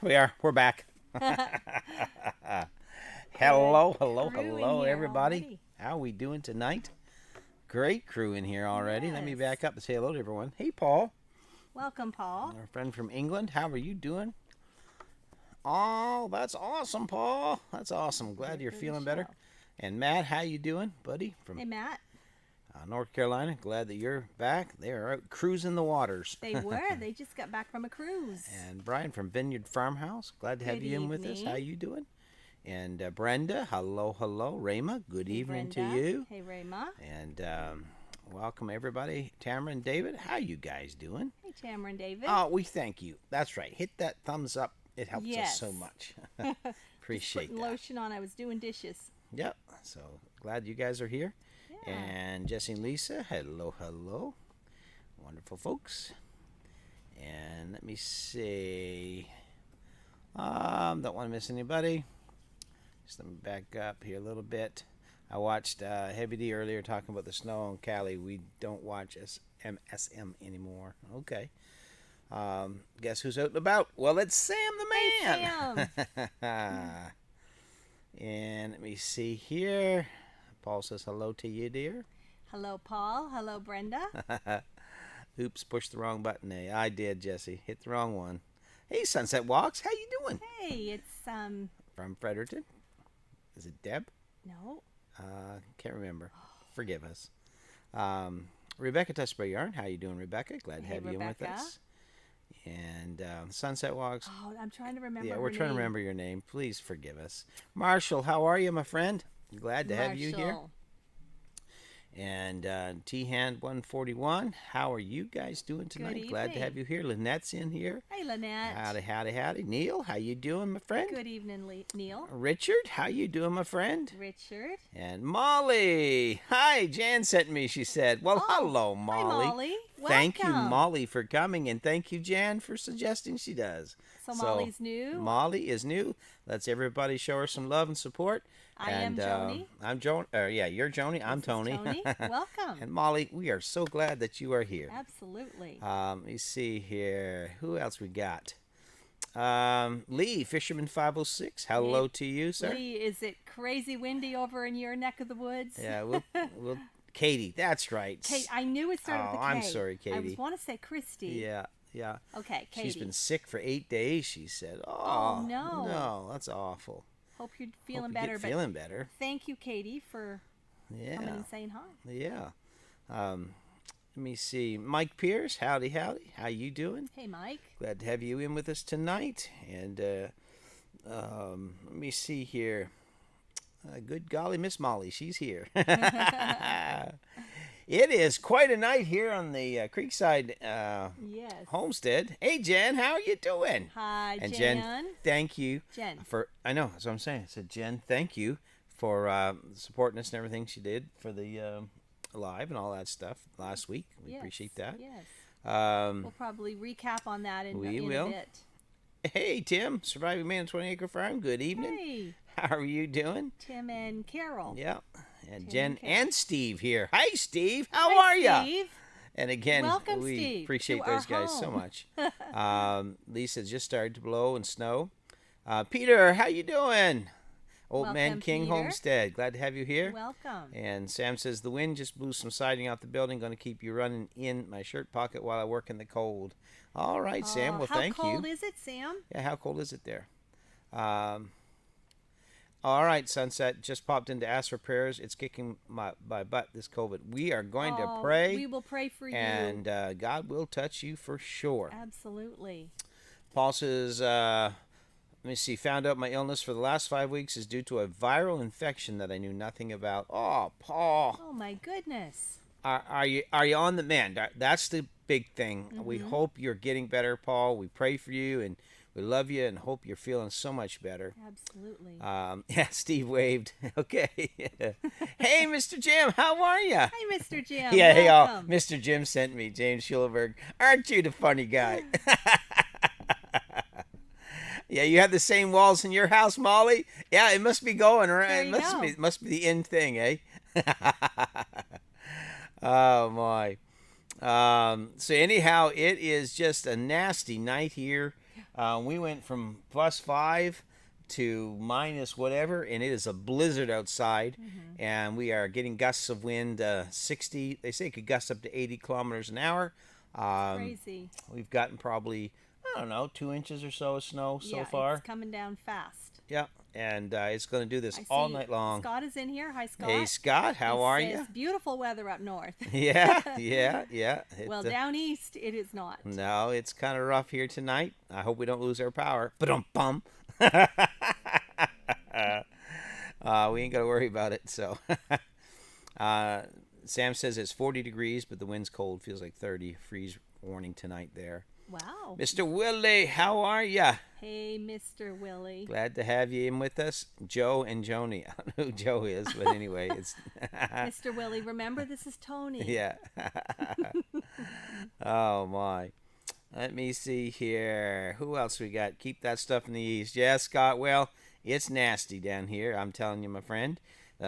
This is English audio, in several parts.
we are. We're back. Hello, everybody. Already. How are we doing tonight? Great crew in here already. Let me Yes. back up and say hello to everyone. Hey, Paul, Welcome, Paul. our friend from England. How are you doing? Oh, that's awesome, Paul. That's awesome. Glad you're For the feeling better. show. And Matt, how you doing, buddy? From Hey, Matt. North Carolina. Glad that you're back. They are out cruising the waters. They were. They just got back from a cruise. And Brian from Vineyard Farmhouse. Glad to have Good you in with us. evening. How you doing? And Brenda, hello. Rayma, good Hey, evening Brenda. to you. Hey, Rayma. And welcome everybody. Tamara and David, how you guys doing? Hey, Tamara and David. Oh, we thank you. That's right. Hit that thumbs up. It helps us Yes. so much. Just Appreciate putting that. lotion on. I was doing dishes. Yep. So glad you guys are here. Yeah. And Jesse and Lisa, hello. Wonderful folks. And let me see. Don't want to miss anybody. Just let me back up here a little bit. I watched Heavy D earlier talking about the snow in Cali. We don't watch SM anymore. Okay. Guess who's out and about? Well, it's Sam the man. Sam. And let me see here. Paul says hello to you, dear. Hello, Paul. Hello, Brenda. Oops, pushed the wrong button. I did, Jesse. Hit the wrong one. Hey, Sunset Walks. How you doing? Hey, it's From Fredericton. Is it Deb? no. Can't remember. Forgive us. Rebecca Touchby Yarn. How you doing, Rebecca? Glad to Hey, have you in with Rebecca. us. And Sunset Walks. Oh, I'm trying to remember. Yeah, her we're trying to name. remember your name. Please forgive us. Marshall, how are you, my friend? Glad to have you here. Marshall. And T Hand 141, how are you guys doing tonight? Glad to evening. have you here. Lynette's in here. Hey, Lynette. Howdy. Neil, how you doing, my friend? Good evening, Neil. Richard, how you doing, my friend? Richard. And Molly. Hi, Jan sent me, she said. Well, Oh, hello, Molly. Hi, Molly. Thank you, Welcome. Molly, for coming, and thank you, Jan, for suggesting she does. So Molly's new. Molly is new. Let's everybody show her some love and support. I am Joni. I'm Joan. Yeah, you're Joni. I'm This is Tony. Tony. Welcome. And Molly, we are so glad that you are here. Absolutely. Let me see here. Who else we got? Lee, Fisherman 506. Hello Lee- to you, sir. Lee, is it crazy windy over in your neck of the woods? Yeah, we'll Katie, that's right. Kate, I knew it started with a K. I'm sorry, I Katie. want to say Christy. Yeah. Okay, Katie. She's been sick for 8 days, she said. Oh, no. No, that's awful. Hope you're feeling Hope you better. get But feeling better. thank you, Katie, for coming Yeah. and saying hi. Yeah. Let me see. Mike Pierce, howdy. How you doing? Hey, Mike. Glad to have you in with us tonight. And let me see here. Good golly, Miss Molly, she's here. It is quite a night here on the Creekside Yes. homestead. Hey, Jen, how are you doing? Hi, And Jen. thank you Jen. for. I know that's what I'm saying. I said, Jen, thank you for supporting us and everything she did for the live and all that stuff last week. We Yes, appreciate that. Yes. Um, We'll probably recap on that in we a will. bit. Hey, Tim, surviving man, 20 acre farm. Good evening. Hey, How are you doing? Tim and Carol. Yeah. And Tim Jen and Carol. and Steve here. Hi, Steve. How Hi, are you? Steve. And again, Welcome, we Steve, appreciate to our those guys so home. much. Lisa just started to blow and snow. Peter, how you doing? Old Man Welcome, King Peter. Homestead. Glad to have you here. Welcome. And Sam says the wind just blew some siding off the building. Going to keep you running in my shirt pocket while I work in the cold. All right, Sam. Oh, Well, thank How cold you. is it, Sam? Yeah, how cold is it there? All right, Sunset just popped in to ask for prayers. It's kicking my butt, this COVID. We are going to Oh, pray, We will pray for you. and God will touch you for sure. Absolutely. Paul says, let me see, found out my illness for the last 5 weeks is due to a viral infection that I knew nothing about. Oh, Paul, Oh my goodness. are you on the mend? That's the big thing. We hope you're getting better, Paul. We pray for you, and we love you and hope you're feeling so much better. Absolutely. Yeah, Steve waved. Okay. Hey, Mr. Jim, how are you? Hi, Mr. Jim. Yeah, hey, Welcome. Mr. Jim sent me, James Schulberg. Aren't you the funny guy? Yeah, you have the same walls in your house, Molly? Yeah, it must be going, right? There It you must go. be the end thing, eh? Oh, my. So anyhow, it is just a nasty night here We went from +5 to minus whatever, and it is a blizzard outside, and we are getting gusts of wind 60. They say it could gust up to 80 kilometers an hour. Crazy. We've gotten probably, I don't know, 2 inches or so of snow so far. It's coming down fast. Yeah, and it's going to do this I all see night long. Scott is in here. Hi, Scott. Hey, Scott, how are you? It's beautiful weather up north. Yeah. Well, down east, it is not. No, it's kind of rough here tonight. I hope we don't lose our power. Ba-dum-bum. We ain't got to worry about it. So, Sam says it's 40 degrees, but the wind's cold. Feels like 30. Freeze warning tonight there. Wow. Mr. Willie, how are ya? Hey, Mr. Willie. Glad to have you in with us. Joe and Joni. I don't know who Joe is, but anyway, it's... Mr. Willie, remember this is Tony. Yeah. Oh, my. Let me see here. Who else we got? Keep that stuff in the east. Yeah, Scott. Well, it's nasty down here. I'm telling you, my friend.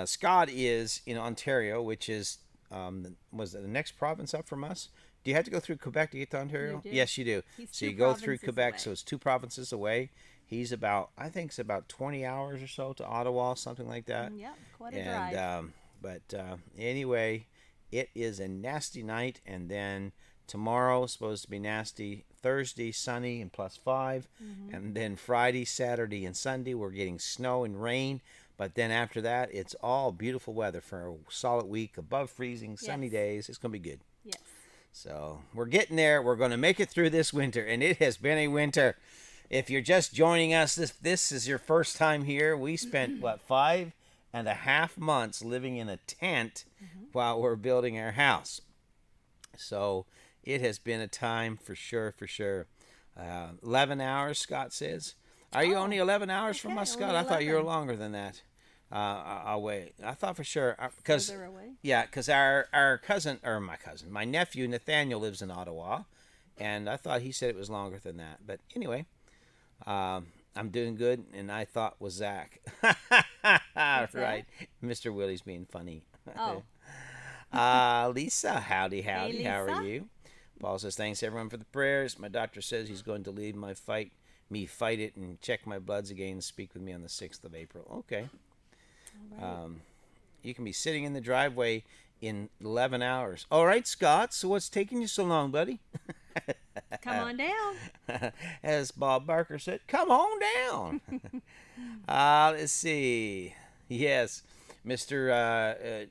Scott is in Ontario, which is was it the next province up from us? Do you have to go through Quebec to get to Ontario? You do. Yes, you do. He's So two you go through provinces Quebec, away. so it's 2 provinces away. He's about, I think it's about 20 hours or so to Ottawa, something like that. Yeah, quite a drive. But anyway, it is a nasty night, and then tomorrow is supposed to be nasty. Thursday, sunny and +5. And then Friday, Saturday, and Sunday, we're getting snow and rain. But then after that, it's all beautiful weather for a solid week, above freezing, sunny Yes. days. It's going to be good. Yes. So we're getting there. We're going to make it through this winter, and it has been a winter. If you're just joining us, this is your first time here. We spent, 5.5 months living in a tent while we're building our house. So it has been a time for sure, 11 hours, Scott says. Are you only 11 hours from okay, us, Scott? only I thought you were 11. longer than that. I'll wait. I thought for sure, because Further away. yeah, because our cousin, or my nephew Nathaniel lives in Ottawa, and I thought he said it was longer than that. But anyway, I'm doing good, and I thought was Zach. Right, Mr. Willie's being funny. Oh. Lisa, howdy, Hey, how are Lisa. you? Paul says thanks everyone for the prayers. My doctor says he's going to leave fight it and check my bloods again and speak with me on the 6th of April. Okay. All right. You can be sitting in the driveway in 11 hours. All right, Scott, so what's taking you so long, buddy? Come on down. As Bob Barker said, come on down. Let's see. Yes, Mr.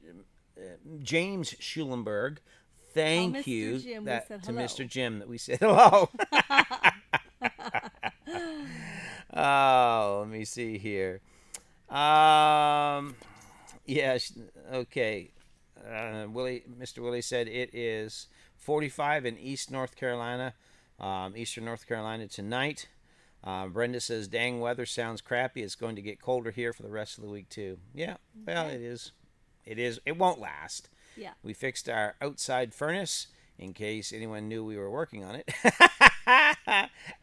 James Schulenberg, thank Mr. you Jim, we that, said to hello. Mr. Jim that we said hello. Oh, let me see here. Yes, okay. Mr. Willie said it is 45 in East North Carolina, Eastern North Carolina tonight. Brenda says, dang, weather sounds crappy. It's going to get colder here for the rest of the week, too. Yeah, well, Okay. it is. It won't last. Yeah. We fixed our outside furnace in case anyone knew we were working on it.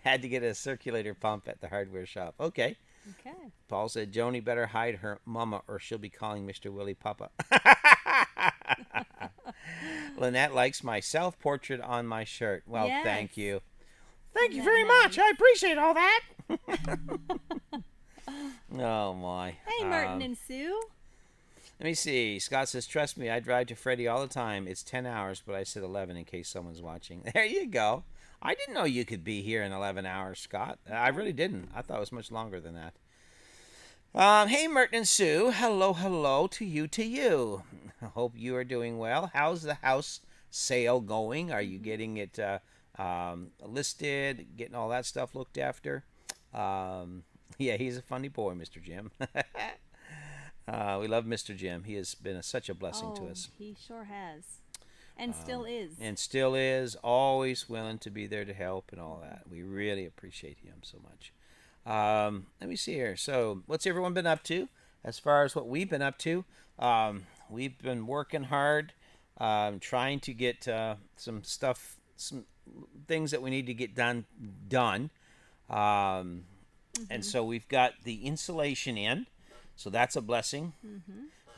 Had to get a circulator pump at the hardware shop. Okay. Okay. Paul said, Joni better hide her mama or she'll be calling Mr. Willie Papa. Lynette likes my self-portrait on my shirt. Well, Yes. thank you. Thank you Isn't very that much. I appreciate all that. Oh, my. Hey, Martin and Sue. Let me see. Scott says, trust me, I drive to Freddie all the time. It's 10 hours, but I said 11 in case someone's watching. There you go. I didn't know you could be here in 11 hours, Scott. I really didn't. I thought it was much longer than that. Hey, Merton and Sue. Hello to you. I hope you are doing well. How's the house sale going? Are you getting it listed, getting all that stuff looked after? Yeah, he's a funny boy, Mr. Jim. We love Mr. Jim. He has been such a blessing to us. He sure has. And still is. And still is, always willing to be there to help and all that. We really appreciate him so much. Let me see here. So, what's everyone been up to? As far as what we've been up to, we've been working hard, trying to get some things that we need to get done. And so we've got the insulation in, so that's a blessing.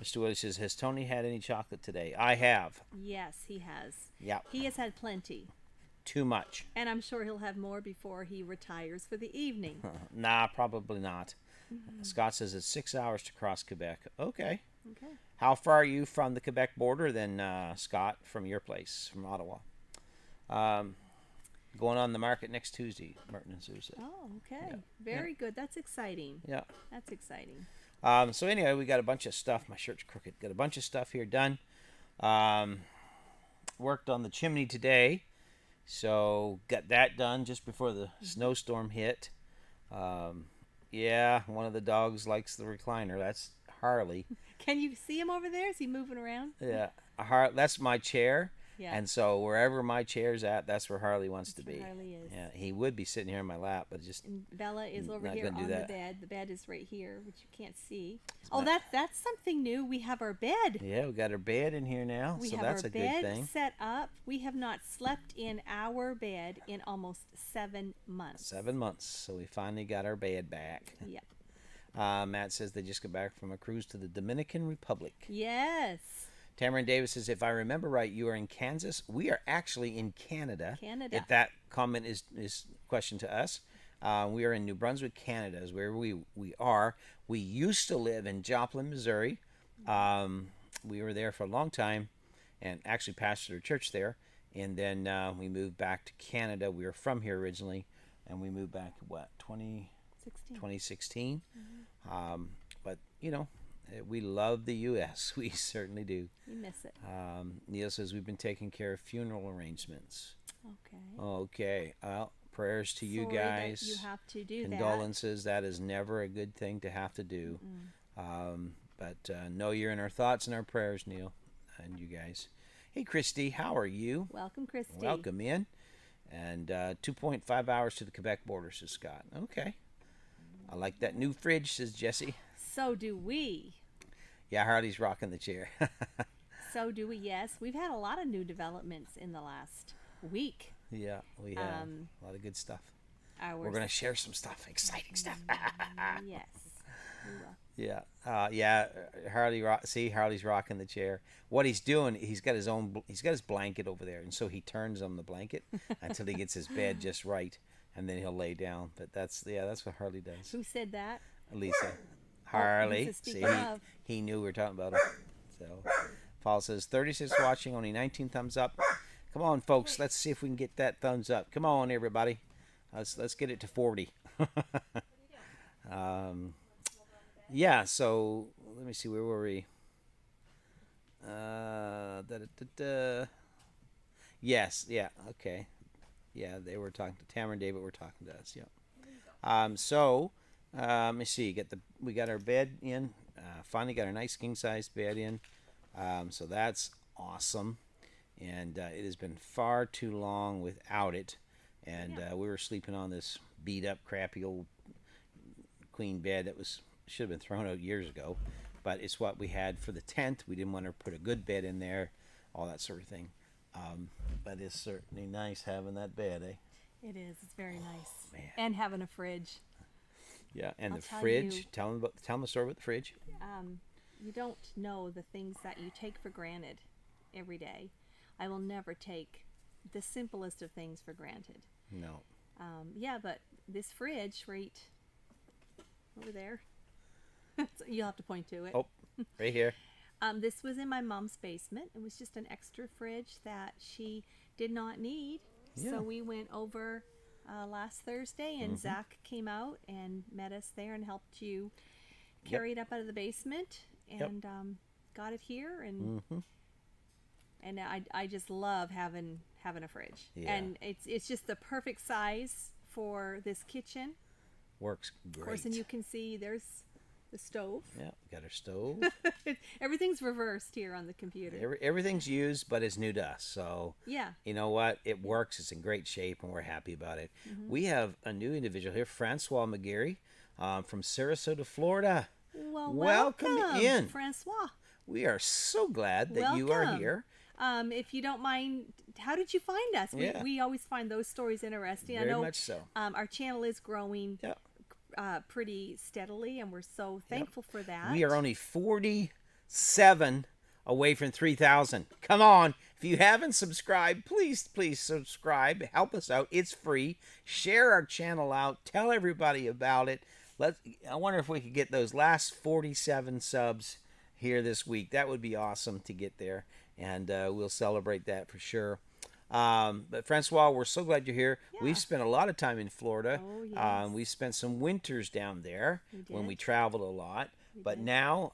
Mr. Willie says, has Tony had any chocolate today? I have. Yes, he has. Yeah. He has had plenty. too much. And I'm sure he'll have more before he retires for the evening. Nah, probably not. Scott says it's 6 hours to cross Quebec. Okay. Okay. How far are you from the Quebec border then, Scott, from your place, from Ottawa? Going on the market next Tuesday, Martin and Sue said. Oh, okay. Yeah. Very good. That's exciting. Yeah. That's exciting. So anyway, we got a bunch of stuff. My shirt's crooked. Got a bunch of stuff here done. Worked on the chimney today. So got that done just before the snowstorm hit. Yeah, one of the dogs likes the recliner. That's Harley. Can you see him over there? Is he moving around? Yeah, that's my chair. Yeah. And so wherever my chair's at, that's where Harley wants to be. Harley is. Yeah, he would be sitting here in my lap, but just And Bella is over not here gonna do on that. the bed. The bed is right here, which you can't see. Oh, that's something new. We have our bed. yeah, we got our bed in here now, We so have that's our a good bed thing. set up. We have not slept in our bed in almost 7 months. 7 months, so we finally got our bed back. Yep. Matt says they just got back from a cruise to the Dominican Republic. Yes. Tamron Davis says, if I remember right, you are in Kansas. We are actually in Canada. Canada. If that comment is question to us. We are in New Brunswick, Canada is where we are. We used to live in Joplin, Missouri. We were there for a long time and actually pastored a church there. And then we moved back to Canada. We were from here originally. And we moved back, 2016. But, we love the U.S. We certainly do. We miss it. Neil says we've been taking care of funeral arrangements. Okay. Okay. Well, prayers to you Sorry that guys. you have to do Condolences. That is never a good thing to have to do. But know you're in our thoughts and our prayers, Neil, and you guys. Hey, Christy, how are you? that. Welcome, Christy. Welcome in. And 2.5 hours to the Quebec border, says Scott. Okay. I like that new fridge, says Jesse. So do we. Yeah, Harley's rocking the chair. So do we, yes. We've had a lot of new developments in the last week. Yeah, we have a lot of good stuff. We're going to share some stuff, exciting stuff. Yes, we will. Yeah, Harley's rocking the chair. What he's doing, he's got his blanket over there, and so he turns on the blanket until he gets his bed just right, and then he'll lay down. But that's what Harley does. Who said that? Lisa. Harley. Lisa, See, speaking of. he knew we were talking about him. So, Paul says 36 watching, only 19 thumbs up. Come on, folks, let's see if we can get that thumbs up. Come on, everybody. Let's get it to 40. Yeah. So let me see, where were we? Yes. Yeah. Okay. Yeah, they were talking to Tamara and David. Were talking to us. Yeah. So. Let me see. We got our bed in. Finally got our nice king size bed in. So that's awesome. And it has been far too long without it. And we were sleeping on this beat up, crappy old queen bed that should have been thrown out years ago. But it's what we had for the tent. We didn't want to put a good bed in there, all that sort of thing. But it's certainly nice having that bed, eh? It is. It's very nice. Man. And having a fridge. Yeah, and I'll the tell fridge. you- Tell them the story about the fridge. You don't know the things that you take for granted every day. I will never take the simplest of things for granted. No. Yeah, but this fridge right over there, so you'll have to point to it. Oh, right here. This was in my mom's basement. It was just an extra fridge that she did not need. Yeah. So we went over last Thursday, and Zach came out and met us there and helped you carry it up out of the basement and got it here. And and I just love having a fridge. Yeah. And it's just the perfect size for this kitchen. Works great. Of course, and you can see there's the stove. Yeah, got our stove. Everything's reversed here on the computer. Everything's used, but it's new to us. So Yeah. you know what? It works. It's in great shape, and we're happy about it. We have a new individual here, Francois McGarry, from Sarasota, Florida. Well, Welcome in. Francois. We are so glad that you are Welcome. here. If you don't mind, how did you find us? Yeah. We always find those stories interesting. Very I know much so. Our channel is growing Yeah. pretty steadily, and we're so thankful for that. We are only 47 away from 3,000. Come on. If you haven't subscribed, please subscribe. Help us out. It's free. Share our channel out. Tell everybody about it. I wonder if we could get those last 47 subs here this week. That would be awesome to get there, and we'll celebrate that for sure. But Francois, we're so glad you're here. Yeah. We've spent a lot of time in Florida. Oh, yes. We spent some winters down there when did. we traveled a lot. But did. now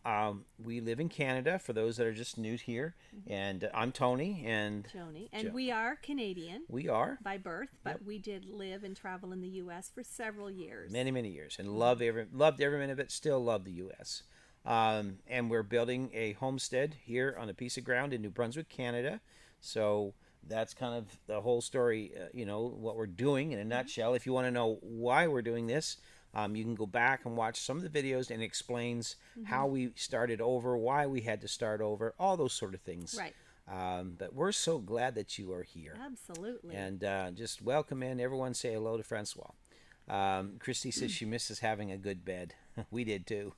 we live in Canada, for those that are just new here. And I'm Tony. And Joni. And we are Canadian. We are. By birth, but we did live and travel in the U.S. for several years. Many, many years. And loved every minute of it. Still love the U.S. And we're building a homestead here on a piece of ground in New Brunswick, Canada. So that's kind of the whole story, what we're doing in a nutshell. If you want to know why we're doing this, you can go back and watch some of the videos, and it explains how we started over, why we had to start over, all those sort of things. Right. But we're so glad that you are here. Absolutely. And just welcome in. Everyone say hello to Francois. Christy says she misses having a good bed. We did too.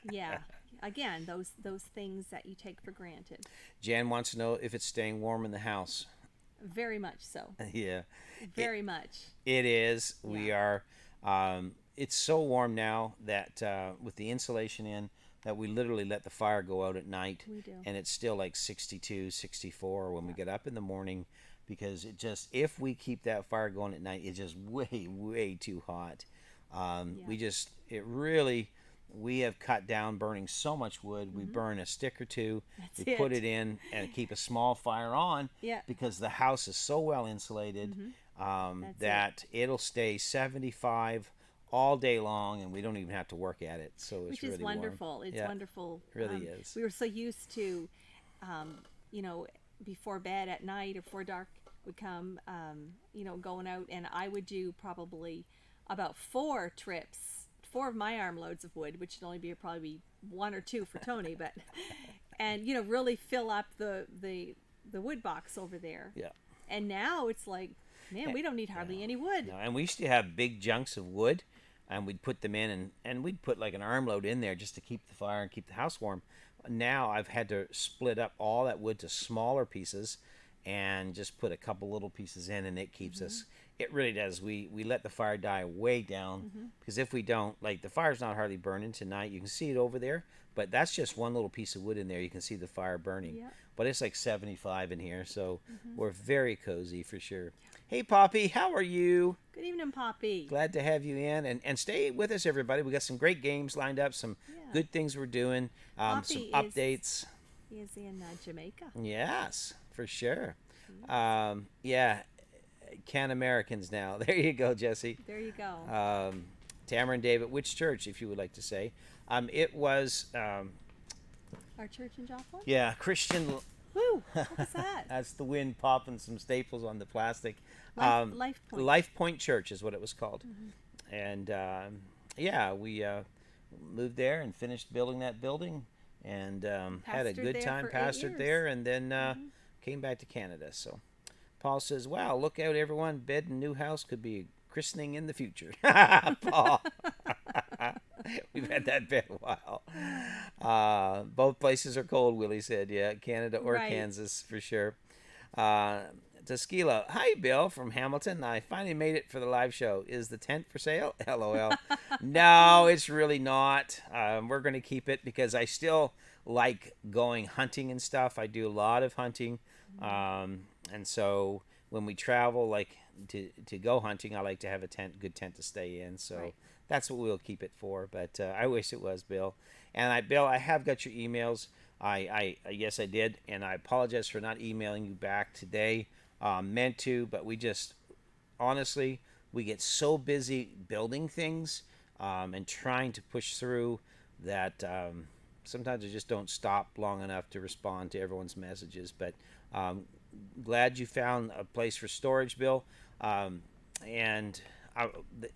Yeah. Again, those things that you take for granted. Jan wants to know if it's staying warm in the house. Very much so. Yeah. Very much. It is. Yeah. We are. It's so warm now that with the insulation in, that we literally let the fire go out at night. We do. And it's still like 62, 64 when we get up in the morning, because if we keep that fire going at night, it's just way, way too hot. We have cut down burning so much wood. We burn a stick or two. We put it in and keep a small fire on, because the house is so well insulated that it'll stay 75 all day long, and we don't even have to work at it. So it's really wonderful. warm. It's wonderful. It really is. We were so used to, before bed at night or before dark would come, going out, and I would do probably about 4 of my armloads of wood, which would only be probably 1 or 2 for Tony, but and really fill up the wood box over there. Yeah. And now it's like, man, we don't need hardly any wood. No, and we used to have big chunks of wood, and we'd put them in, and we'd put like an armload in there just to keep the fire and keep the house warm. Now I've had to split up all that wood to smaller pieces and just put a couple little pieces in, and it keeps us. It really does. We let the fire die way down, because if we don't, like, the fire's not hardly burning tonight. You can see it over there, but that's just one little piece of wood in there. You can see the fire burning. Yeah. But it's like 75 in here, so we're very cozy for sure. Hey, Poppy, how are you? Good evening, Poppy. Glad to have you in, and stay with us, everybody. We got some great games lined up, some good things we're doing, some updates. He is in Jamaica. Yes, for sure. Can Americans now. There you go, Jesse. There you go. Tamara and David, which church, if you would like to say? It was... our church in Joplin? Yeah, Christian... Woo! What was that? That's the wind popping some staples on the plastic. Life Point. Life Point Church is what it was called. And, we moved there and finished building that building, and had a good time, pastored there, and then came back to Canada. So Paul says, wow, look out, everyone. Bed and new house could be a christening in the future. Paul. We've had that bed a while. Both places are cold, Willie said. Yeah, Canada or Kansas for sure. Tequila. Hi, Bill from Hamilton. I finally made it for the live show. Is the tent for sale? LOL. No, it's really not. We're going to keep it because I still like going hunting and stuff. I do a lot of hunting. And so when we travel, like to go hunting, I like to have a good tent to stay in. So that's what we'll keep it for. But I wish it was, Bill. And Bill, I have got your emails. Yes, I did. And I apologize for not emailing you back today. Meant to, but we just, honestly, we get so busy building things and trying to push through that sometimes I just don't stop long enough to respond to everyone's messages. But glad you found a place for storage, Bill. And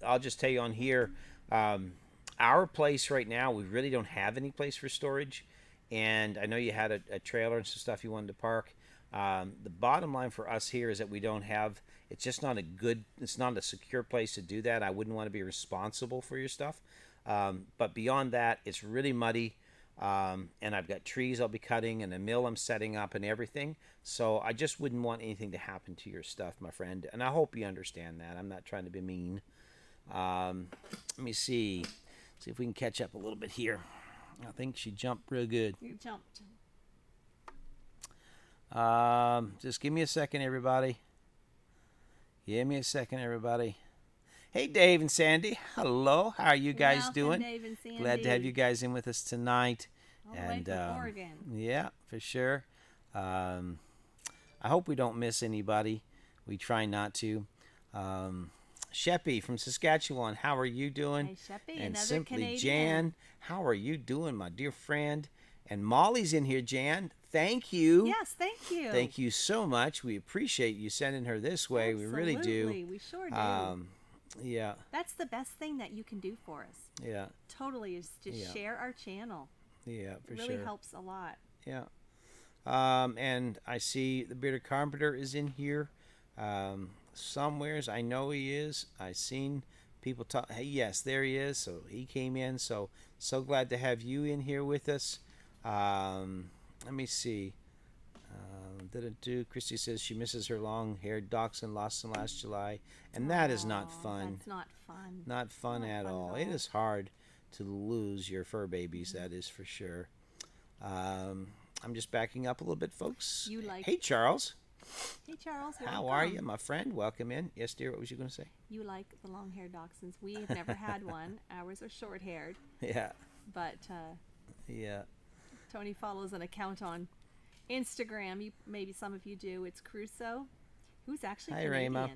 I'll just tell you on here, our place right now, we really don't have any place for storage. And I know you had a trailer and some stuff you wanted to park. The bottom line for us here is that we don't have, it's just not it's not a secure place to do that. I wouldn't want to be responsible for your stuff. But beyond that, it's really muddy. And I've got trees I'll be cutting and a mill I'm setting up and everything. So I just wouldn't want anything to happen to your stuff, my friend. And I hope you understand that. I'm not trying to be mean. Let me see. See if we can catch up a little bit here. I think she jumped real good. You jumped. Just give me a second, everybody. Give me a second, everybody. Hey, Dave and Sandy. Hello. How are you guys Welcome, doing? Dave and Sandy. Glad to have you guys in with us tonight. All the way from Oregon. Yeah, for sure. I hope we don't miss anybody. We try not to. Sheppy from Saskatchewan, how are you doing? Hey, Sheppy, and another Simply Canadian. Jan, how are you doing, my dear friend? And Molly's in here, Jan. Thank you. Yes, thank you. Thank you so much. We appreciate you sending her this way. Absolutely. We really do. We sure do. Yeah. That's the best thing that you can do for us. Yeah. Totally, is just share our channel. Yeah, for it sure. really helps a lot. Yeah. And I see the Bearded Carpenter is in here. Somewheres, I know he is. I seen people talk. Hey, yes, there he is. So he came in. So glad to have you in here with us. Let me see. Christy says she misses her long-haired dachshund lost in last July, and that is not fun. That's not fun. Not fun at all. It is hard to lose your fur babies. That is for sure. I'm just backing up a little bit, folks. Hey, Charles. Hey, Charles. How are you, my friend? Welcome in. Yes, dear. What was you going to say? You like the long-haired dachshunds. We have never had one. Ours are short-haired. Yeah. But yeah. Tony follows an account on Instagram. Maybe some of you do. It's Crusoe, who's actually Canadian. Rayma.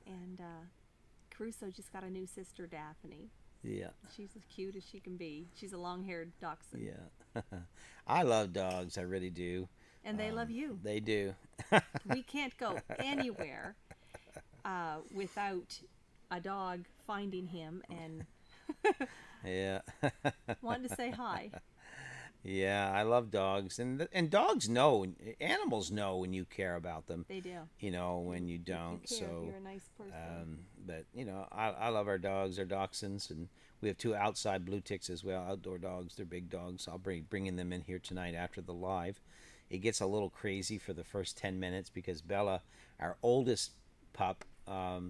And Crusoe just got a new sister, Daphne. Yeah. She's as cute as she can be. She's a long-haired dachshund. Yeah. I love dogs. I really do. And they love you. They do. We can't go anywhere without a dog finding him and yeah. wanting to say hi. Yeah, I love dogs, and dogs know, animals know when you care about them. They do. You know when you don't. You care so if you're a nice person. but I love our dogs, our dachshunds, and we have 2 outside blue ticks as well, outdoor dogs. They're big dogs. I'll bringing them in here tonight after the live. It gets a little crazy for the first 10 minutes because Bella, our oldest pup,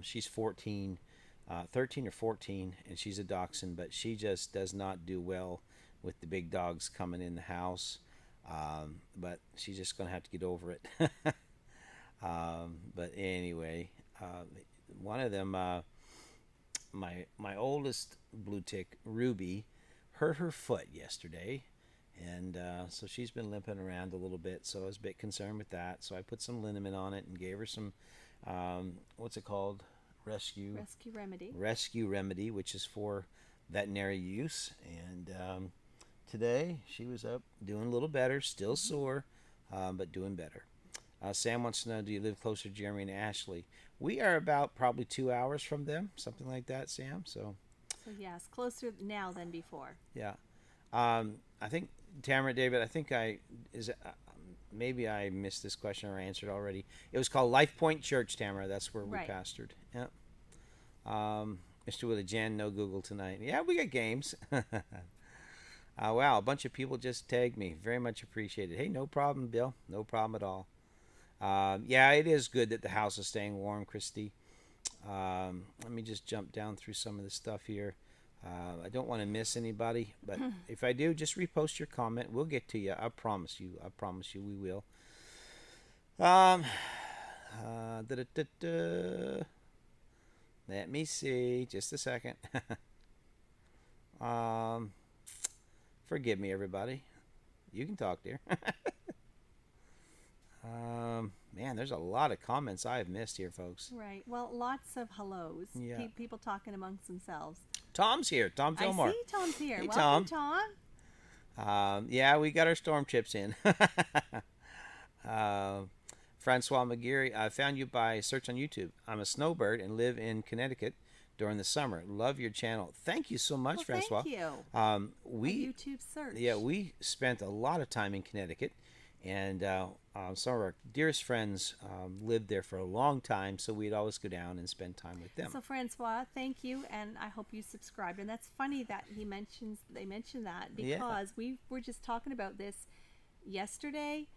she's 13 or 14, and she's a dachshund, but she just does not do well with the big dogs coming in the house. But she's just going to have to get over it. But anyway, one of them, my oldest blue tick, Ruby, hurt her foot yesterday. And so she's been limping around a little bit, so I was a bit concerned with that. So I put some liniment on it and gave her some, what's it called? Rescue Remedy, which is for veterinary use. And today she was up doing a little better, still sore, but doing better. Sam wants to know, do you live closer to Jeremy and Ashley? We are about probably 2 hours from them, something like that, Sam. So yes, closer now than before. Yeah. I think, Tamara, David, maybe I missed this question or answered already. It was called Life Point Church, Tamara. That's where we pastored. Yeah. Mr. Willie, Jan, no Google tonight. Yeah, we got games. Wow, a bunch of people just tagged me. Very much appreciated. Hey, no problem, Bill. No problem at all. Yeah, it is good that the house is staying warm, Christy. Let me just jump down through some of the stuff here. I don't want to miss anybody, but if I do, just repost your comment. We'll get to you. I promise you. We will. Let me see. Just a second. Forgive me, everybody. You can talk, dear. Man, there's a lot of comments I have missed here, folks. Right. Well, lots of hellos. Yeah. People talking amongst themselves. Tom's here. Tom Fillmore. I see Tom's here. Hey, Welcome, Tom. Yeah, we got our storm chips in. Francois McGeary, I found you by search on YouTube. I'm a snowbird and live in Connecticut during the summer. Love your channel. Thank you so much, Francois. Thank you. We a YouTube search. Yeah, we spent a lot of time in Connecticut, And some of our dearest friends lived there for a long time, so we'd always go down and spend time with them. So Francois, thank you, and I hope you subscribed. And that's funny that they mentioned that, because we were just talking about this yesterday.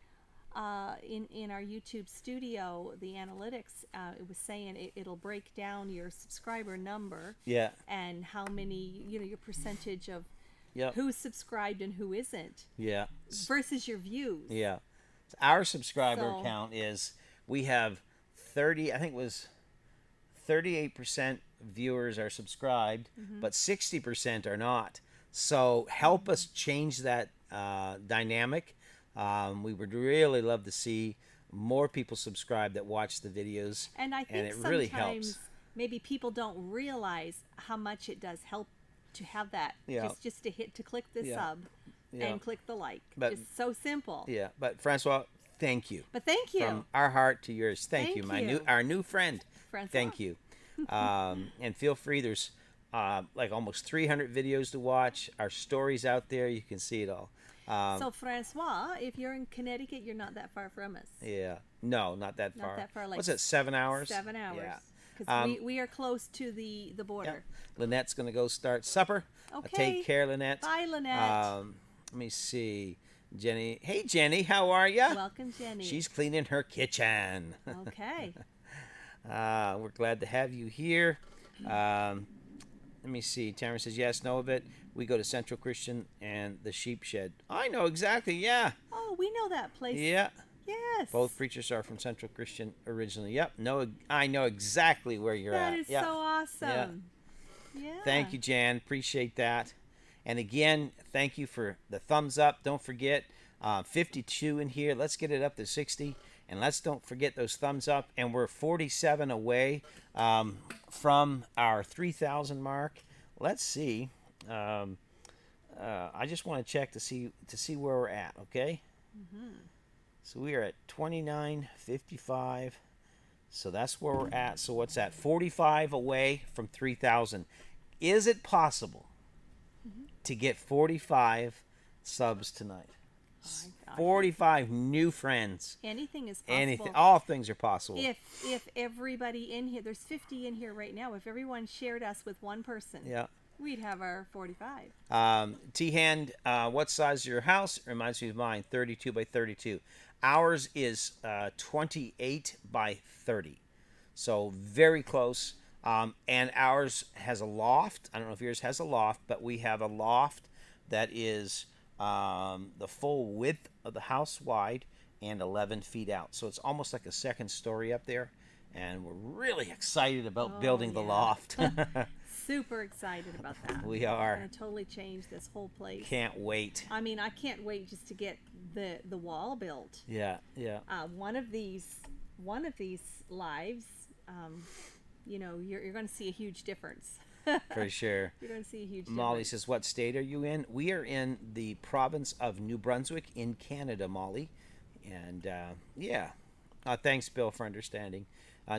In our YouTube studio, the analytics, it was saying it'll break down your subscriber number, Yeah. and how many, your percentage of Yep. who's subscribed and who isn't, Yeah. versus your views. Yeah. Our subscriber So- count is, we have 30, I think it was 38% viewers are subscribed, but 60% are not. So help us change that dynamic. We would really love to see more people subscribe that watch the videos. And I think it sometimes really helps. maybe people don't realize how much it does help to have that. Yeah. Just to click the Yeah. sub Yeah. and click the like. But- just so simple. Yeah, but Francois, thank you. But thank you. From our heart to yours. Thank you, Thank you. our new friend. Francois. Thank you. And feel free. There's like almost 300 videos to watch. Our stories out there. You can see it all. So Francois, if you're in Connecticut, you're not that far from us. Yeah. No, not that far. Not that far. Like What's it? 7 hours. 7 hours. Yeah. Because we are close to the Yeah. border. Lynette's gonna go start supper. Okay. Take care, Lynette. Bye, Lynette. Let me see. Jenny. Hey, Jenny. How are you? Welcome, Jenny. She's cleaning her kitchen. Okay. We're glad to have you here. Let me see. Tamara says, yes, know of it. We go to Central Christian and the Sheep Shed. I know exactly, yeah. Oh, we know that place. Yeah. Yes. Both preachers are from Central Christian originally. Yep. No, I know exactly where you're That at. is Yep. so awesome. Yeah. Thank you, Jan. Appreciate that. And again, thank you for the thumbs up. Don't forget, 52 in here. Let's get it up to 60. And don't forget those thumbs up. And we're 47 away from our 3,000 mark. Let's see. I just want to check to see where we're at. Okay. So we are at 29.55. So that's where we're at. So what's that? 45 away from 3,000. Is it possible to get 45 subs tonight? Oh my gosh. 45 new friends. Anything is possible. Anything. All things are possible. If everybody in here, there's 50 in here right now. If everyone shared us with one person, Yeah. we'd have our 45. T-Hand, what size is your house? Reminds me of mine, 32 by 32. Ours is 28 by 30. So very close. And ours has a loft. I don't know if yours has a loft, but we have a loft that is the full width of the house wide and 11 feet out. So it's almost like a second story up there. And we're really excited about building the yeah. loft. Super excited about that. We are. Going to totally change this whole place. Can't wait. I mean, I can't wait just to get the wall built. Yeah, yeah. One of these lives, you're going to see a huge difference. For sure. You're going to see a huge Molly difference. says, what state are you in? We are in the province of New Brunswick in Canada, Molly. And, yeah. Thanks, Bill, for understanding.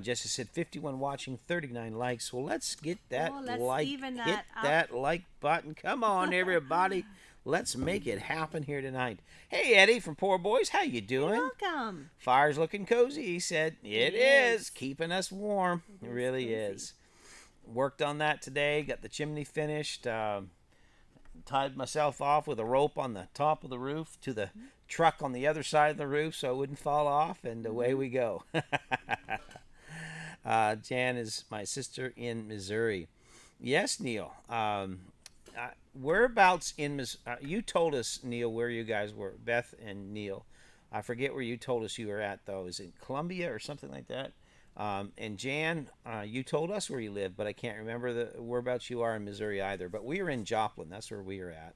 Jesse said, 51 watching, 39 likes. Well, let's get that let's like. even Hit that up. that like button. Come on, everybody. Let's make it happen here tonight. Hey, Eddie from Poor Boys. How you doing? Welcome. Fire's looking cozy, he said. It is. Keeping us warm. It really cozy. is. Worked on that today. Got the chimney finished. Tied myself off with a rope on the top of the roof to the truck on the other side of the roof so it wouldn't fall off, and away we go. Jan is my sister in Missouri. Yes, Neil. Whereabouts in Missouri? You told us, Neil, where you guys were. Beth and Neil. I forget where you told us you were at, though. Is it Columbia or something like that? And Jan, you told us where you live, but I can't remember the whereabouts you are in Missouri either. But we are in Joplin. That's where we are at.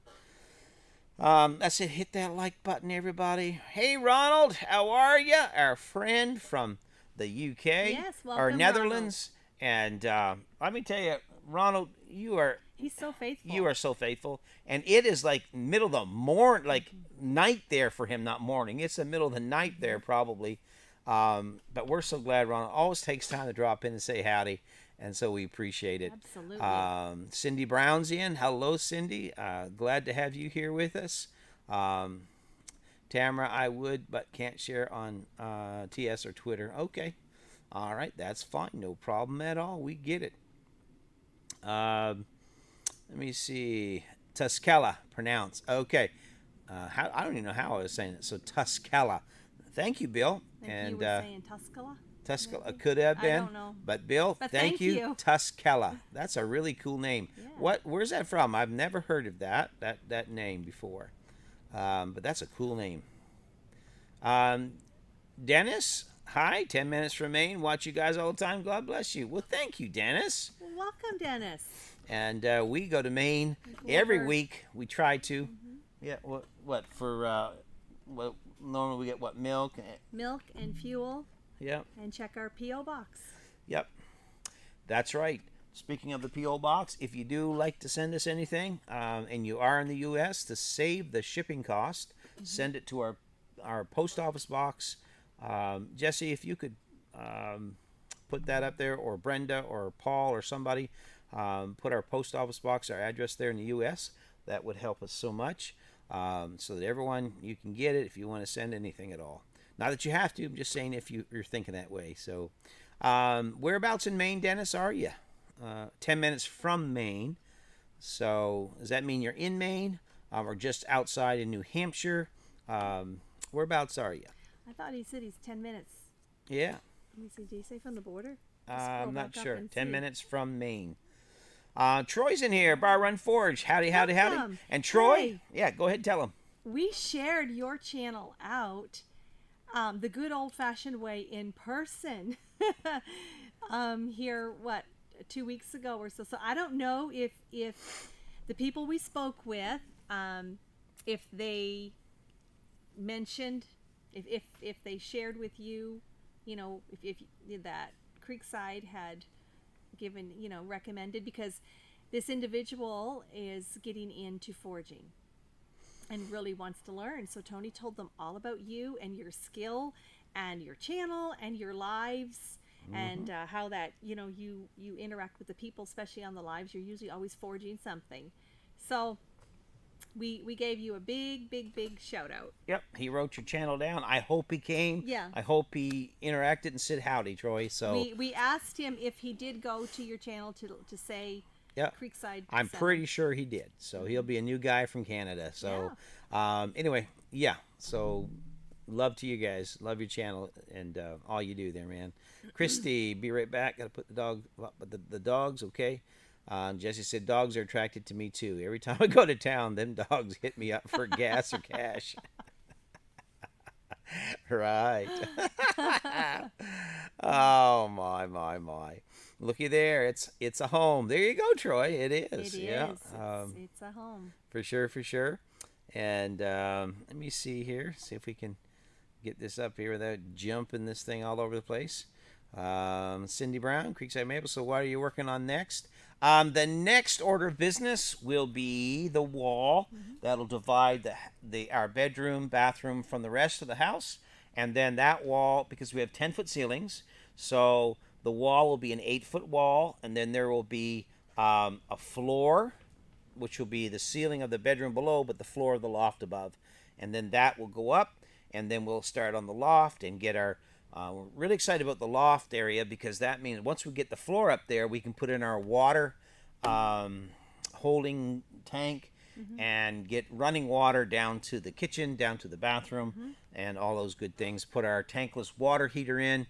That's it. Hit that like button, everybody. Hey, Ronald, how are you? Our friend from the UK, Yes, or welcome, Netherlands. And let me tell you, Ronald, He's so faithful. you are so faithful. And it is like middle of the morning, like night there for him, not morning. It's the middle of the night there, probably. But we're so glad Ronald always takes time to drop in and say howdy. And so we appreciate it. Absolutely. Cindy Brown's in. Hello, Cindy. Glad to have you here with us. Tamara, I would, but can't share on TS or Twitter. Okay. All right, that's fine. No problem at all. We get it. Let me see. Tuscala, pronounce. Okay. I don't even know how I was saying it. So Tuscala. Thank you, Bill. If And you were saying Tuscala. Tuscala could have been. I don't know. But Bill, But thank you. you. Tuscala. That's a really cool name. Yeah. Where's that from? I've never heard of that name before. But that's a cool name. Dennis, hi. 10 minutes from Maine. Watch you guys all the time. God bless you. Well, thank you, Dennis. Well, welcome, Dennis. And we go to Maine every week. We try to. Yeah. What for? What normally we get? What milk? Milk and fuel. Yep. And check our PO box. Yep. That's right. Speaking of the PO box, if you do like to send us anything, and you are in the U.S., to save the shipping cost, send it to our post office box. Jesse, if you could put that up there, or Brenda, or Paul, or somebody, put our post office box, our address there in the U.S. That would help us so much, so that everyone, you can get it if you want to send anything at all. Not that you have to. I'm just saying if you're thinking that way. So, whereabouts in Maine, Dennis, are you? 10 minutes from Maine. So does that mean you're in Maine, or just outside in New Hampshire? Whereabouts are you? I thought he said he's 10 minutes. Yeah. Let me see. Did he say from the border? I'm not sure. 10 see. minutes from Maine. Troy's in here. Bar Run Forge. Howdy, howdy, howdy. Welcome. And Troy? Hey. Yeah, go ahead and tell him. We shared your channel out the good old-fashioned way in person here, 2 weeks ago or so. So I don't know if the people we spoke with, if they mentioned, if they shared with you, if that Creekside had given, recommended, because this individual is getting into forging and really wants to learn. So Tony told them all about you and your skill and your channel and your lives, and how that you interact with the people, especially on the lives. You're usually always forging something. So we gave you a big shout out. Yep, he wrote your channel down. I hope he came. Yeah. I hope he interacted and said howdy, Troy. So we asked him if he did go to your channel to say Creekside. I'm 7. pretty sure he did. So he'll be a new guy from Canada. So anyway, yeah. So love to you guys. Love your channel and all you do there, man. Christy, be right back. Gotta put the dogs, okay? Jesse said dogs are attracted to me too. Every time I go to town, them dogs hit me up for gas or cash. Right. Oh my. Looky there. It's a home. There you go, Troy. It is. It yeah. is. It's a home. For sure. And let me see here. See if we can get this up here without jumping this thing all over the place. Cindy Brown, Creekside Maple. So what are you working on next? The next order of business will be the wall that'll divide our bedroom, bathroom from the rest of the house. And then that wall, because we have 10-foot ceilings, so the wall will be an 8-foot wall, and then there will be a floor, which will be the ceiling of the bedroom below, but the floor of the loft above. And then that will go up, and then we'll start on the loft and get our... we're really excited about the loft area, because that means once we get the floor up there, we can put in our water holding tank and get running water down to the kitchen, down to the bathroom, and all those good things. Put our tankless water heater in.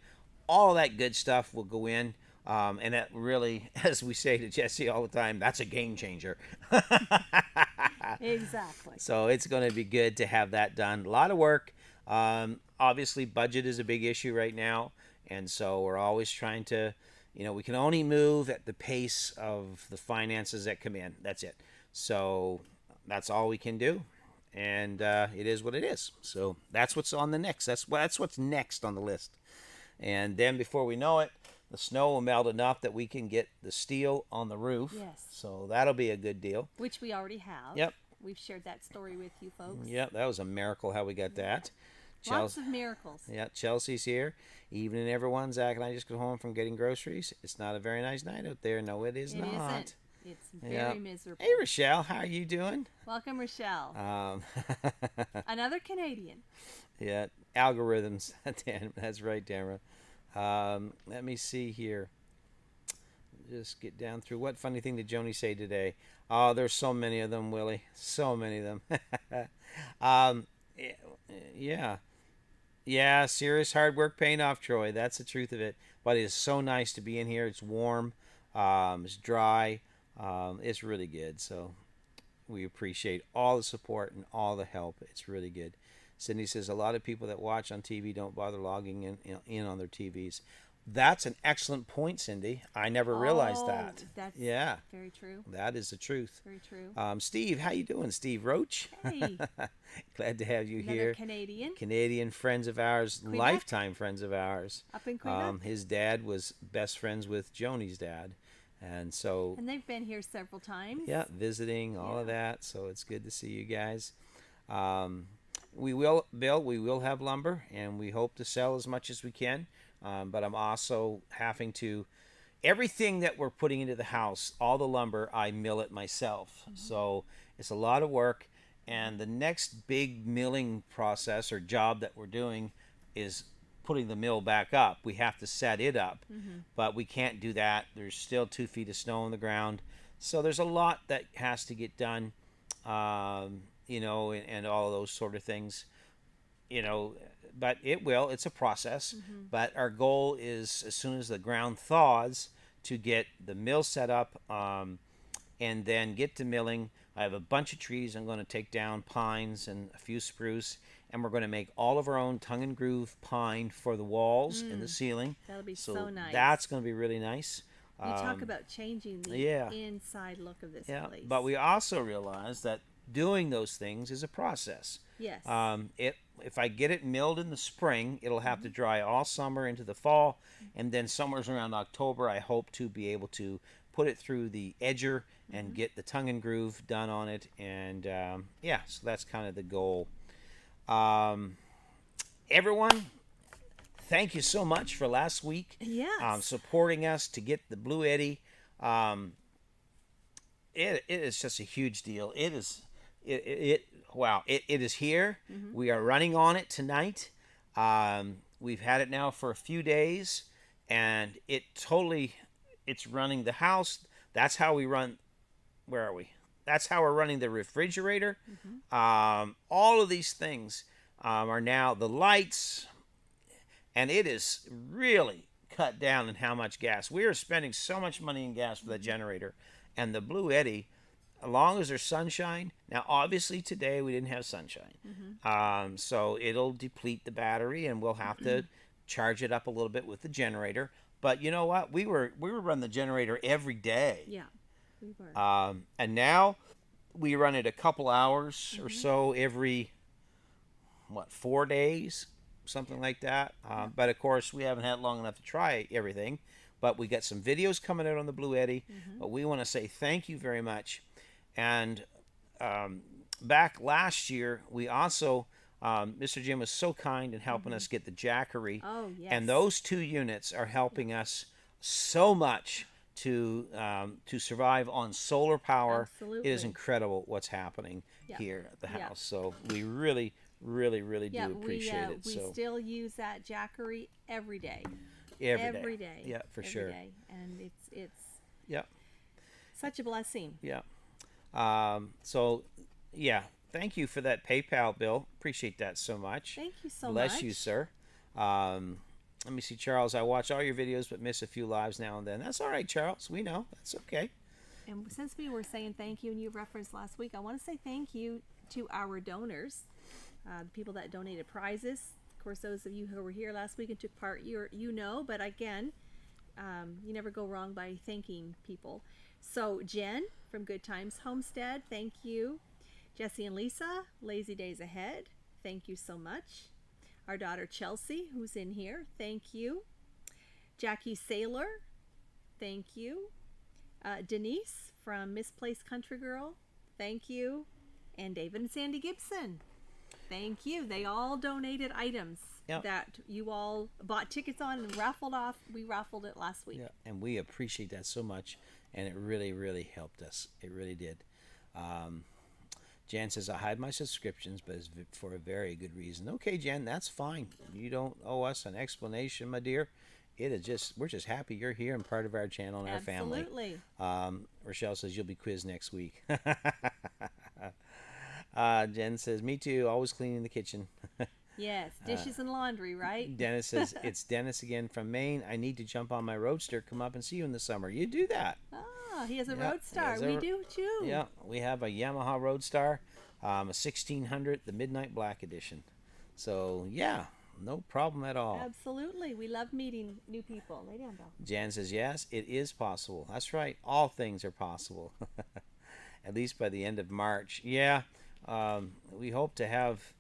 All that good stuff will go in. And that really, as we say to Jesse all the time, that's a game changer. Exactly. So it's going to be good to have that done. A lot of work. Obviously, budget is a big issue right now. And so we're always trying to, we can only move at the pace of the finances that come in. That's it. So that's all we can do. And it is what it is. So that's what's on the next. That's what's next on the list. And then before we know it, the snow will melt enough that we can get the steel on the roof. Yes. So that'll be a good deal. Which we already have. Yep. We've shared that story with you folks. Yep, that was a miracle how we got that. Lots of miracles. Yeah, Chelsea's here. Evening, everyone. Zach and I just got home from getting groceries. It's not a very nice night out there. No, it is not. Isn't. It's Yeah. very miserable. Hey, Rochelle, how are you doing? Welcome, Rochelle. Um, Another Canadian. yeah, algorithms. Dan, that's right, Tamara. Let me see here. Just get down through. What funny thing did Joni say today? Oh, there's so many of them, Willie. So many of them. um, yeah. Yeah, serious hard work paying off, Troy. That's the truth of it. But it is so nice to be in here. It's warm. It's dry. It's really good. So we appreciate all the support and all the help. It's really good. Cindy says a lot of people that watch on TV don't bother logging in on their TVs. That's an excellent point, Cindy. I never realized that. That's Yeah, very true. that is the truth. Very true. Steve, how you doing, Steve Roach? Hey, Glad to have you another here. Canadian. Canadian friends of ours, Quebec? lifetime friends of ours. Up in Quebec. His dad was best friends with Joni's dad, and so And they've been here several times. yeah, visiting all of Yeah. that. So it's good to see you guys. We will, Bill. We will have lumber, and we hope to sell as much as we can. But I'm also having to everything that we're putting into the house, all the lumber, I mill it myself. So it's a lot of work. And the next big milling process or job that we're doing is putting the mill back up. We have to set it up, but we can't do that. There's still 2 feet of snow on the ground. So there's a lot that has to get done, and all of those sort of things, but it's a process. But our goal is as soon as the ground thaws to get the mill set up, and then get to milling. I have a bunch of trees I'm going to take down, pines and a few spruce, and we're going to make all of our own tongue and groove pine for the walls and the ceiling. That'll be so nice. That's going to be really nice. You talk about changing the yeah. inside look of this place. But we also realize that doing those things is a process. Yes. If I get it milled in the spring, it'll have to dry all summer into the fall, and then somewhere around October, I hope to be able to put it through the edger and get the tongue and groove done on it, and so that's kind of the goal. Everyone, thank you so much for last week. Yes. Supporting us to get the Blue Eddy. It is just a huge deal. It is. Wow, it is here. We are running on it tonight. We've had it now for a few days, and it's running the house. That's how we run. Where are we? That's how we're running the refrigerator. All of these things are now the lights, and it is really cut down in how much gas. We are spending so much money in gas for the generator, and the Blue Eddy, as long as there's sunshine. Now, obviously, today we didn't have sunshine. So it'll deplete the battery, and we'll have to charge it up a little bit with the generator. But you know what? We were running the generator every day. Yeah, we were. And now we run it a couple hours or so every, 4 days? Something like that. But, of course, we haven't had long enough to try everything. But we got some videos coming out on the Blue Eddy. But we want to say thank you very much. And back last year, we also, Mr. Jim was so kind in helping us get the Jackery. Oh, yes. And those 2 units are helping us so much to survive on solar power. Absolutely. It is incredible what's happening here at the house. So we really, really, really do appreciate it. We So still use that Jackery every day. every day. Yeah, for every sure. day. And it's Yeah. such a blessing. Yeah. So, yeah. Thank you for that PayPal, Bill. Appreciate that so much. Thank you so Bless much. you, sir. Let me see, Charles. I watch all your videos, but miss a few lives now and then. That's all right, Charles. We know. That's okay. And since we were saying thank you, and you referenced last week, I want to say thank you to our donors, the people that donated prizes. Of course, those of you who were here last week and took part, you know. But again, you never go wrong by thanking people. So Jen from Good Times Homestead, thank you. Jesse and Lisa, Lazy Days Ahead, thank you so much. Our daughter Chelsea, who's in here, thank you. Jackie Saylor, thank you. Denise from Misplaced Country Girl, thank you. And David and Sandy Gibson, thank you. They all donated items that you all bought tickets on and raffled off. We raffled it last week. Yeah, and we appreciate that so much. and it really, really helped us. It really did. Jan says, I hide my subscriptions, but it's for a very good reason. Okay, Jan, that's fine. You don't owe us an explanation, my dear. It is just, we're just happy you're here and part of our channel and our family. Absolutely. Rochelle says, you'll be quizzed next week. Jen says, me too, always cleaning the kitchen. Yes, dishes and laundry, right? Dennis says, it's Dennis again from Maine. I need to jump on my Roadster. Come up and see you in the summer. You do that. Ah, he has a Yeah, Roadstar. he We has a- do too. Yeah, we have a Yamaha Roadstar, a 1600, the Midnight Black Edition. So, yeah, no problem at all. Absolutely. We love meeting new people. Lay down, Bill. Jan says, yes, it is possible. That's right. All things are possible. At least by the end of March. Yeah, we hope to have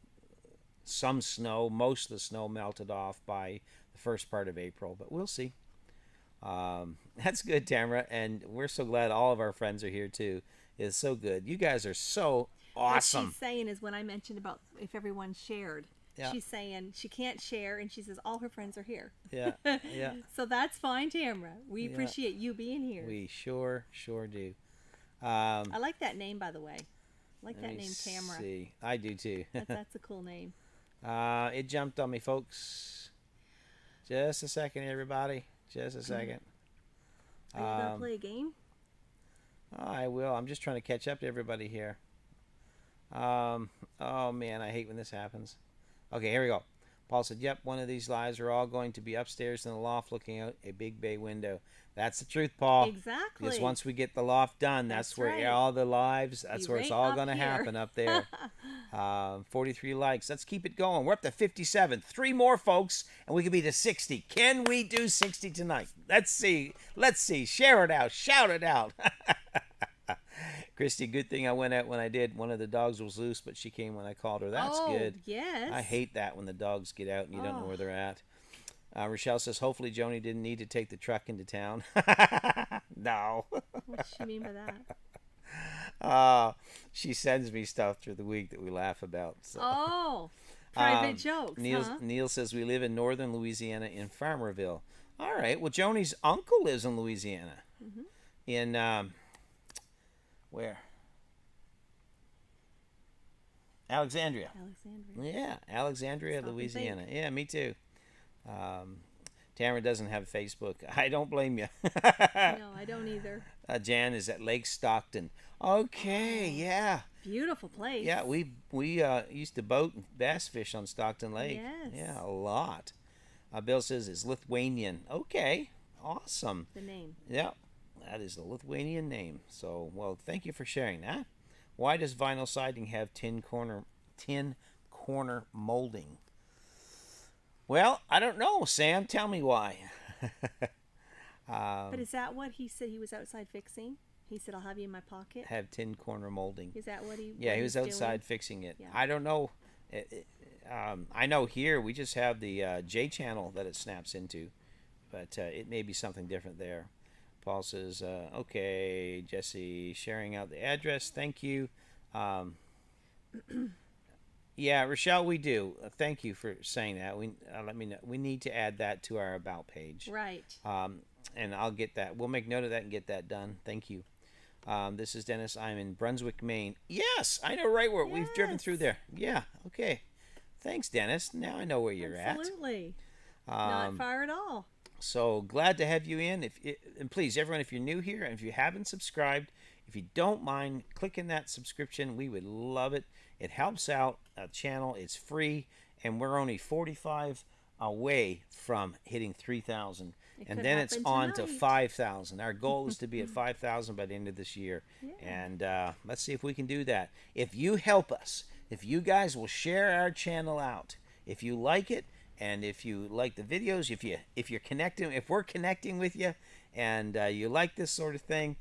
some snow, most of the snow melted off by the first part of April, but we'll see. That's good, Tamara, and we're so glad all of our friends are here too. It's so good. You guys are so awesome. What she's saying is when I mentioned about if everyone shared, Yeah. she's saying she can't share, and she says all her friends are here. Yeah, yeah. So that's fine, Tamara. We Yeah. appreciate you being here. We sure do. I like that name, by the way. I like Let that me name, Tamara. see. I do too. That's a cool name. It jumped on me, folks. Just a second, everybody. Just a second. Are you going to play a game? I will. I'm just trying to catch up to everybody here. Oh, man, I hate when this happens. Okay, here we go. Paul said, yep, one of these lives are all going to be upstairs in the loft looking out a big bay window. That's the truth, Paul. Exactly. Because once we get the loft done, that's where right. all the lives, that's Be where it's right all up going to here. happen up there. 43 likes. Let's keep it going. We're up to 57. 3 more, folks, and we could be to 60. Can we do 60 tonight? Let's see. Let's see. Share it out. Shout it out. Christy, good thing I went out when I did. One of the dogs was loose, but she came when I called her. That's good. Yes. I hate that when the dogs get out and you don't know where they're at. Rochelle says, hopefully Joni didn't need to take the truck into town. No. What does she mean by that? She sends me stuff through the week that we laugh about. So. Oh, private jokes, Neil says, we live in northern Louisiana in Farmerville. All right. Well, Joni's uncle lives in Louisiana. Mm-hmm. In, where? Alexandria. Yeah, Alexandria, Stop and Louisiana. Yeah, me too. Tamara doesn't have Facebook. I don't blame you. No, I don't either. Jan is at Lake Stockton. Okay, yeah. Beautiful place. Yeah, we used to boat and bass fish on Stockton Lake. Yes. Yeah, a lot. Bill says it's Lithuanian. Okay, awesome. The name. Yeah, that is the Lithuanian name. So, well, thank you for sharing that. Why does vinyl siding have tin corner molding? Well, I don't know, Sam. Tell me why. But is that what he said he was outside fixing? He said, I'll have you in my pocket. Have tin corner molding. Is that what he Yeah, what he was he's outside doing? fixing it. Yeah. I don't know. I know here we just have the J channel that it snaps into, but it may be something different there. Paul says, okay, Jesse, sharing out the address. Thank you. Yeah, Rochelle, we do. Thank you for saying that. Let me know. We need to add that to our about page. Right. And I'll get that. We'll make note of that and get that done. Thank you. This is Dennis. I'm in Brunswick, Maine. Yes, I know right where we've driven through there. Yeah. Okay. Thanks, Dennis. Now I know where you're Absolutely. Not far at all. So glad to have you in. And please, everyone, if you're new here and if you haven't subscribed, if you don't mind clicking that subscription, we would love it. It helps out the channel. It's free, and we're only 45 away from hitting 3,000. And then it's on to 5,000. Our goal is to be at 5,000 by the end of this year. Yeah. And let's see if we can do that. If you help us, if you guys will share our channel out, if you like it, and if you like the videos, if you're connecting, if we're connecting with you, and you like this sort of thing,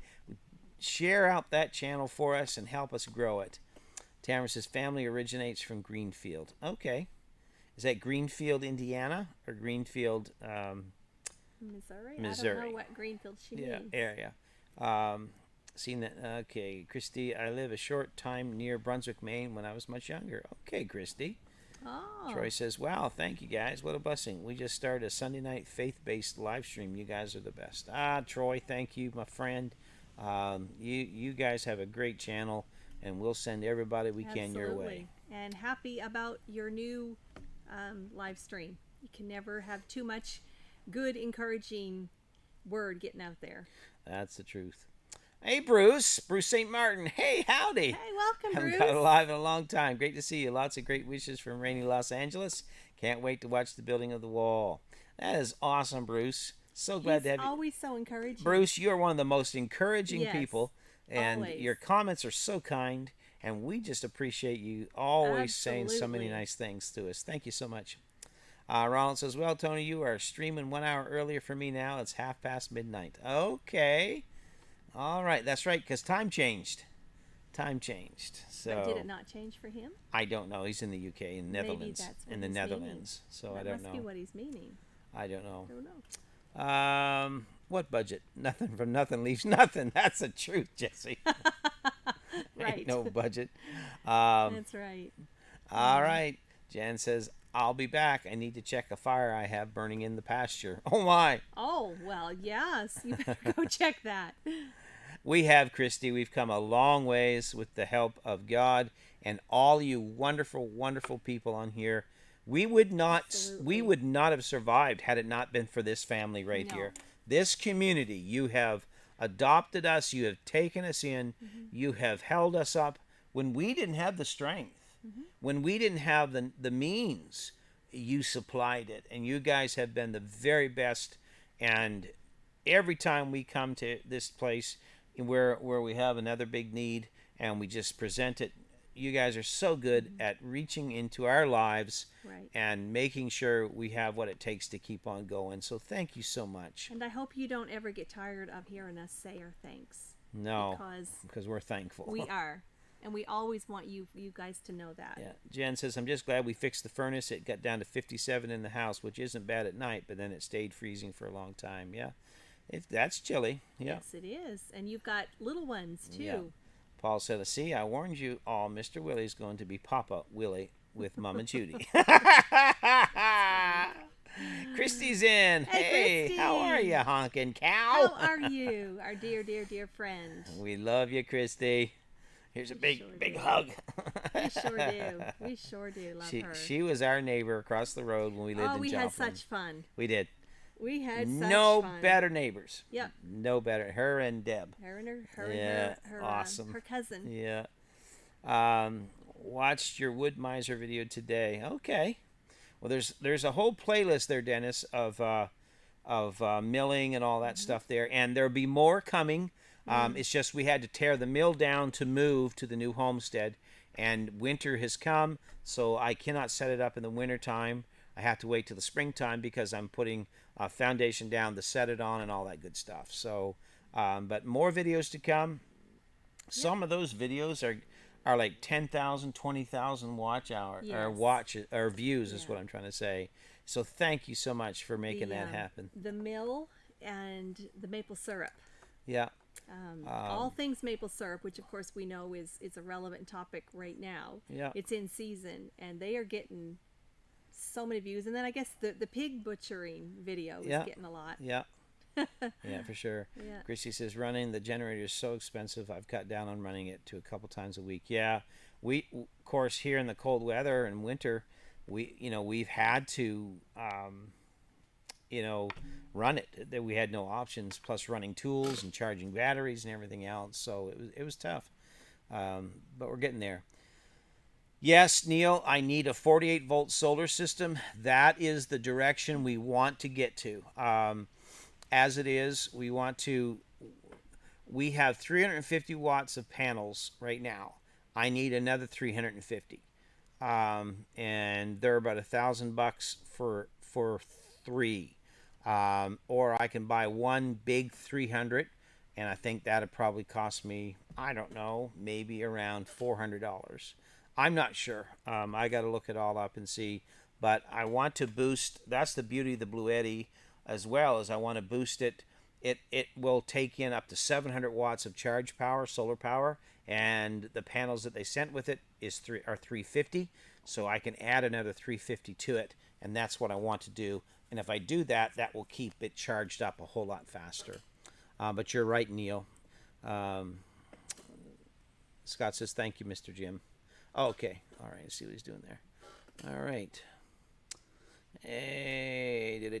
share out that channel for us and help us grow it. Tamara says family originates from Greenfield. Okay, is that Greenfield, Indiana, or Greenfield, Missouri? Missouri? I don't know what Greenfield she means. Area. Seen that. Okay, Christy, I live a short time near Brunswick, Maine when I was much younger. Okay, Christy. Oh. Troy says, wow, thank you guys. What a blessing. We just started a Sunday night faith-based live stream. You guys are the best. Troy, thank you, my friend. You guys have a great channel, and we'll send everybody we can your way. And happy about your new live stream. You can never have too much good, encouraging word getting out there. That's the truth. Hey, Bruce St. Martin. Hey, howdy. Hey, welcome, Bruce. Haven't got alive in a long time. Great to see you. Lots of great wishes from rainy Los Angeles. Can't wait to watch the building of the wall. That is awesome, Bruce. So glad to have you. Always so encouraging. Bruce, you are one of the most encouraging people, and always. Your comments are so kind, and we just appreciate you always saying so many nice things to us. Thank you so much. Ronald says, well, Tony, you are streaming 1 hour earlier for me now. It's midnight. Okay. All right. That's right, because time changed. So but did it not change for him? I don't know. He's in the UK, in the Netherlands. Maybe that's what in the he's Netherlands. Meaning. So that I don't know. Must be what he's meaning. I don't know. I don't know. What budget? Nothing from nothing leaves nothing. That's the truth, Jesse. Right. Ain't no budget. That's right. All right. Jan says, I'll be back. I need to check a fire I have burning in the pasture. Oh, my. Oh, well, yes. You better go check that. We have, Christy. We've come a long ways with the help of God and all you wonderful, wonderful people on here. We would not have survived had it not been for this family right here. This community. You have adopted us. You have taken us in. You have held us up when we didn't have the strength. When we didn't have the means, you supplied it. And you guys have been the very best. And every time we come to this place where we have another big need and we just present it, you guys are so good at reaching into our lives and making sure we have what it takes to keep on going. So thank you so much. And I hope you don't ever get tired of hearing us say our thanks. No, because we're thankful. We are. And we always want you guys to know that. Yeah. Jen says, I'm just glad we fixed the furnace. It got down to 57 in the house, which isn't bad at night, but then it stayed freezing for a long time. Yeah. That's chilly. Yeah. Yes, it is. And you've got little ones, too. Yeah. Paul said, see, I warned you all. Mr. Willie's going to be Papa Willie with Mama Judy. Christy's in. Hey, Christy. How are you, honking cow? How are you, our dear, dear, dear friend? We love you, Christy. Here's a big hug. We sure do love her. She was our neighbor across the road when we lived in Joplin. We had such fun. We did. We had such no fun. better neighbors. Yep. No better. Her and Deb. Her and her awesome. Her cousin. Yeah. Watched your Wood Miser video today. Okay. Well, there's a whole playlist there, Dennis, of milling and all that stuff there, and there'll be more coming. It's just we had to tear the mill down to move to the new homestead, and winter has come, so I cannot set it up in the winter time. I have to wait till the springtime because I'm putting a foundation down to set it on and all that good stuff. So, but more videos to come. Some of those videos are like 10,000, 20,000 watch hour or views is what I'm trying to say. So thank you so much for making that happen. The mill and the maple syrup. Yeah. All things maple syrup, which of course we know is a relevant topic right now. Yeah. It's in season, and they are getting so many views. And then I guess the pig butchering video is getting a lot. Yeah. Yeah, for sure. Yeah. Christy says running the generator is so expensive. I've cut down on running it to a couple times a week. Yeah. We, of course, here in the cold weather and winter, we've had to run it. That we had no options, plus running tools and charging batteries and everything else. So it was tough, but we're getting there. Yes, Neil, I need a 48-volt solar system. That is the direction we want to get to. As it is, we have 350 watts of panels right now. I need another 350. And they're about $1,000 for three. Or I can buy one big 300, and I think that'd probably cost me, I don't know, maybe around $400. I'm not sure. I got to look it all up and see. But I want to boost. That's the beauty of the Blue Eddy, as well as I want to boost it. It will take in up to 700 watts of charge power, solar power, and the panels that they sent with it are 350. So I can add another 350 to it, and that's what I want to do. And if I do that, that will keep it charged up a whole lot faster. But you're right, Neil. Um, Scott says, thank you, Mr. Jim. Oh, okay. All right. Let's see what he's doing there. All right. Hey,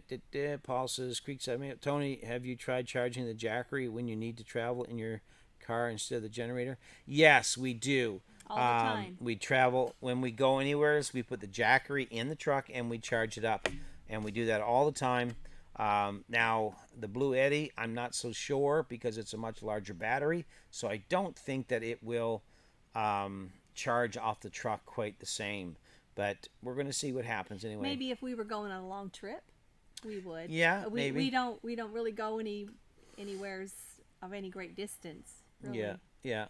Paul says, Creekside. Tony, have you tried charging the Jackery when you need to travel in your car instead of the generator? Yes, we do. All the time. We travel, when we go anywhere, we put the Jackery in the truck and we charge it up. And we do that all the time. Now, the Blue Eddy, I'm not so sure because it's a much larger battery. So I don't think that it will charge off the truck quite the same. But we're going to see what happens anyway. Maybe if we were going on a long trip, we would. Yeah, we, maybe. We don't really go anywheres of any great distance. Really. Yeah.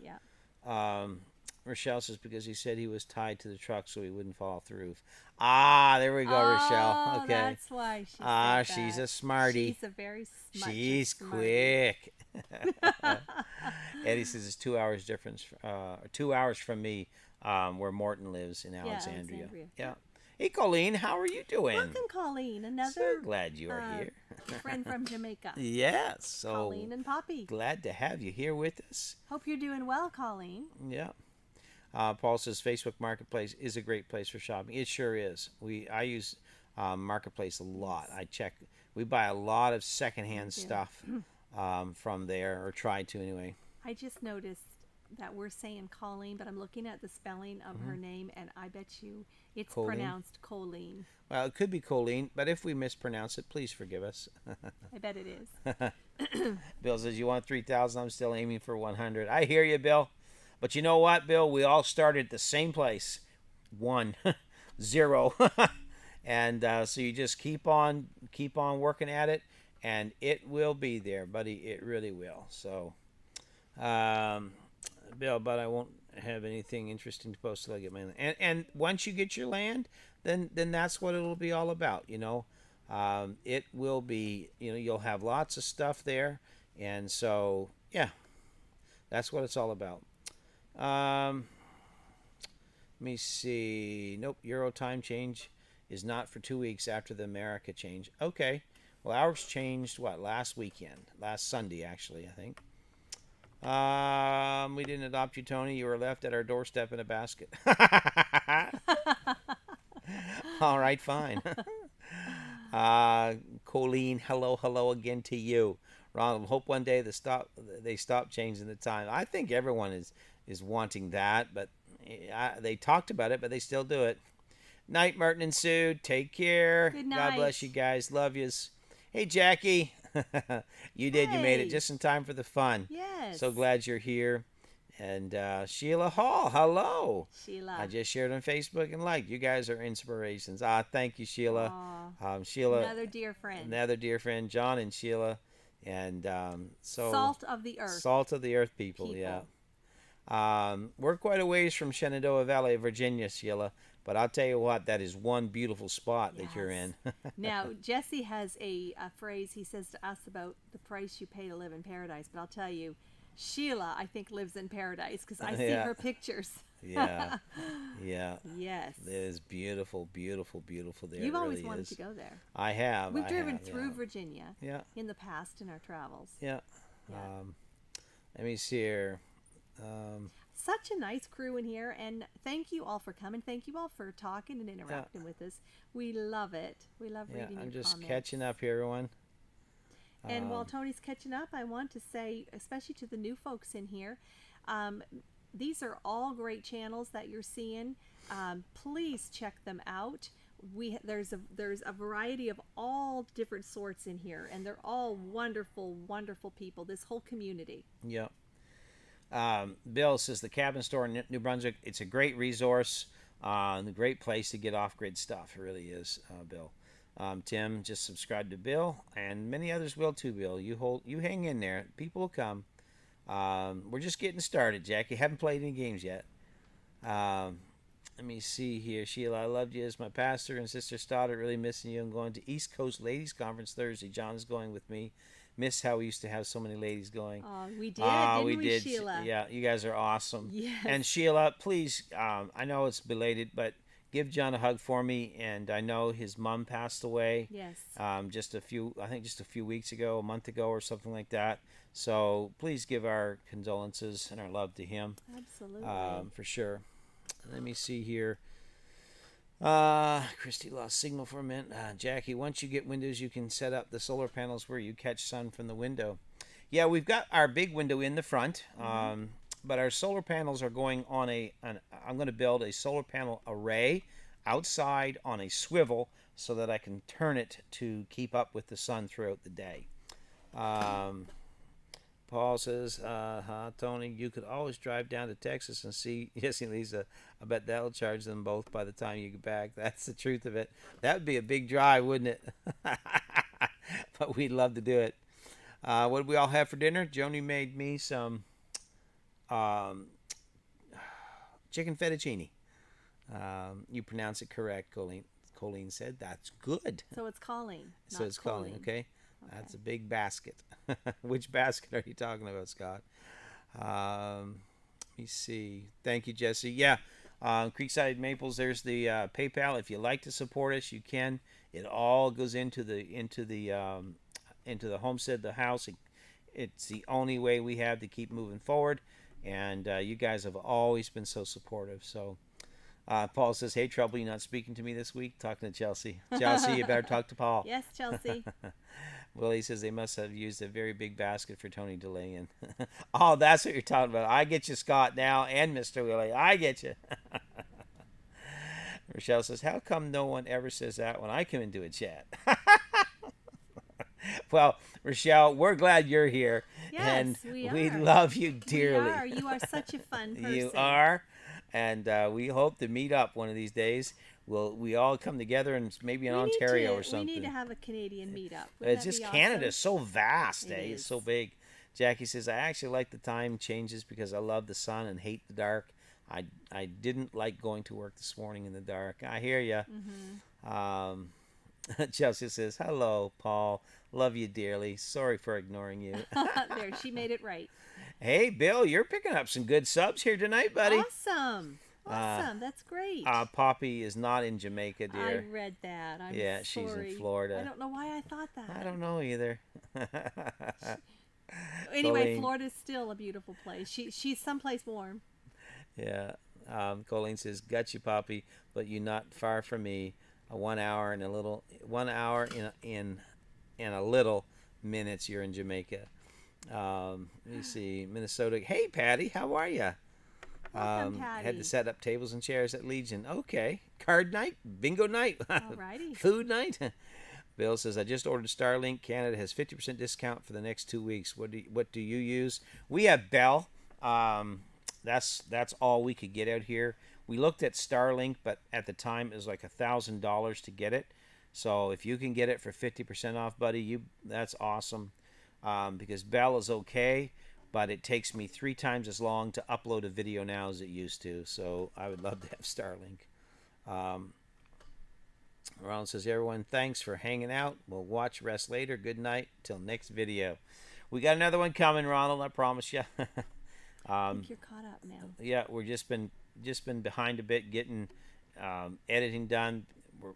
Rochelle says because he said he was tied to the truck so he wouldn't fall off the roof. Ah, there we go, Rochelle. Okay. That's why she said that. She's a smarty. She's a very smart. She's quick. Eddie says it's 2 hours difference. 2 hours from me, where Morton lives in Alexandria. Yeah. Hey, Colleen, how are you doing? Welcome, Colleen. Another. So glad you are here. Friend from Jamaica. Yes. So Colleen and Poppy. Glad to have you here with us. Hope you're doing well, Colleen. Yeah. Paul says Facebook Marketplace is a great place for shopping. It sure is. I use Marketplace a lot. I check. We buy a lot of secondhand stuff from there, or try to anyway. I just noticed that we're saying Colleen, but I'm looking at the spelling of her name, and I bet you it's pronounced Colleen. Well, it could be Colleen, but if we mispronounce it, please forgive us. I bet it is. Bill says, you want 3,000? I'm still aiming for 100. I hear you, Bill. But you know what, Bill? We all started at the same place. 1, 0. And so you just keep on working at it, and it will be there, buddy. It really will. So, Bill, but I won't have anything interesting to post till I get my land. And once you get your land, then that's what it'll be all about. It will be. You'll have lots of stuff there, and so yeah, that's what it's all about. Let me see. Nope, Euro time change is not for 2 weeks after the America change. Okay. Well, ours changed, last weekend? Last Sunday, actually, I think. We didn't adopt you, Tony. You were left at our doorstep in a basket. All right, fine. Colleen, hello again to you. Ronald, hope one day they stop changing the time. I think everyone is wanting that, but they talked about it, but they still do it. Night, Martin and Sue. Take care. Good night. God bless you guys. Love yous. Hey, Jackie. You did. Hey. You made it just in time for the fun. Yes. So glad you're here. And Sheila Hall. Hello. Sheila. I just shared on Facebook and liked. You guys are inspirations. Thank you, Sheila. Sheila. Another dear friend. John and Sheila. And Salt of the earth. Salt of the earth people. Yeah. We're quite a ways from Shenandoah Valley, Virginia, Sheila. But I'll tell you what, that is one beautiful spot that you're in. Now, Jesse has a phrase he says to us about the price you pay to live in paradise. But I'll tell you, Sheila, I think, lives in paradise because I see her pictures. Yeah. Yes. It is beautiful, beautiful, beautiful there. You've always really wanted is. to go there. I have. We've driven through Virginia. Yeah. In the past in our travels. Yeah. Let me see here. Such a nice crew in here, and thank you all for coming. Thank you all for talking and interacting with us. We love it. We love reading your I'm just comments. catching up here, everyone. And while Tony's catching up, I want to say, especially to the new folks in here, these are all great channels that you're seeing. Please check them out. There's a variety of all different sorts in here, and they're all wonderful, wonderful people. This whole community. Yep. Bill says the cabin store in New Brunswick. It's a great resource, and a great place to get off-grid stuff. It really is, Bill. Tim just subscribed to Bill, and many others will too. Bill, you hang in there. People will come. We're just getting started, Jackie. Haven't played any games yet. Let me see here. Sheila, I loved you as my pastor and Sister Stoddard. Really missing you. I'm going to East Coast Ladies Conference Thursday. John is going with me. Miss how we used to have so many ladies going. Oh, we did, didn't we, Sheila? Yeah, you guys are awesome. Yes. And Sheila, please, I know it's belated, but give John a hug for me. And I know his mom passed away. Yes. Just a few weeks ago, a month ago, or something like that. So please give our condolences and our love to him. Absolutely. For sure. Let me see here. Christy lost signal for a minute. Jackie, once you get windows, you can set up the solar panels where you catch sun from the window. Yeah, we've got our big window in the front, but our solar panels are going on I'm going to build a solar panel array outside on a swivel so that I can turn it to keep up with the sun throughout the day. Paul says, Tony, you could always drive down to Texas and see Jesse and Lisa. I bet that'll charge them both by the time you get back. That's the truth of it. That would be a big drive, wouldn't it? But we'd love to do it. What did we all have for dinner? Joni made me some chicken fettuccine. You pronounce it correct, Colleen. Colleen said, that's good. So it's Colleen. So it's Colleen, okay? That's a big basket. Which basket are you talking about, Scott? Let me see. Thank you, Jesse. Yeah, Creekside Maples. There's the PayPal. If you like to support us, you can. It all goes into the homestead, the house. It's the only way we have to keep moving forward. And you guys have always been so supportive. So Paul says, hey, Trouble, you not speaking to me this week? Talking to Chelsea. Chelsea, you better talk to Paul. Yes, Chelsea. Willie says they must have used a very big basket for Tony to lay in. Oh, that's what you're talking about. I get you, Scott, now, and Mr. Willie. I get you. Rochelle says, how come no one ever says that when I come into a chat? Well, Rochelle, we're glad you're here. Yes, and we are. Love you dearly. We are. You are such a fun person. You are. And we hope to meet up one of these days. We all come together and maybe in Ontario or something. We need to have a Canadian meetup. It's just awesome? Canada's so vast, It It's is. so big. Jackie says, I actually like the time changes because I love the sun and hate the dark. I didn't like going to work this morning in the dark. I hear you. Chelsea says, hello, Paul. Love you dearly. Sorry for ignoring you. There, she made it right. Hey, Bill, you're picking up some good subs here tonight, buddy. Awesome. That's great. Poppy is not in Jamaica, dear. I read that. I'm Yeah, sorry. she's in Florida. I don't know why I thought that. I don't know either. Anyway, Colleen. Florida's still a beautiful place. She's someplace warm. Yeah. Colleen says, got you, Poppy, but you not far from me. 1 hour and a little minutes you're in Jamaica. Let me see. Minnesota. Hey, Patty, how are you? Welcome, Patty. Had to set up tables and chairs at Legion. Okay. Card night, bingo night, Alrighty. food night. Bill says, I just ordered Starlink. Canada has 50% discount for the next 2 weeks. What do you use? We have Bell. That's all we could get out here. We looked at Starlink, but at the time it was like $1,000 to get it. So if you can get it for 50% off, buddy, that's awesome. Because Bell is okay, but it takes me 3 times as long to upload a video now as it used to. So I would love to have Starlink. Ronald says, everyone, thanks for hanging out. We'll watch rest later. Good night. Till next video. We got another one coming, Ronald. I promise you. I think you're caught up now. Yeah, we're just been behind a bit getting editing done.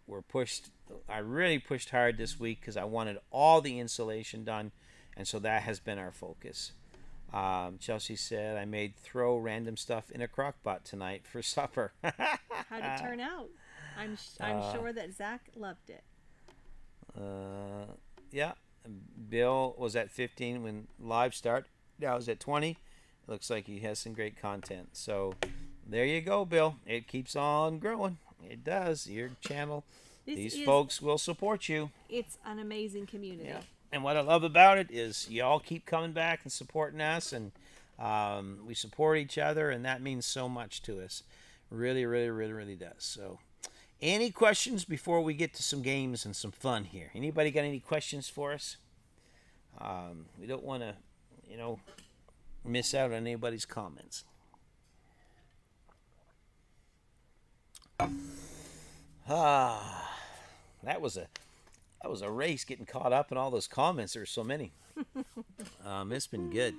We're pushed. I really pushed hard this week because I wanted all the insulation done, and so that has been our focus. Chelsea said, I made throw random stuff in a crock pot tonight for supper. How'd it turn out? I'm sure that Zach loved it. Yeah, Bill was at 15 when live start. Now he's at 20. Looks like he has some great content. So there you go, Bill. It keeps on growing. It does. Your channel. These folks will support you. It's an amazing community. Yeah. And what I love about it is y'all keep coming back and supporting us, and we support each other, and that means so much to us. Really, really, really, really does. So any questions before we get to some games and some fun here? Anybody got any questions for us? We don't want to, miss out on anybody's comments. That was a race getting caught up in all those comments. There were so many. It's been good.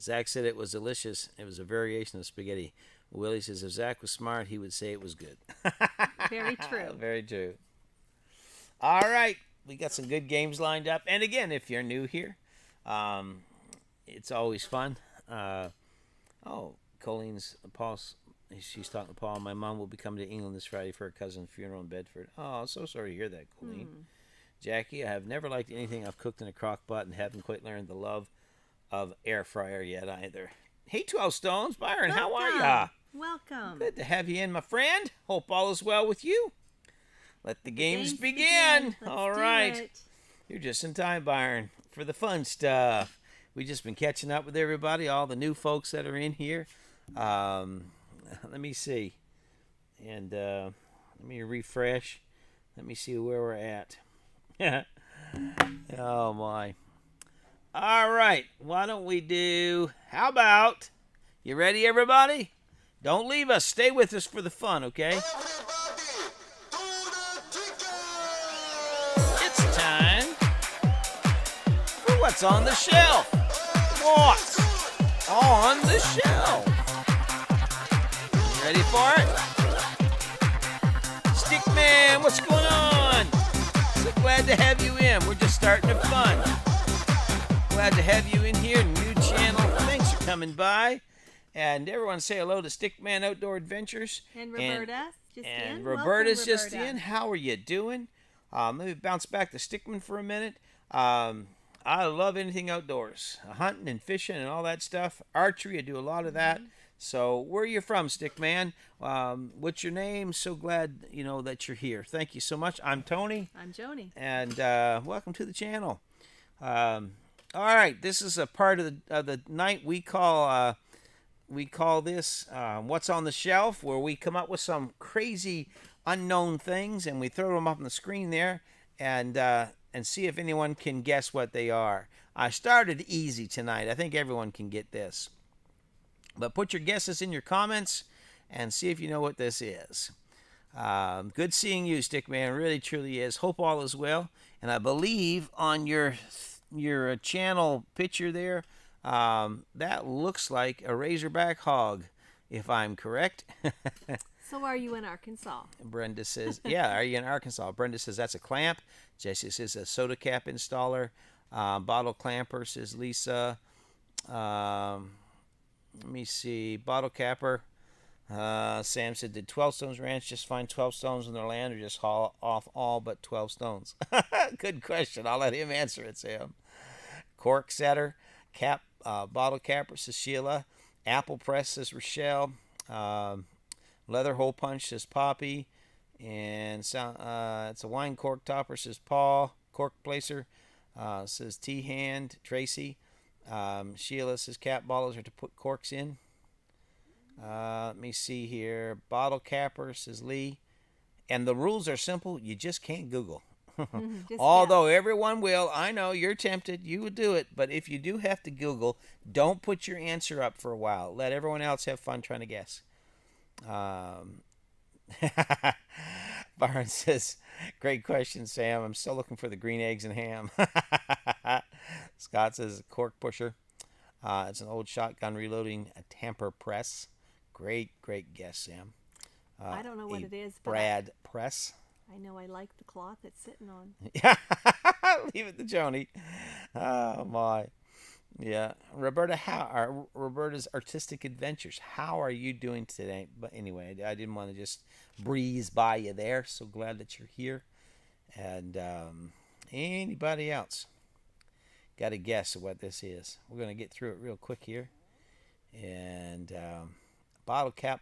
Zach said it was delicious. It was a variation of spaghetti. Willie says if Zach was smart, he would say it was good. Very true. Very true. All right. We got some good games lined up. And again, if you're new here, it's always fun. Colleen's Paul's. She's talking to Paul. My mom will be coming to England this Friday for her cousin's funeral in Bedford. Oh, so sorry to hear that, Colleen. Jackie, I have never liked anything I've cooked in a crock pot and haven't quite learned the love of air fryer yet either. Hey, 12 Stones. Byron, how are ya? Welcome. Good to have you in, my friend. Hope all is well with you. Let the games begin. All right. You're just in time, Byron, for the fun stuff. We've just been catching up with everybody, all the new folks that are in here. Let me see. And let me refresh. Let me see where we're at. Oh, my. All right. Why don't we do... How about... You ready, everybody? Don't leave us. Stay with us for the fun, okay? It's time for What's on the Shelf. What's on the shelf? You ready for it? Stickman, what's going on? So glad to have you in. We're just starting the fun. Glad to have you in here. New channel. Thanks for coming by. And everyone say hello to Stickman Outdoor Adventures. And Roberta just in. And Roberta's just in. How are you doing? Let me bounce back to Stickman for a minute. I love anything outdoors. Hunting and fishing and all that stuff. Archery, I do a lot of that. So where are you from, Stickman? What's your name? So glad that you're here. Thank you so much. I'm Tony. I'm Joni. And welcome to the channel. All right, this is a part of the night we call this What's on the Shelf, where we come up with some crazy unknown things and we throw them up on the screen there and see if anyone can guess what they are. I started easy tonight. I think everyone can get this. But put your guesses in your comments and see if you know what this is. Good seeing you, Stickman. Really, truly is. Hope all is well. And I believe on your channel picture there, that looks like a razorback hog, if I'm correct. So are you in Arkansas? Brenda says, yeah, are you in Arkansas? Brenda says that's a clamp. Jesse says a soda cap installer. Bottle clamper, says Lisa. Let me see. Bottle capper. Sam said, did 12 Stones Ranch just find 12 stones in their land or just haul off all but 12 stones? Good question. I'll let him answer it, Sam. Cork setter. Bottle capper, says Sheila. Apple press, says Rochelle. Leather hole punch, says Poppy. And it's a wine cork topper, says Paul. Cork placer, says T-Hand, Tracy. Sheila says cap bottles are to put corks in. Let me see here. Bottle capper, says Lee. And the rules are simple. You just can't Google. Although everyone will. I know you're tempted. You would do it. But if you do have to Google, don't put your answer up for a while. Let everyone else have fun trying to guess. Byron says, great question, Sam. I'm still looking for the green eggs and ham. Scott says, cork pusher. It's an old shotgun reloading a tamper press. Great guess, Sam. I don't know what it is. But Brad press. I know I like the cloth it's sitting on. Leave it to Joni. Oh, my. Yeah. Roberta's Artistic Adventures. How are you doing today? But anyway, I didn't want to just breeze by you there. So glad that you're here. And anybody else got a guess of what this is? We're going to get through it real quick here. And bottle cap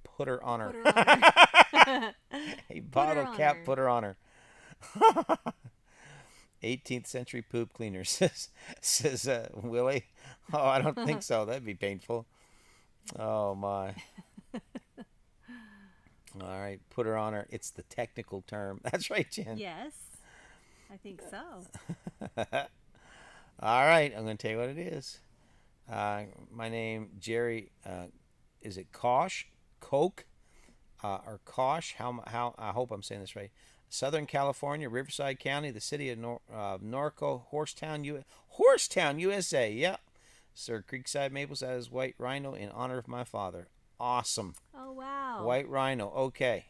putter on her. A bottle cap putter on her. 18th century poop cleaner, says Willie. Oh, I don't think so. That'd be painful. Oh, my. All right, put her on her. It's the technical term. That's right, Jen. Yes, I think so. All right, I'm going to tell you what it is. My name, Jerry, is it Kosh? Coke? Or Kosh? How? I hope I'm saying this right. Southern California, Riverside County, the city of Norco, Horsetown, USA. Yep. Sir Creekside Maples as white rhino in honor of my father. Awesome. Oh, wow. White rhino. Okay.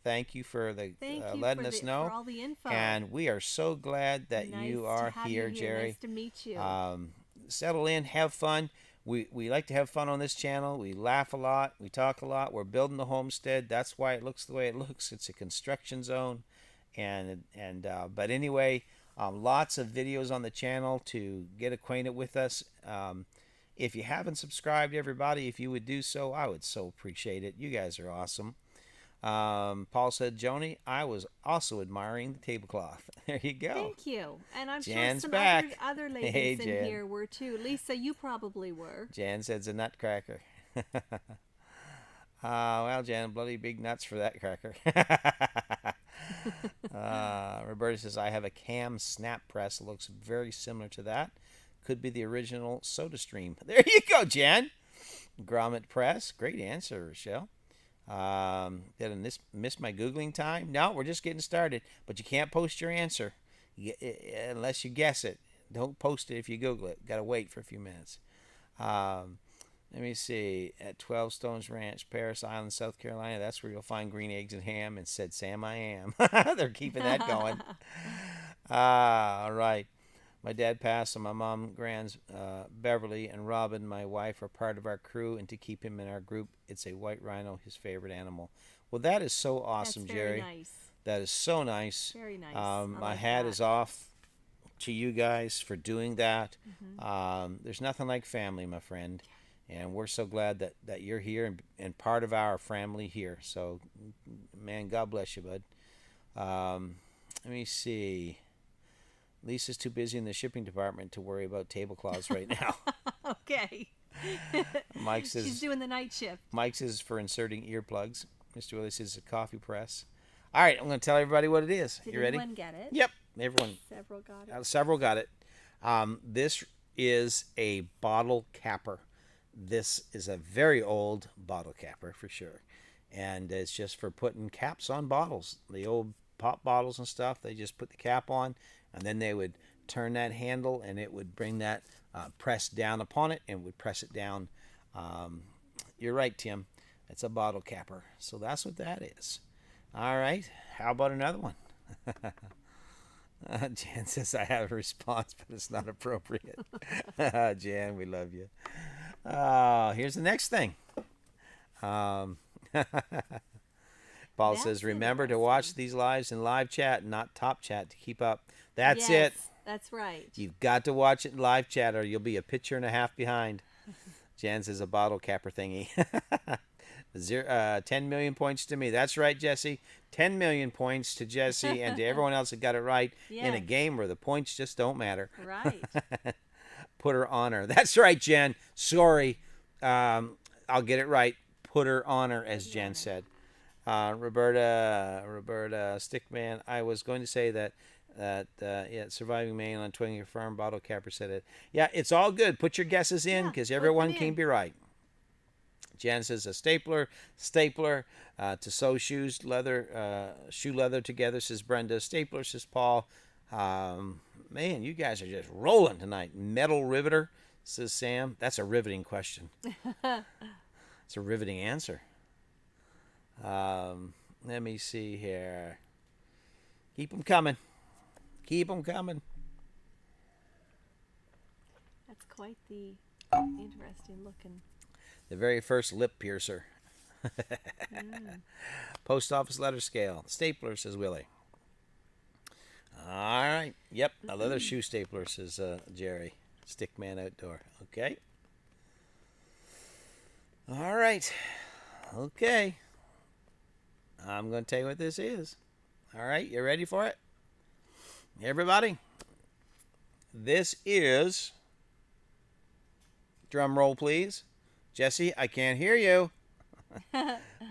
thank you for the Thank you letting for us for know. all the info. And we are so glad that Nice you to are have here, you here. Jerry. Nice to meet you. Settle in, have fun. We like to have fun on this channel. We laugh a lot. We talk a lot. We're building the homestead. That's why it looks the way it looks. It's a construction zone. But anyway, lots of videos on the channel to get acquainted with us. If you haven't subscribed, everybody, if you would do so, I would so appreciate it. You guys are awesome. Paul said, Joni, I was also admiring the tablecloth. There you go. Thank you. And I'm Jan's sure some back. other ladies Hey, in Jan. here were too. Lisa, you probably were. Jan says a nutcracker. Well, Jan, bloody big nuts for that cracker. Roberta says, I have a cam snap press. It looks very similar to that. Could be the original SodaStream. There you go, Jan. Grommet press. Great answer, Rochelle. Did I miss my Googling time? No, we're just getting started. But you can't post your answer unless you guess it. Don't post it if you Google it. Got to wait for a few minutes. Let me see. At 12 Stones Ranch, Paris Island, South Carolina. That's where you'll find green eggs and ham. And said, Sam, I am. They're keeping that going. All right. My dad passed, and my mom, Grands, Beverly, and Robin, my wife, are part of our crew. And to keep him in our group, it's a white rhino, his favorite animal. Well, that is so awesome, That's very Jerry. nice. That is so nice. Very nice. My like hat that. is off to you guys for doing that. There's nothing like family, my friend. And we're so glad that you're here and part of our family here. So, man, God bless you, bud. Let me see. Lisa's too busy in the shipping department to worry about tablecloths right now. Okay. Mike says She's doing the night shift. Mike says for inserting earplugs. Mr. Willie says a coffee press. All right, I'm going to tell everybody what it is. Did you ready? anyone get it? Yep, everyone. Several got it. Several got it. This is a bottle capper. This is a very old bottle capper for sure. And it's just for putting caps on bottles. The old pop bottles and stuff, they just put the cap on, and then they would turn that handle, and it would bring that press down upon it, and would press it down. You're right, Tim. It's a bottle capper. So that's what that is. All right. How about another one? Jan says, I have a response, but it's not appropriate. Jan, we love you. Here's the next thing. Paul That's says, remember to watch these lives in live chat, not top chat, to keep up. That's Yes, it. That's right. You've got to watch it in live chat, or you'll be a picture and a half behind. Jan says, a bottle capper thingy. 10 million points to me. That's right, Jesse. 10 million points to Jesse and to everyone else that got it right in a Yes. game where the points just don't matter. Right. Put her on her. That's right, Jen. Sorry. I'll get it right. Put her on her, as Jen said. Roberta Stickman. I was going to say that surviving Maine on Twinger Farm bottle capper said it. Yeah, it's all good. Put your guesses in because everyone can be right. Jan says a stapler to sew shoes leather, shoe leather together, says Brenda. Stapler, says Paul. Man, you guys are just rolling tonight. Metal riveter, says Sam. That's a riveting question. It's a riveting answer. Let me see here. Keep them coming. Keep them coming. That's quite the interesting looking. The very first lip piercer. Post office letter scale. Stapler, says Willie. All right. Yep, a leather shoe stapler, says Jerry. Stickman Outdoor. Okay. All right. Okay. I'm going to tell you what this is. All right, you ready for it? Everybody? This is, drum roll please, Jesse, I can't hear you.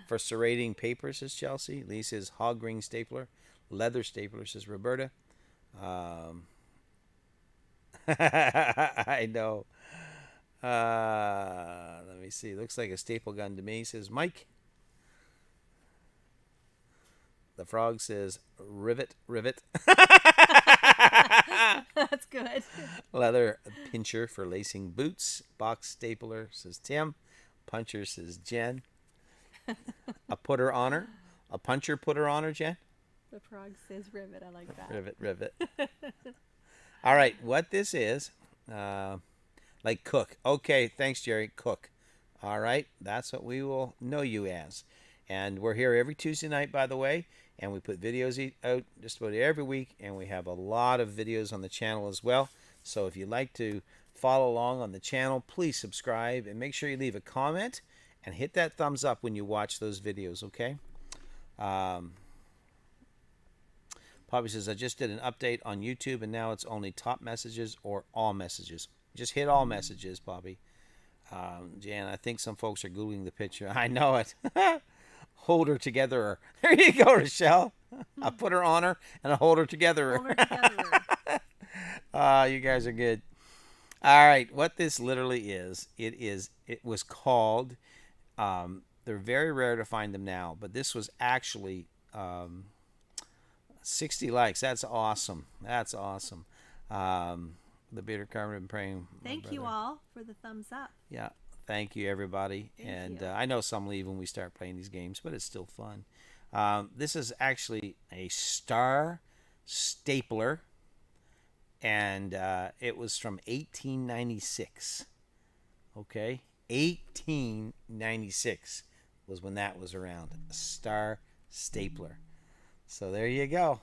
For serrating paper, says Chelsea. Lee says hog ring stapler. Leather stapler, says Roberta. I know. Let me see. Looks like a staple gun to me, says Mike. The frog says rivet. That's good. Leather pincher for lacing boots. Box stapler, says Tim. Puncher, says Jen. A putter on her. a puncher put her on her, Jen? The frog says rivet. I like that. Rivet, rivet. All right, what this is, like cook. Okay, thanks, Jerry. Cook. All right, that's what we will know you as. And we're here every Tuesday night, by the way, and we put videos out just about every week, and we have a lot of videos on the channel as well. So if you'd like to follow along on the channel, please subscribe and make sure you leave a comment and hit that thumbs up when you watch those videos, okay? Poppy says, I just did an update on YouTube, and now it's only top messages or all messages. Just hit all messages, Poppy. Jan, I think some folks are Googling the picture. I know it. Hold her together. There you go, Rochelle. I put her on her, and I hold her together. Hold her together. You guys are good. All right, what this literally is, it was called, they're very rare to find them now, but this was actually 60 likes. That's awesome. That's awesome. The Bearded Carmen been praying. Thank you all for the thumbs up. Yeah, thank you, everybody. Thank you. I know some leave when we start playing these games, but it's still fun. This is actually a star stapler, and it was from 1896. Okay, 1896 was when that was around. A star stapler. So there you go.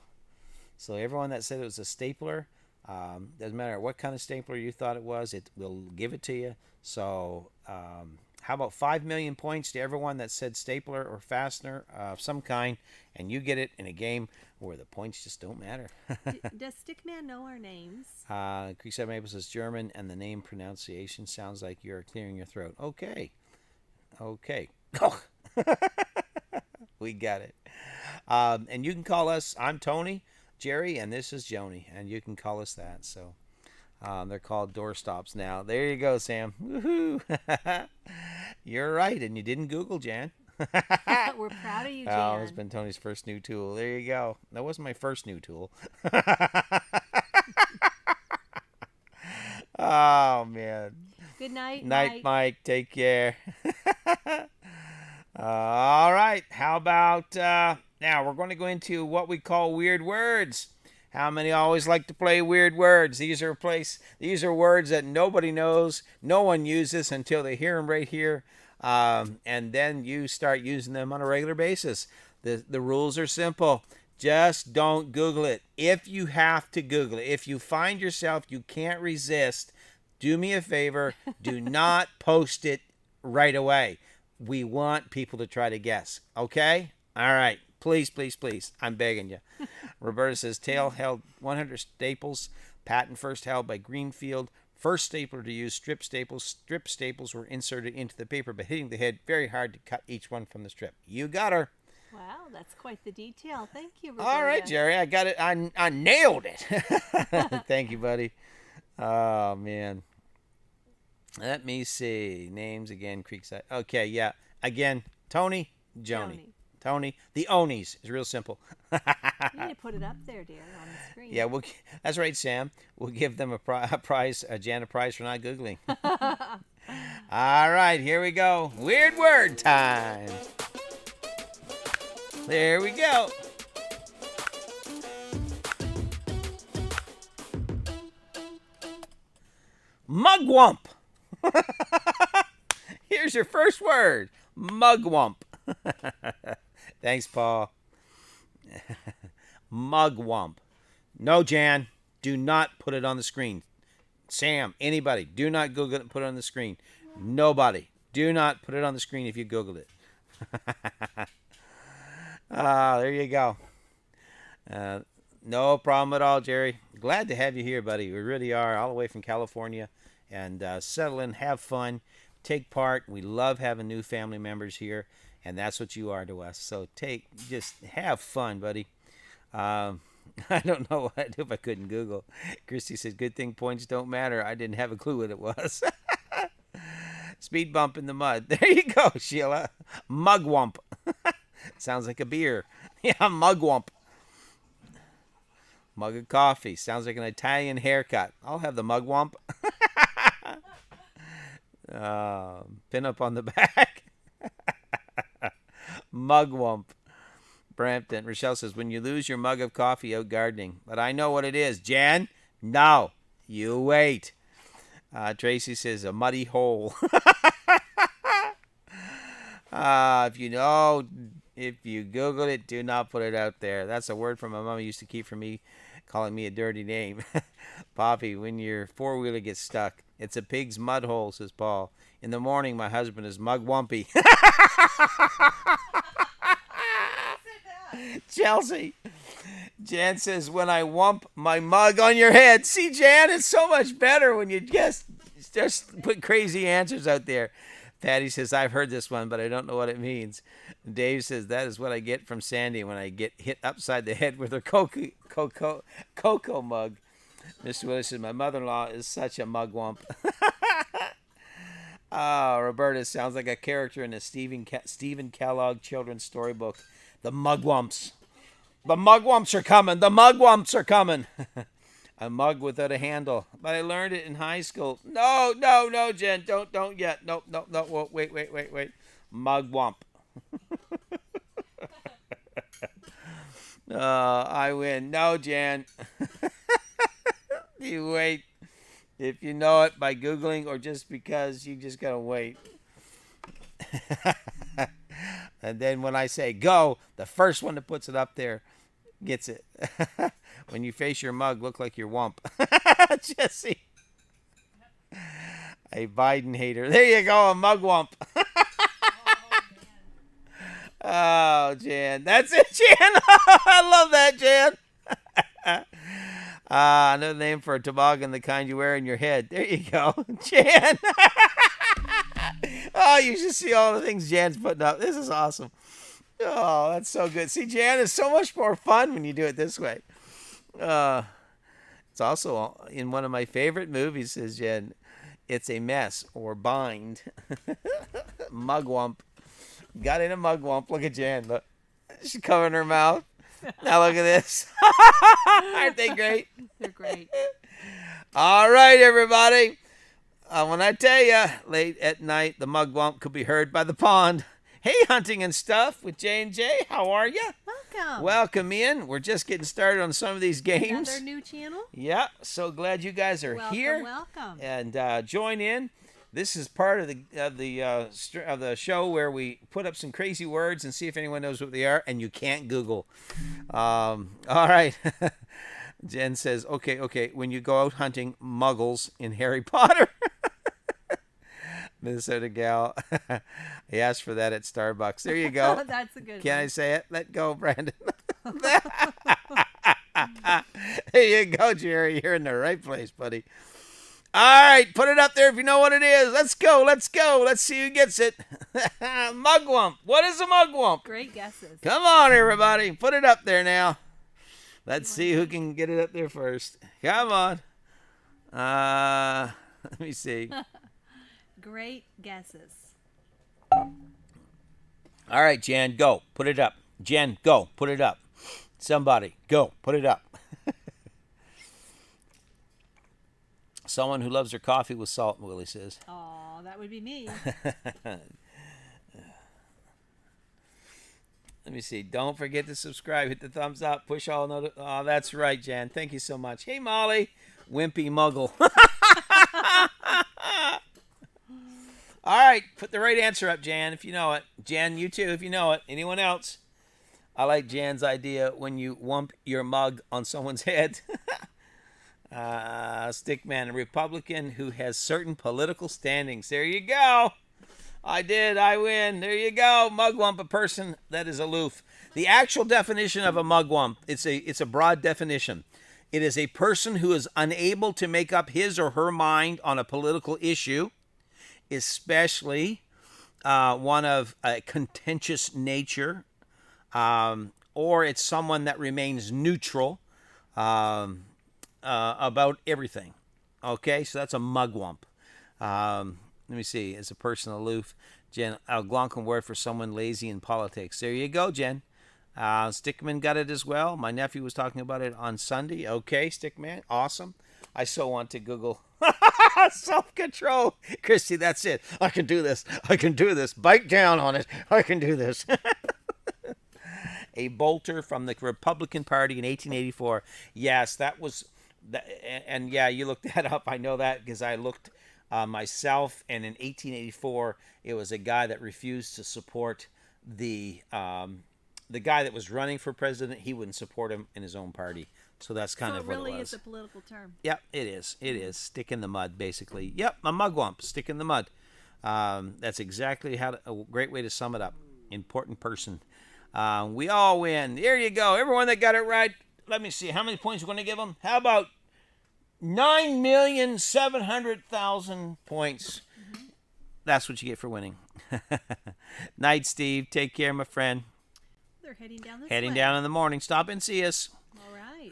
So everyone that said it was a stapler, doesn't matter what kind of stapler you thought it was, it will give it to you. So how about 5 million points to everyone that said stapler or fastener of some kind, and you get it in a game where the points just don't matter. Does Stickman know our names? Creekside Maple says German, and the name pronunciation sounds like you're clearing your throat. Okay. Okay. We got it. And you can call us, I'm Tony, Jerry, and this is Joni, and you can call us that. So they're called doorstops now. There you go, Sam. Woohoo! You're right, and you didn't Google, Jan. We're proud of you, Jan. Oh, it's been Tony's first new tool. There you go. That wasn't my first new tool. Oh, man. Good night, Night, Mike. Take care. All right. How about now we're going to go into what we call weird words. How many always like to play weird words? These are words that nobody knows, no one uses until they hear them right here, and then you start using them on a regular basis. The rules are simple. Just don't Google it. If you have to Google it, if you find yourself you can't resist, do me a favor. Do not post it right away. We want people to try to guess. Okay? All right. Please, please, please. I'm begging you. Roberta says, tail held 100 staples. Patent first held by Greenfield. First stapler to use strip staples. Strip staples were inserted into the paper by hitting the head very hard to cut each one from the strip. You got her. Wow, that's quite the detail. Thank you, Roberta. All right, Jerry. I got it. I nailed it. Thank you, buddy. Oh, man. Let me see. Names again, Creekside. Okay, yeah. Again, Tony, Joni. Tony. The Onis is real simple. You need to put it up there, dear, on the screen. Yeah, that's right, Sam. We'll give them a prize, Jan a prize for not Googling. All right, here we go. Weird word time. There we go. Mugwump. Here's your first word. Mugwump. Thanks, Paul. Mugwump. No, Jan. Do not put it on the screen. Sam, anybody, do not Google it and put it on the screen. Nobody. Do not put it on the screen if you Googled it. There you go. No problem at all, Jerry. Glad to have you here, buddy. We really are, all the way from California. And settle in, have fun, take part. We love having new family members here, and that's what you are to us. So just have fun, buddy. I don't know what I'd do if I couldn't Google. Christy said, good thing points don't matter. I didn't have a clue what it was. Speed bump in the mud. There you go, Sheila. Mugwump. Sounds like a beer. Yeah, mugwump. Mug of coffee. Sounds like an Italian haircut. I'll have the mugwump. Pin up on the back. Mugwump. Brampton. Rochelle says, when you lose your mug of coffee out gardening. But I know what it is. Jan? No. You wait. Tracy says, a muddy hole. If you Google it, do not put it out there. That's a word from my mom used to keep from me, calling me a dirty name. Poppy, when your four-wheeler gets stuck, it's a pig's mud hole, says Paul. In the morning, my husband is mugwumpy. Chelsea. Jan says, when I wump my mug on your head. See, Jan, it's so much better when you just put crazy answers out there. Patty says, I've heard this one, but I don't know what it means. Dave says, that is what I get from Sandy when I get hit upside the head with her cocoa mug. Mr. Willis says, my mother-in-law is such a mugwump. Roberta sounds like a character in a Stephen Kellogg children's storybook. The mugwumps. The mugwumps are coming. The mugwumps are coming. A mug without a handle. But I learned it in high school. No, Jen. Don't yet. Nope. Whoa, wait. Mugwump. I win. No, Jan. You wait. If you know it by Googling or just because, you just gotta wait. And then when I say go, the first one that puts it up there gets it. When you face your mug, look like your wump. Jesse. A Biden hater. There you go, a mugwump. Oh, Jan. That's it, Jan. I love that, Jan. Another name for a toboggan, the kind you wear in your head. There you go, Jan. Oh, you should see all the things Jan's putting up. This is awesome. Oh, that's so good. See, Jan, is so much more fun when you do it this way. It's also in one of my favorite movies, says Jen. It's a mess or bind. Mugwump. Got in a mugwump. Look at Jan. Look. She's covering her mouth. Now look at this. Aren't they great? They're great. All right, everybody. When I tell you, late at night, the mugwump could be heard by the pond. Hey, Hunting and Stuff with J&J. How are you? Welcome. Welcome in. We're just getting started on some of these games. Another new channel. Yeah, so glad you guys are here. Welcome. And join in. This is part of the show where we put up some crazy words and see if anyone knows what they are, and you can't Google. All right. Jen says, okay, when you go out hunting muggles in Harry Potter. Minnesota gal. He asked for that at Starbucks. There you go. That's a good one. Can I say it? Let go, Brandon. There you go, Jerry. You're in the right place, buddy. All right, put it up there if you know what it is. Let's go. Let's see who gets it. Mugwump. What is a mugwump? Great guesses. Come on, everybody. Put it up there now. Let's see who can get it up there first. Come on. Let me see. Great guesses. All right, Jan, go. Put it up. Jen, go. Put it up. Somebody, go. Put it up. Someone who loves their coffee with salt, Willie says. Oh, that would be me. Let me see. Don't forget to subscribe. Hit the thumbs up. Push all Oh, that's right, Jan. Thank you so much. Hey, Molly. Wimpy Muggle. All right. Put the right answer up, Jan, if you know it. Jan, you too, if you know it. Anyone else? I like Jan's idea when you wump your mug on someone's head. Stickman, a Republican who has certain political standings. There you go. I win. There you go. Mugwump, a person that is aloof. The actual definition of a mugwump, it's a broad definition. It is a person who is unable to make up his or her mind on a political issue, especially one of a contentious nature, or it's someone that remains neutral about everything. Okay, so that's a mugwump. Let me see. Is a person aloof? Jen, Algonquin word for someone lazy in politics. There you go, Jen. Stickman got it as well. My nephew was talking about it on Sunday. Okay, Stickman. Awesome. I so want to Google self-control. Christy, that's it. I can do this. Bite down on it. I can do this. a bolter from the Republican Party in 1884. Yes, that was, and yeah, you looked that up. I know that because I looked myself, and in 1884, it was a guy that refused to support the guy that was running for president. He wouldn't support him in his own party. So that's kind of what really it was. is a political term. Yep, it is. It is. Stick in the mud, basically. Yep, a mugwump. Stick in the mud. That's exactly a great way to sum it up. Important person. We all win. There you go. Everyone that got it right. Let me see. How many points we're going to give them? How about 9,700,000 points? Mm-hmm. That's what you get for winning. Night, Steve. Take care, my friend. They're heading down this Heading way. down in the morning. Stop and see us. All right.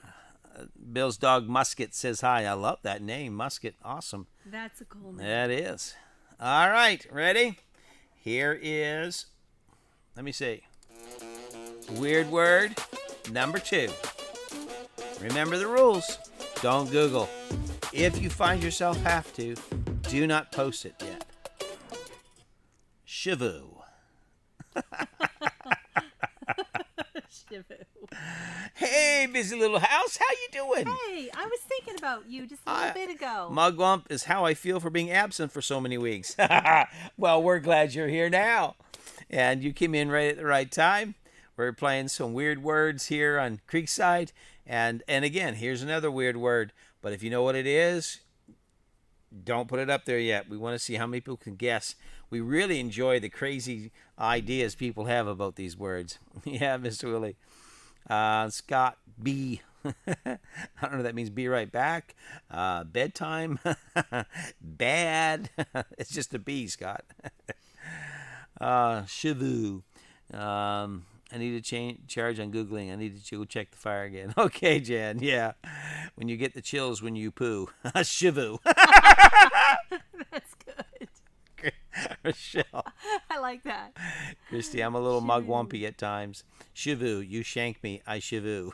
Bill's dog Musket says hi. I love that name, Musket. Awesome. That's a cool name. That is. All right, ready? Here is, let me see, weird word number 2. Remember the rules. Don't Google. If you find yourself have to, do not post it yet. Shivu. Hey, busy little house. How you doing? Hey, I was thinking about you just a little bit ago. Mugwump is how I feel for being absent for so many weeks. Well, we're glad you're here now. And you came in right at the right time. We're playing some weird words here on Creekside. And again, here's another weird word. But if you know what it is, don't put it up there yet. We want to see how many people can guess. We really enjoy the crazy ideas people have about these words. Yeah, Mr. Willie. Scott B. I don't know if that means be right back. Bedtime. Bad. It's just a B, Scott. Shivu. I need to charge on Googling. I need to go check the fire again. Okay, Jan. Yeah. When you get the chills when you poo. Shivu. That's good. Rochelle. I like that. Christy, I'm a little mugwumpy at times. Shivu, you shank me, I shivu.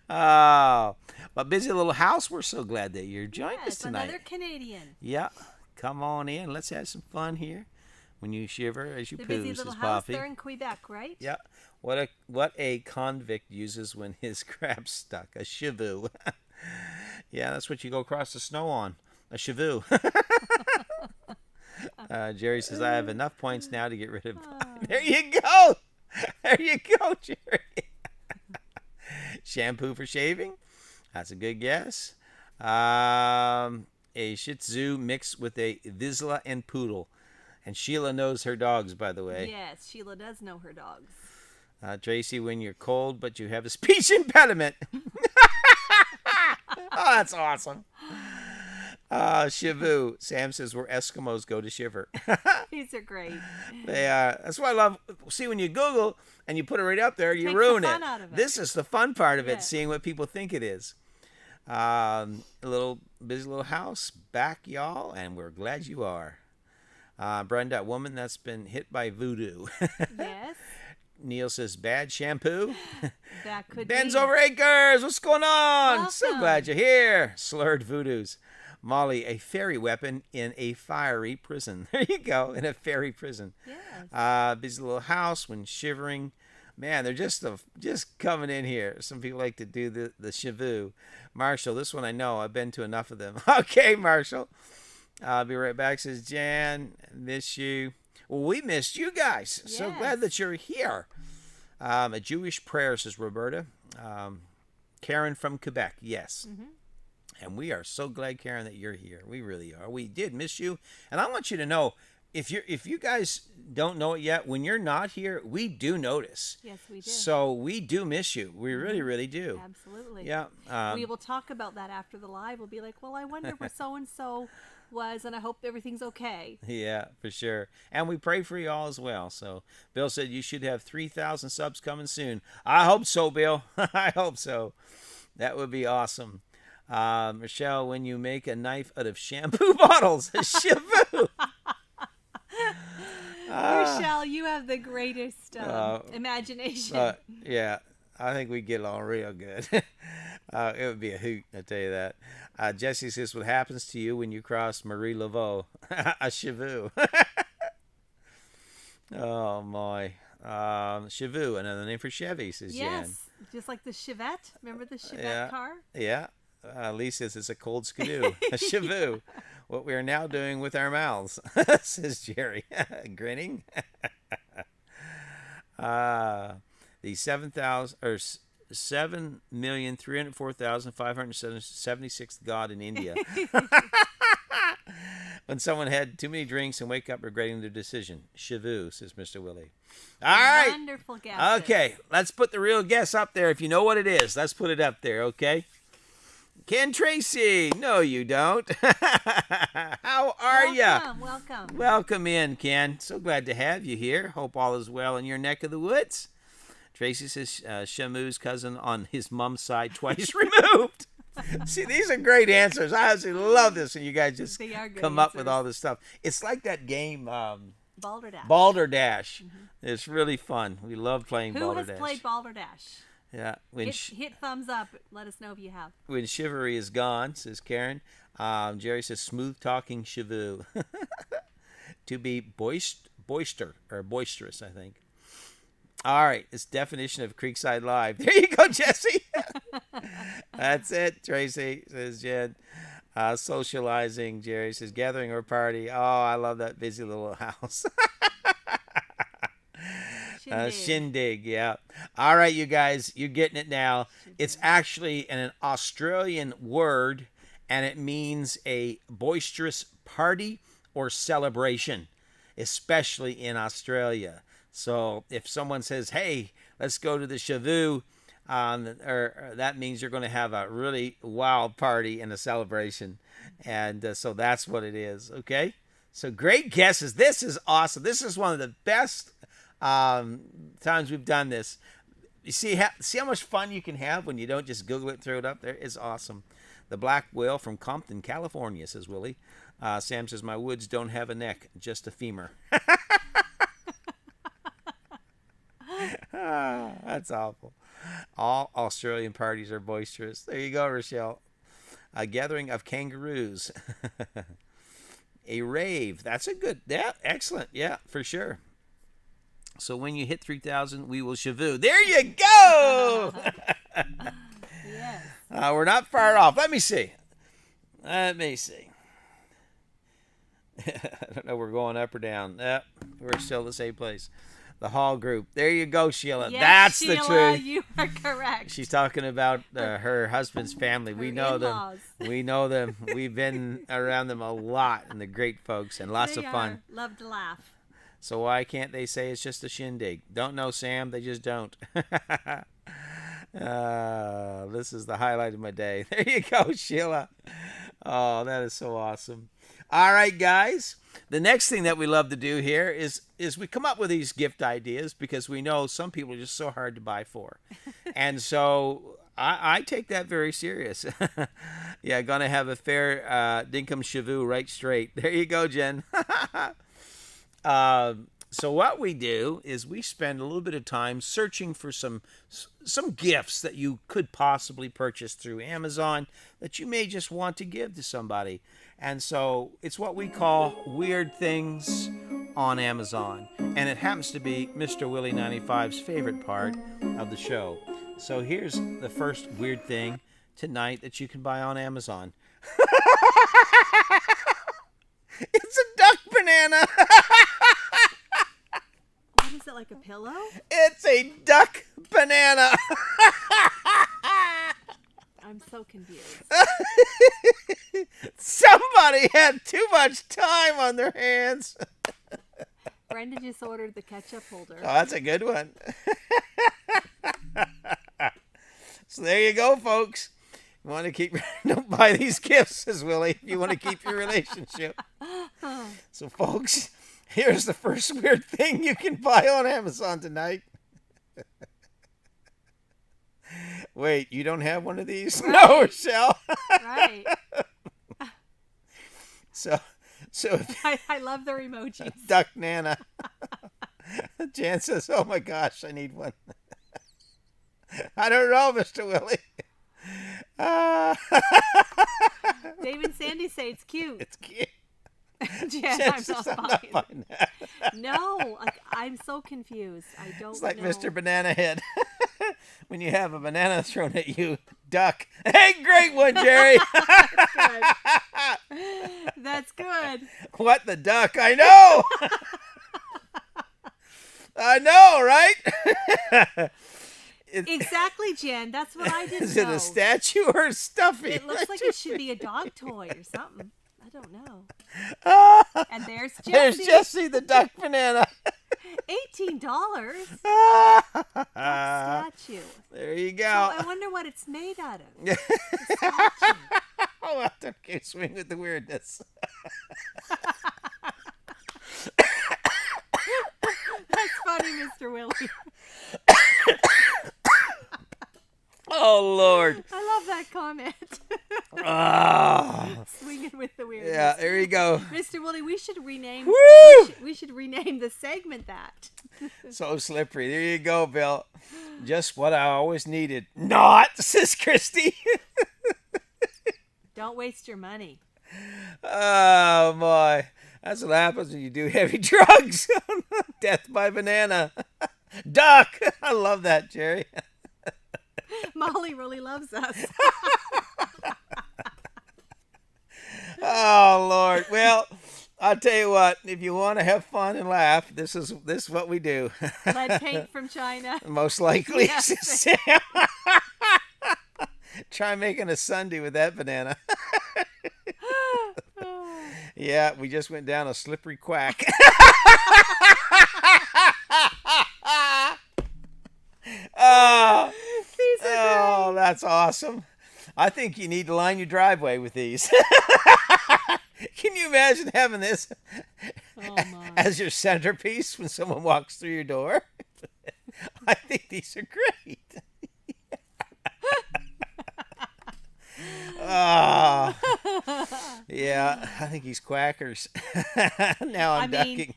Oh, but busy little house, we're so glad that you're joining us tonight. Another Canadian. Yeah, come on in. Let's have some fun here. When you shiver as you the poo, busy little says house Poppy. there in Quebec, right? Yeah. What a convict uses when his crab's stuck. A shivu. Yeah, that's what you go across the snow on. A shivu. Jerry says, I have enough points now to get rid of. There you go. There you go, Jerry. Shampoo for shaving. That's a good guess. A Shih Tzu mixed with a Vizsla and Poodle. And Sheila knows her dogs, by the way. Yes, Sheila does know her dogs. Tracy, when you're cold, but you have a speech impediment. Oh, that's awesome. Shivu. Sam says where Eskimos go to shiver. These are great. They are. That's why I love. See, when you Google and you put it right up there, you Takes ruin the it. fun out of it. This is the fun part of Yeah. it, seeing what people think it is. A little busy little house back, y'all, and we're glad you are. Brenda, a woman that's been hit by voodoo. Yes. Neil says bad shampoo. That could Ben's be. over acres. What's going on? So Welcome. glad you're here. Slurred voodoos. Molly, a fairy weapon in a fiery prison. There you go, in a fairy prison. Yes. Busy little house when shivering. Man, they're just coming in here. Some people like to do the shivu. Marshall, this one I know. I've been to enough of them. Okay, Marshall. I'll be right back, says Jan. Miss you. Well, we missed you guys. So Yes. glad that you're here. A Jewish prayer, says Roberta. Karen from Quebec, yes. Mm-hmm. And we are so glad, Karen, that you're here. We really are. We did miss you. And I want you to know, if you guys don't know it yet, when you're not here, we do notice. Yes, we do. So we do miss you. We really, really do. Absolutely. Yeah. We will talk about that after the live. We'll be like, well, I wonder where so-and-so was, and I hope everything's okay. Yeah, for sure. And we pray for you all as well. So Bill said you should have 3,000 subs coming soon. I hope so, Bill. I hope so. That would be awesome. Michelle, when you make a knife out of shampoo bottles, a shivu. Michelle, you have the greatest imagination. Yeah, I think we get along real good. It would be a hoot, I tell you that. Jesse says, what happens to you when you cross Marie Laveau? A shivu. Oh my. Shavu, another name for Chevy, says Jan. Yes, just like the Chevette. Remember the Chevette Yeah. car? Yeah. Lee says it's a cold skidoo, a Shavu. What we are now doing with our mouths, says Jerry, grinning. The 7,000 or 7,304,576th god in India. When someone had too many drinks and wake up regretting their decision. Shavu, says Mr. Willie. All right. Wonderful guesses. Okay, let's put the real guess up there. If you know what it is, let's put it up there, okay? Ken Tracy. No, you don't. How are ya? Welcome. Welcome in, Ken. So glad to have you here. Hope all is well in your neck of the woods. Tracy says Shamu's cousin on his mom's side twice removed. See, these are great answers. I absolutely love this when you guys just come up with all this stuff. It's like that game, Balderdash. Balderdash. It's really fun. We love playing Balderdash. Who has played Balderdash? Yeah. Hit thumbs up. Let us know if you have. When chivalry is gone, says Karen. Jerry says smooth talking Shavu. To be boisterous, I think. All right, it's definition of Creekside Live. There you go, Jesse. That's it, Tracy, says Jen. Socializing, Jerry says gathering or party. Oh, I love that busy little house. Shindig, yeah. All right, you guys, you're getting it now. It's actually an Australian word, and it means a boisterous party or celebration, especially in Australia. So if someone says, hey, let's go to the Shavu, or that means you're going to have a really wild party and a celebration. And so that's what it is, okay? So great guesses. This is awesome. This is one of the best times we've done this. You see how much fun you can have when you don't just Google it, throw it up there? It's awesome. The Black Whale from Compton, California, says Willie. Sam says, my woods don't have a neck, just a femur. That's awful. All Australian parties are boisterous. There you go, Rochelle. A gathering of kangaroos. A rave. That's a good, yeah, excellent. Yeah, for sure. So when you hit 3,000, we will Shavu. There you go! Yes. We're not far off. Let me see. I don't know, we're going up or down. We're still the same place. The Hall Group. There you go, Sheila. Yes, that's Sheila, the truth. You are correct. She's talking about her husband's family. We know in-laws. them. We know them. We've been around them a lot, and they're great folks and lots of fun. Love to laugh. So why can't they say it's just a shindig? Don't know, Sam. They just don't. This is the highlight of my day. There you go, Sheila. Oh, that is so awesome. All right, guys. The next thing that we love to do here is we come up with these gift ideas because we know some people are just so hard to buy for. And so I take that very serious. Yeah, gonna have a fair dinkum shavu right straight. There you go, Jen. So what we do is we spend a little bit of time searching for some gifts that you could possibly purchase through Amazon that you may just want to give to somebody. And so it's what we call weird things on Amazon. And it happens to be Mr. Willie 95's favorite part of the show. So here's the first weird thing tonight that you can buy on Amazon. It's a duck banana. What is it, like a pillow? It's a duck banana. I'm so confused. Somebody had too much time on their hands. Brenda just ordered the ketchup holder. Oh, that's a good one. So there you go, folks. You want to don't buy these gifts, says Willie, if you want to keep your relationship. So, folks, here's the first weird thing you can buy on Amazon tonight. Wait, you don't have one of these? Right. No, Rochelle. Right. So I love their emojis. Duck Nana. Jan says, oh my gosh, I need one. I don't know, Mr. Willie. Dave and Sandy say it's cute. It's cute. Jen, I'm Jen's not just buying. buying that. No, like, I'm so confused. I don't It's like know. Mr. Banana Head. When you have a banana thrown at you, duck. Hey, great one, Jerry. That's good. What the duck? I know. I know, right? Exactly, Jen. That's what I didn't Is know. it a statue or a stuffy? It looks like it should be a dog toy or something. I don't know. And there's Jessie. There's Jessie the duck banana. $18. Statue. There you So go. I wonder what it's made out of. The statue. Oh, I have to swing with the weirdness. That's funny, Mr. Willie. Oh, Lord. I love that comment. Ah. Swinging with the weirdness. Yeah, there you go. Mr. Willie, we should rename. Woo! We should rename the segment that. So slippery. There you go, Bill. Just what I always needed. Not, says Christy. Don't waste your money. Oh, my. That's what happens when you do heavy drugs. Death by banana. Duck. I love that, Jerry. Molly really loves us. Oh, Lord. Well, I'll tell you what. If you want to have fun and laugh, this is what we do. Lead paint from China. Most likely. Yes. Try making a sundae with that banana. Yeah, we just went down a slippery quack. Oh, that's awesome. I think you need to line your driveway with these. Can you imagine having this as your centerpiece when someone walks through your door? I think these are great. Oh, yeah, I think he's quackers. Now I'm ducking.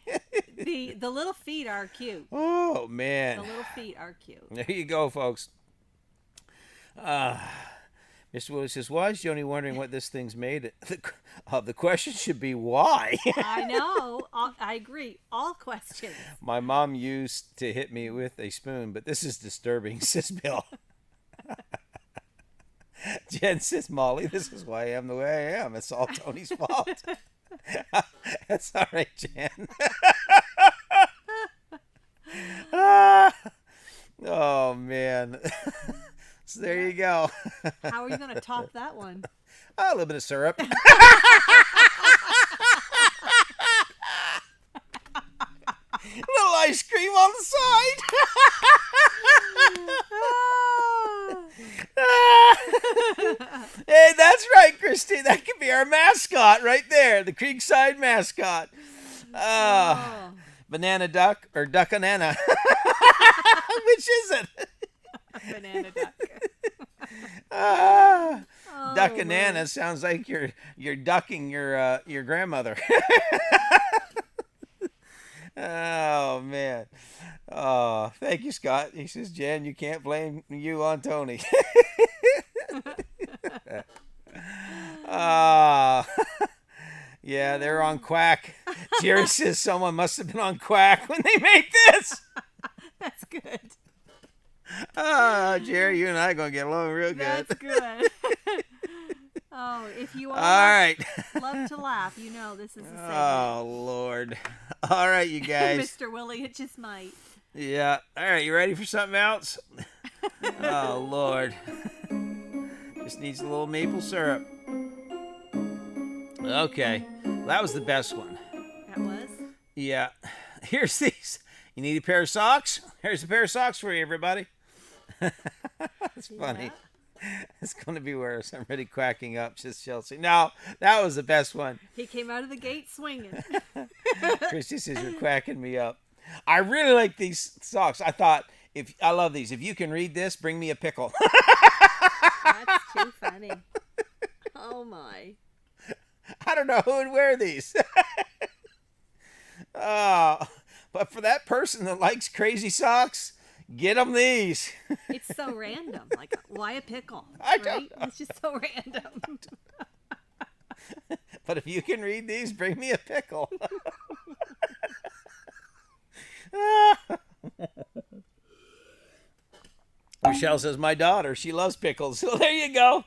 The little feet are cute. Oh, man. The little feet are cute. There you go, folks. Mr. Willie says, why is Joni wondering what this thing's made? The question should be why. I know. I agree. All questions. My mom used to hit me with a spoon, but this is disturbing, says Bill. Jen says, Molly, this is why I am the way I am. It's all Tony's fault. That's all right, Jen. Oh, man. So there you go. How are you going to top that one? A little bit of syrup. Little ice cream on the side. Hey, that's right, Christy. That could be our mascot right there. The Creekside mascot. Banana duck or duck-a-nana. Which is it? Banana duck. Duck-a-nana sounds like you're ducking your grandmother. Oh, man. Oh, thank you, Scott. He says, Jen, you can't blame you on Tony. Yeah, they're on Quack. Jerry says someone must have been on Quack when they made this. That's good. Jerry, you and I are going to get along real good. That's good. Oh, if you all right. love to laugh, you know this is a segment. Oh, Lord. All right, you guys. Mr. Willie, it just might. Yeah. All right, you ready for something else? Oh, Lord. Just needs a little maple syrup. Okay. That was the best one. That was? Yeah. Here's these. You need a pair of socks? Here's a pair of socks for you, everybody. It's funny. Yeah. It's going to be worse. I'm really quacking up, says Chelsea. No, that was the best one. He came out of the gate swinging. Christy says, you're quacking me up. I really like these socks. I thought, I love these. If you can read this, bring me a pickle. That's too funny. Oh, my. I don't know who would wear these. But for that person that likes crazy socks, get them these. It's so random. Like, why a pickle? I don't know. It's just so random. But if you can read these, bring me a pickle. Michelle says, my daughter, she loves pickles. So there you go.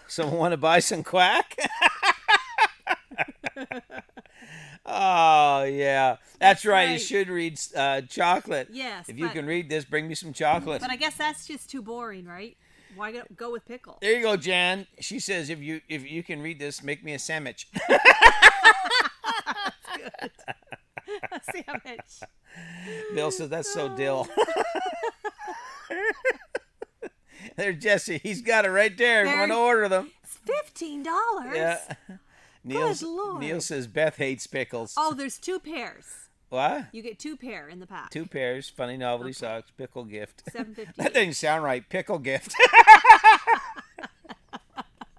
Someone want to buy some quack? Oh, yeah. That's right. You should read chocolate. Yes. If you can read this, bring me some chocolate. But I guess that's just too boring, right? Why go with pickle? There you go, Jan. She says, if you can read this, make me a sandwich. That's good. A sandwich. Bill says, that's so Dill. There's Jesse. He's got it right there. If you want to order them. It's $15. Yeah. Good Lord. Neil says Beth hates pickles. Oh, there's 2 pairs. What? You get 2 pair in the pack. 2 pairs. Funny novelty socks. Pickle gift. $7.50. That doesn't sound right. Pickle gift.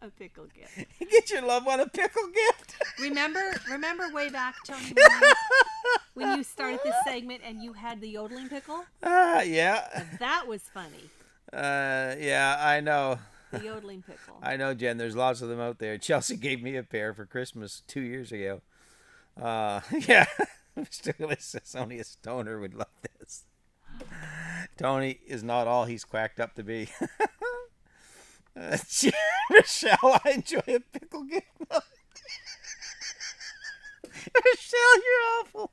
A pickle gift. Get your loved one a pickle gift. Remember way back, Tony, when you started this segment and you had the yodeling pickle? Yeah. That was funny. Yeah, I know. The yodeling pickle. I know, Jen. There's lots of them out there. Chelsea gave me a pair for Christmas 2 years ago. Yeah. Mr. says only a stoner would love this. Tony is not all he's quacked up to be. Michelle, I enjoy a pickle gift. Michelle, you're awful.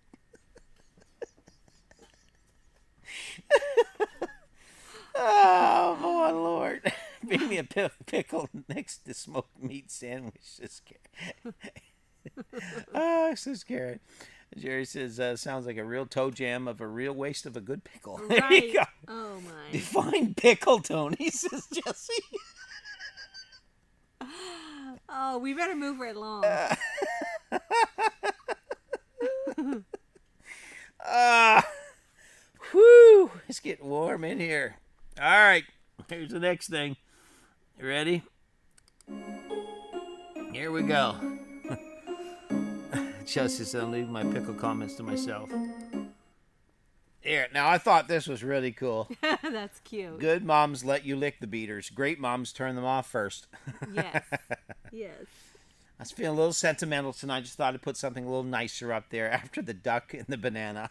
Oh, boy, Lord. Bring me a pickle next to smoked meat sandwich. Oh, so scared. Jerry says, sounds like a real toe jam of a real waste of a good pickle. Right. There you go. Oh, my. Define pickle, Tony, says Jesse. Oh, we better move right along. Whew, it's getting warm in here. All right, here's the next thing. You ready? Here we go. Chelsea said, I'll leave my pickle comments to myself. Here, now I thought this was really cool. That's cute. Good moms let you lick the beaters. Great moms turn them off first. Yes. Yes. I was feeling a little sentimental tonight. I just thought I'd put something a little nicer up there after the duck and the banana.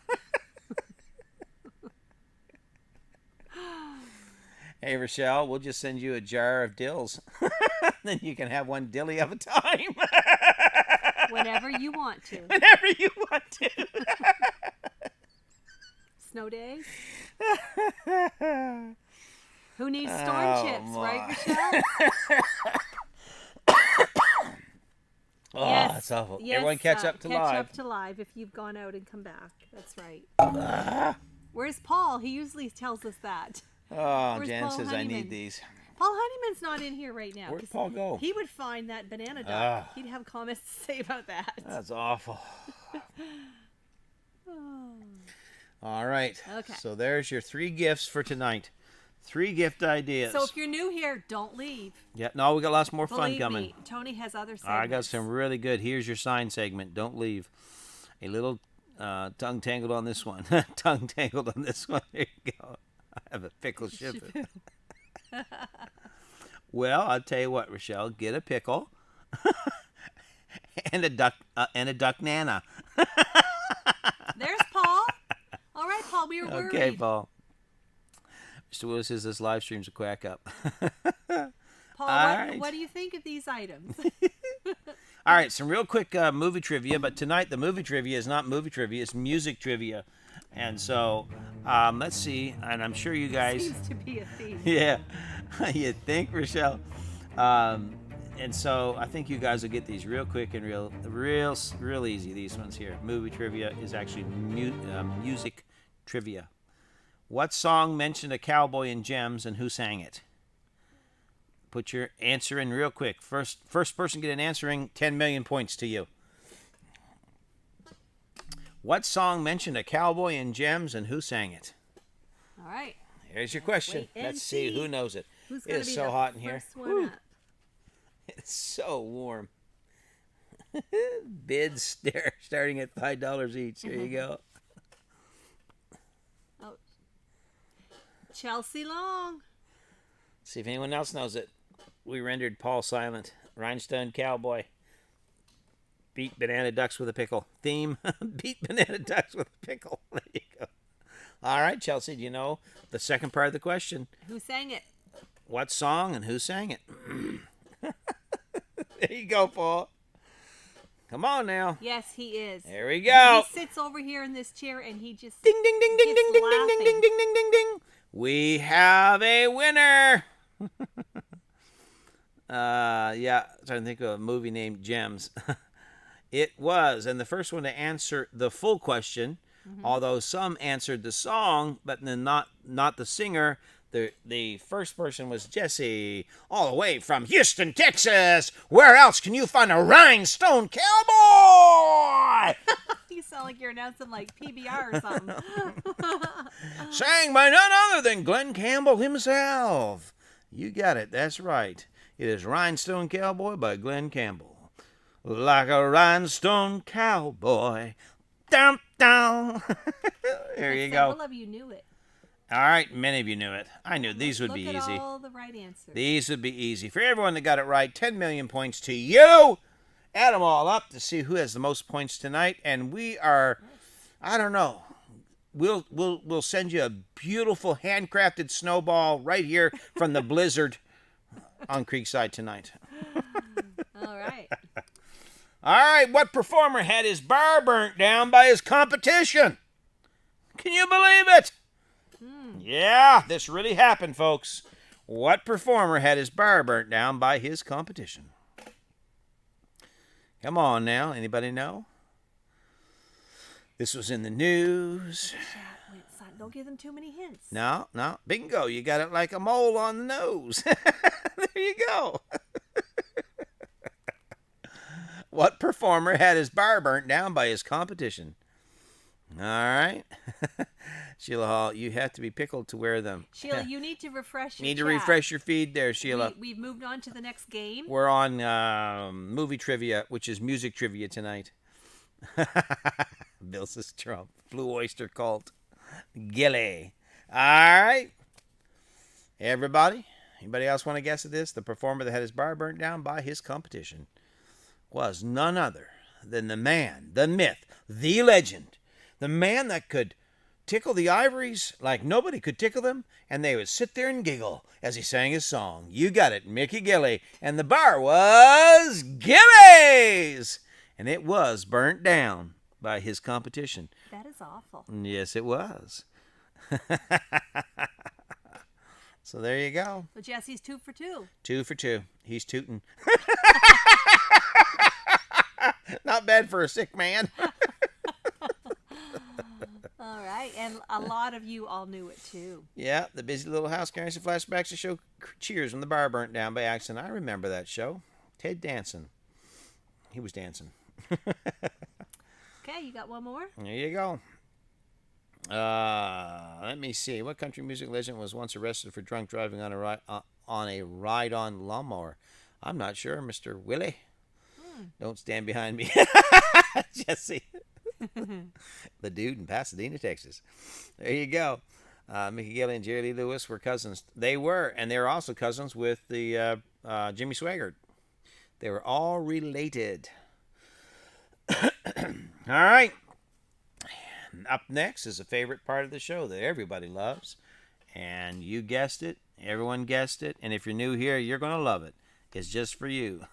Hey, Rochelle, we'll just send you a jar of dills. Then you can have one dilly at a time. Whenever you want to. Whenever you want to. Snow days. Who needs storm chips, right, Michelle? Oh, yes, that's awful. yes, Everyone catch up to live. Catch up to live if you've gone out and come back. That's right. Where's Paul? He usually tells us that. Oh, Where's Jan Paul says Honeyman? I need these. Paul Honeyman's not in here right now. Where'd Paul go? He would find that banana duck. He'd have comments to say about that. That's awful. All right. Okay. So there's your 3 gifts for tonight. 3 gift ideas. So if you're new here, don't leave. Yeah, no, we got lots more fun Believe coming. me, Tony has other segments. I got some really good. Here's your sign segment. Don't leave. A little tongue tangled on this one. Tongue tangled on this one. There you go. I have a pickle shipper. Well, I'll tell you what, Rochelle. Get a pickle and a duck nana. There's Paul. All right, Paul, we were worried. Okay, Paul. Mr. Willis says this live stream's a quack up. Paul, what do you think of these items? All right, some real quick movie trivia, but tonight the movie trivia is not movie trivia, it's music trivia. And so, let's see, and I'm sure you guys... Seems to be a theme. Yeah, you think, Rochelle? And so I think you guys will get these real quick and real easy, these ones here. Movie trivia is actually music trivia. What song mentioned a cowboy in Gems and who sang it? Put your answer in real quick. First person get an answering, 10 million points to you. What song mentioned a cowboy in Gems and who sang it? All right. Here's your question. Let's see who knows it. Who's It is be so the hot in here. first one up? It's so warm. Bids starting at $5 each. There you go. Oh, Chelsea Long. See if anyone else knows it. We rendered Paul silent. Rhinestone Cowboy. Beat banana ducks with a pickle. Theme, beat banana ducks with a pickle. There you go. All right, Chelsea, do you know the second part of the question? Who sang it? What song and who sang it? There you go, Paul. Come on now. Yes, he is. There we go. He sits over here in this chair and he just Ding, ding, ding, ding, ding, ding, ding, ding, laughing. ding, ding, ding, ding, ding. We have a winner. Yeah, trying to think of a movie named Gems. It was, and the first one to answer the full question, although some answered the song, but then not the singer. The first person was Jesse, all the way from Houston, Texas. Where else can you find a rhinestone cowboy? You sound like you're announcing like PBR or something. Sang by none other than Glenn Campbell himself. You got it. That's right. It is Rhinestone Cowboy by Glenn Campbell. Like a rhinestone cowboy. Dum, dum. There you go. Several of you knew it. All right, many of you knew it. I knew these would be Look at easy. all the right answers. These would be easy. For everyone that got it right, 10 million points to you. Add them all up to see who has the most points tonight. And we are, I don't know, we'll send you a beautiful handcrafted snowball right here from the blizzard on Creekside tonight. All right. All right, what performer had his bar burnt down by his competition? Can you believe it? Yeah, this really happened, folks. What performer had his bar burnt down by his competition? Come on now, anybody know? This was in the news. Wait, son, don't give them too many hints. No, bingo, you got it like a mole on the nose. There you go. What performer had his bar burnt down by his competition? All right. Sheila Hall, you have to be pickled to wear them. Sheila, you need to refresh your Need to chat. refresh your feed there, Sheila. We've moved on to the next game. We're on movie trivia, which is music trivia tonight. Bill says Trump. Blue Oyster Cult. Gilly. All right. Everybody? Anybody else want to guess at this? The performer that had his bar burnt down by his competition was none other than the man, the myth, the legend, the man that could tickle the ivories like nobody could tickle them, and they would sit there and giggle as he sang his song. You got it, Mickey Gilly. And the bar was Gilly's! And it was burnt down by his competition. That is awful. Yes, it was. So there you go. So Jesse's 2 for 2. 2 for 2. He's tooting. Not bad for a sick man. All right, and a lot of you all knew it too. Yeah, the busy little house carrying some flashbacks to show Cheers when the bar burnt down by accident. I remember that show. Ted Danson. He was dancing. Okay, you got one more? There you go. Let me see. What country music legend was once arrested for drunk driving on a ride-on lawnmower? I'm not sure, Mr. Willie. Don't stand behind me. Jesse. The dude in Pasadena, Texas. There you go. Mickey Gilly and Jerry Lee Lewis were cousins. They were, and they were also cousins with the Jimmy Swaggart. They were all related. All right. Up next is a favorite part of the show that everybody loves. And you guessed it. Everyone guessed it. And if you're new here, you're going to love it. It's just for you.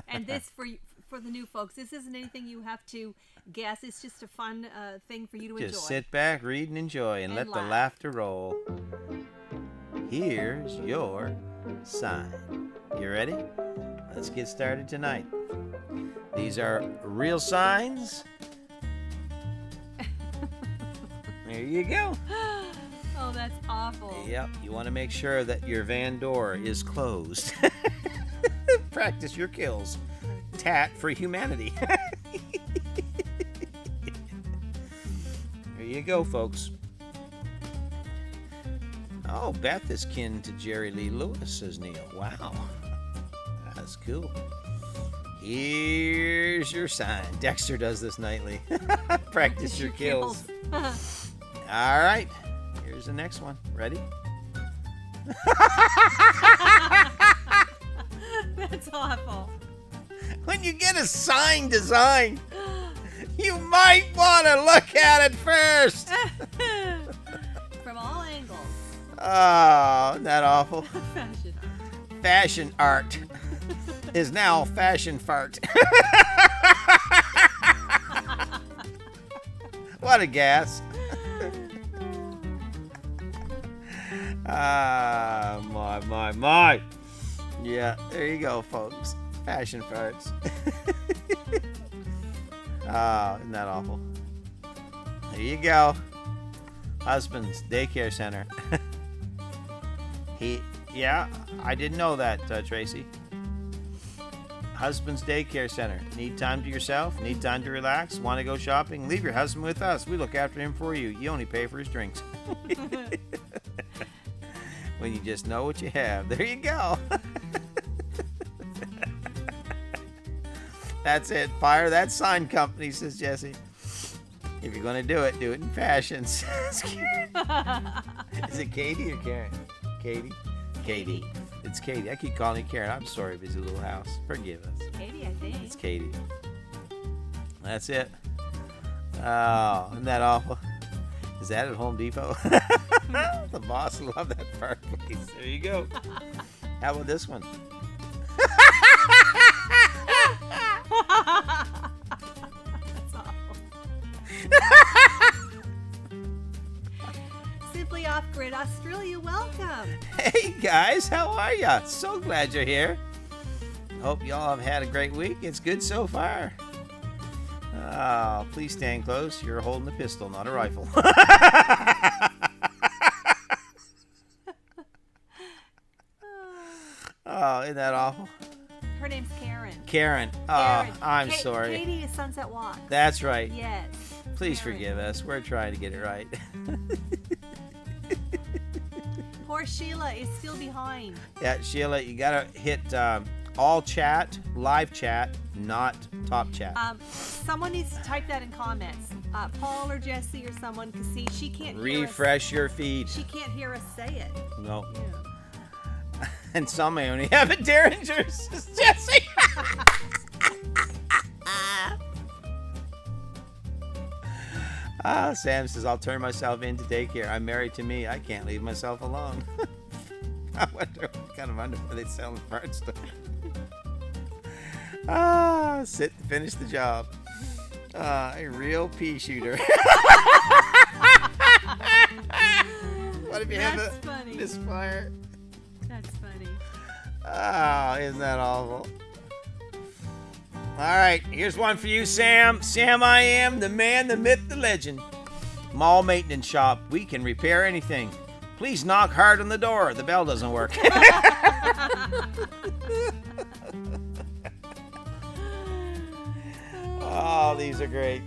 And this, for the new folks, this isn't anything you have to guess. It's just a fun thing for you to enjoy. Just sit back, read, and enjoy, and let the laughter roll. Here's your sign. You ready? Let's get started tonight. These are real signs. There you go. Oh, that's awful. Yep, you want to make sure that your van door is closed. Practice your kills. Tat for humanity. There you go, folks. Oh, Beth is kin to Jerry Lee Lewis, says Neil. Wow. That's cool. Here's your sign. Dexter does this nightly. Practice your kills. All right. Here's the next one. Ready? That's awful. when you get a sign design, you might want to look at it first. From all angles. Oh, isn't that awful? Fashion art. Fashion art is now fashion fart. What a gas. My. Yeah, there you go, folks. Fashion farts. Oh, isn't that awful? There you go. Husband's daycare center. Yeah, I didn't know that, Tracy. Husband's daycare center. Need time to yourself? Need time to relax? Want to go shopping? Leave your husband with us. We look after him for you. You only pay for his drinks. When you just know what you have. There you go. That's it. Fire that sign company, says Jesse. If you're going to do it in fashion. Is it Katie or Karen? Katie? Katie. It's Katie. I keep calling you Karen. I'm sorry, busy little house. Forgive us. Katie, I think. It's Katie. That's it. Oh, isn't that awful? Is that at Home Depot? The boss will love that fireplace. There you go. How about this one? That's awful. Simply Off-Grid Australia, welcome. Hey guys, how are ya? So glad you're here. Hope y'all have had a great week. It's good so far. Oh, please stand close. You're holding a pistol, not a rifle. Oh, isn't that awful? Her name's Karen. Karen. Oh, Karen. I'm sorry. Katie is Sunset Walk. That's right. Yes. Please Karen. forgive us. We're trying to get it right. Poor Sheila is still behind. Yeah, Sheila, you gotta hit all chat, live chat, not top chat. Someone needs to type that in comments. Paul or Jesse or someone, because see, she can't hear Refresh your feed. She can't hear us say it. No. Yeah. And some may only have it Derringers. Jesse. Sam says, I'll turn myself into daycare. I'm married to me. I can't leave myself alone. I wonder what kind of underwear they sell in parts store. Sit and finish the job. A real pea shooter. What if you have a misfire? That's funny. Oh, isn't that awful? All right, here's one for you, Sam. Sam, I am the man, the myth, the legend. Mall maintenance shop. We can repair anything. Please knock hard on the door. The bell doesn't work. Oh, these are great.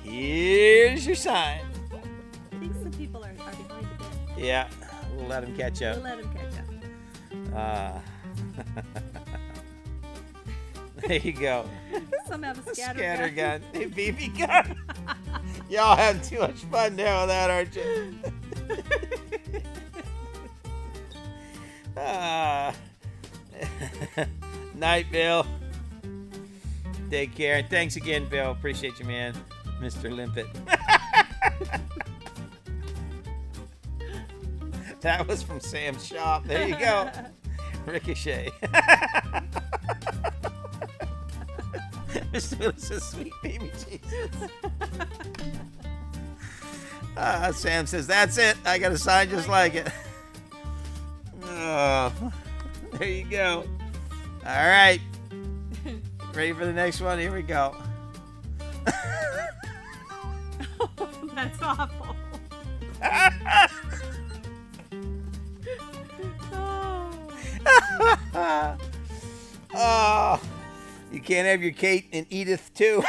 Here's your sign. I think some people are behind a bit. Yeah, we'll let them catch up. We'll let them catch up. There you go. Some have a Scatter gun. A BB gun. Y'all have too much fun now with that, aren't you? Night, Bill. Take care. Thanks again, Bill. Appreciate you, man. Mr. Limpet. That was from Sam's shop. There you go. Ricochet. Mr. Willis says, sweet baby Jesus. Sam says, that's it. I got a sign just like it. Oh, there you go. All right. Ready for the next one? Here we go. That's awful. Oh, you can't have your Kate and Edith too.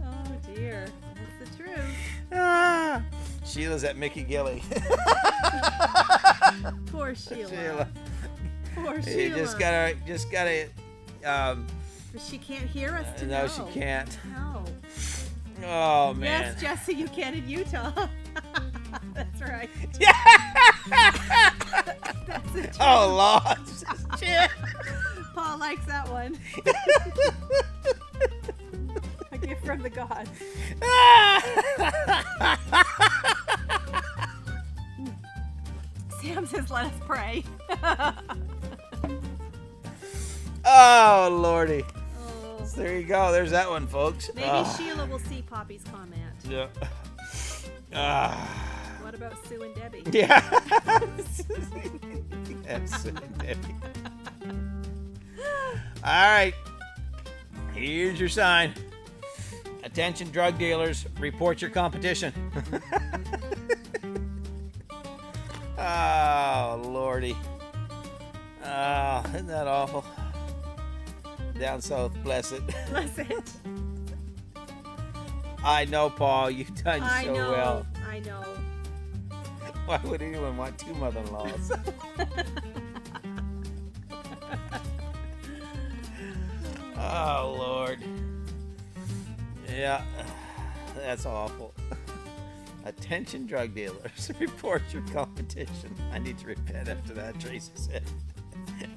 Oh dear, that's the truth. Sheila's at Mickey Gilly. Poor Sheila. Sheila. Poor Sheila. You just gotta. But she can't hear us to No, know. she can't. No. Oh man. Yes, Jesse, you can in Utah. That's right. That's it. Oh, Lord. Shit. Paul likes that one. A gift from the gods. Sam says, let us pray. Oh, Lordy. Oh. So there you go. There's that one, folks. Maybe Sheila will see Poppy's comment. Yeah. What about Sue and Debbie? Yeah. Yes, Debbie. All right. Here's your sign. Attention, drug dealers. Report your competition. Oh, Lordy. Oh, isn't that awful? Down south, bless it. Bless it. I know, Paul. You've done I so know. well. I know. Why would anyone want two mother-in-laws? Oh, Lord. Yeah, that's awful. Attention, drug dealers. Report your competition. I need to repent after that, Tracy said.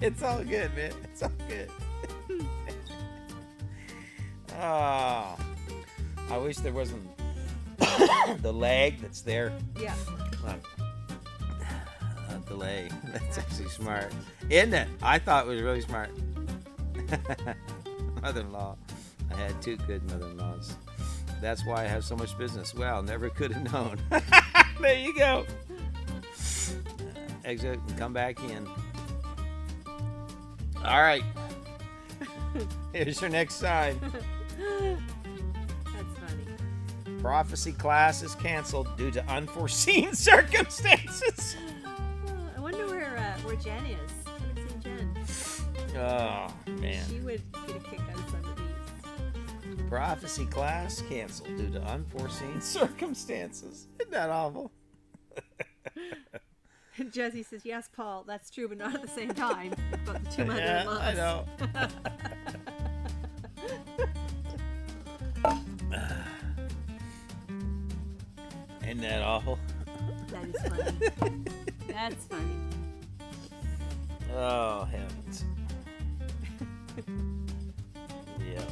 It's all good, man. It's all good. Oh, I wish there wasn't the lag that's there. Yeah. Delay. That's actually smart. Isn't it? I thought it was really smart. Mother-in-law. I had two good mother-in-laws. That's why I have so much business. Well, never could have known. There you go. Exit and come back in. All right. Here's your next sign. That's funny. Prophecy class is canceled due to unforeseen circumstances. I wonder where Jen is. I haven't seen Jen. Oh, man. She would get a kick out of some of these. Prophecy class canceled due to unforeseen circumstances. Isn't that awful? Jesse says, yes, Paul, that's true, but not at the same time. About the two Yeah, mother-in-laws. I know. Isn't that awful? That is funny. That's funny. Oh, heavens. Yeah.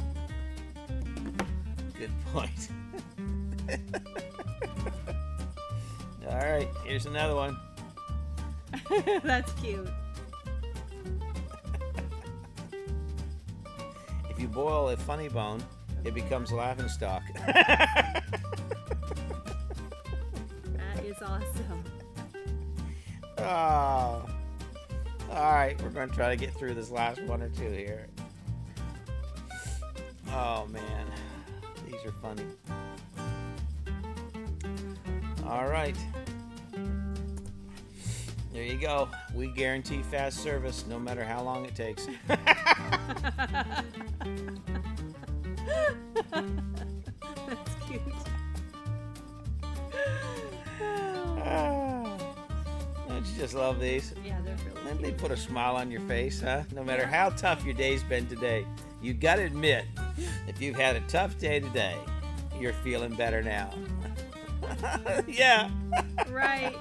Good point. All right, here's another one. That's cute. If you boil a funny bone, it becomes a laughing stock. That is awesome. Oh. All right, we're going to try to get through this last one or two here. Oh, man. These are funny. All right. There you go. We guarantee fast service no matter how long it takes. That's cute. Don't you just love these? Yeah, they're really And they cute. put a smile on your face, huh? No matter how tough your day's been today, you got to admit, if you've had a tough day today, you're feeling better now. Yeah. Right.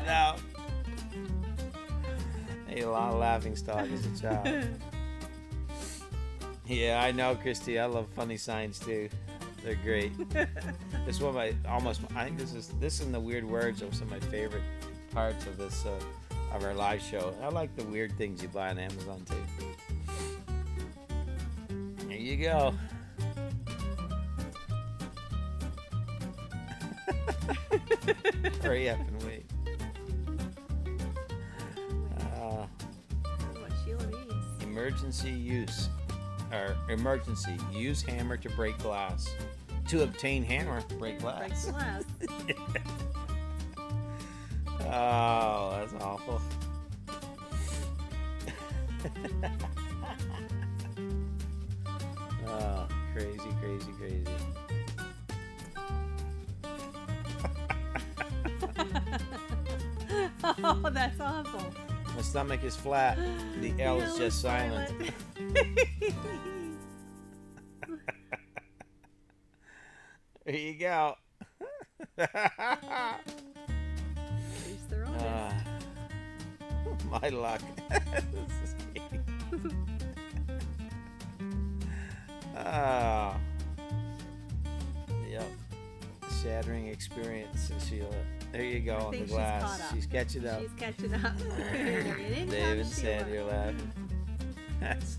No. I ate a lot of laughing stock as a child. Yeah, I know, Christy. I love funny signs too. They're great. This one, I think this and the weird words are some of my favorite parts of this of our live show. I like the weird things you buy on Amazon too. There you go. Hurry up and wait. What Sheila needs. Emergency use. Use hammer to break glass. To obtain hammer, break glass. Break glass. Oh, that's awful. Oh, crazy, crazy, crazy. Oh, that's awful. My stomach is flat. The L is just silent. There you go. my luck. Oh, yep. Shattering experience, Sheila. There you go on the think glass. she's caught up. She's catching up. She's catching up. David said you're laughing. That's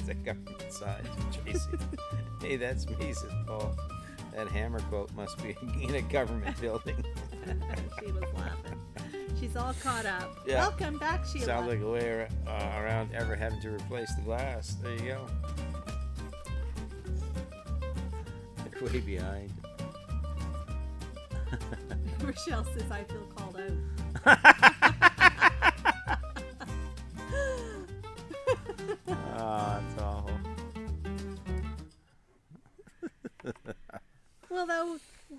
a government sign, Tracy. Hey, that's me, says Paul. That hammer quote must be in a government building. She was laughing. She's all caught up. Yeah. Welcome back, Sheila. Sounds like a way around ever having to replace the glass. There you go. They're way behind. Rochelle says I feel called out. Oh, that's awful. Well, though,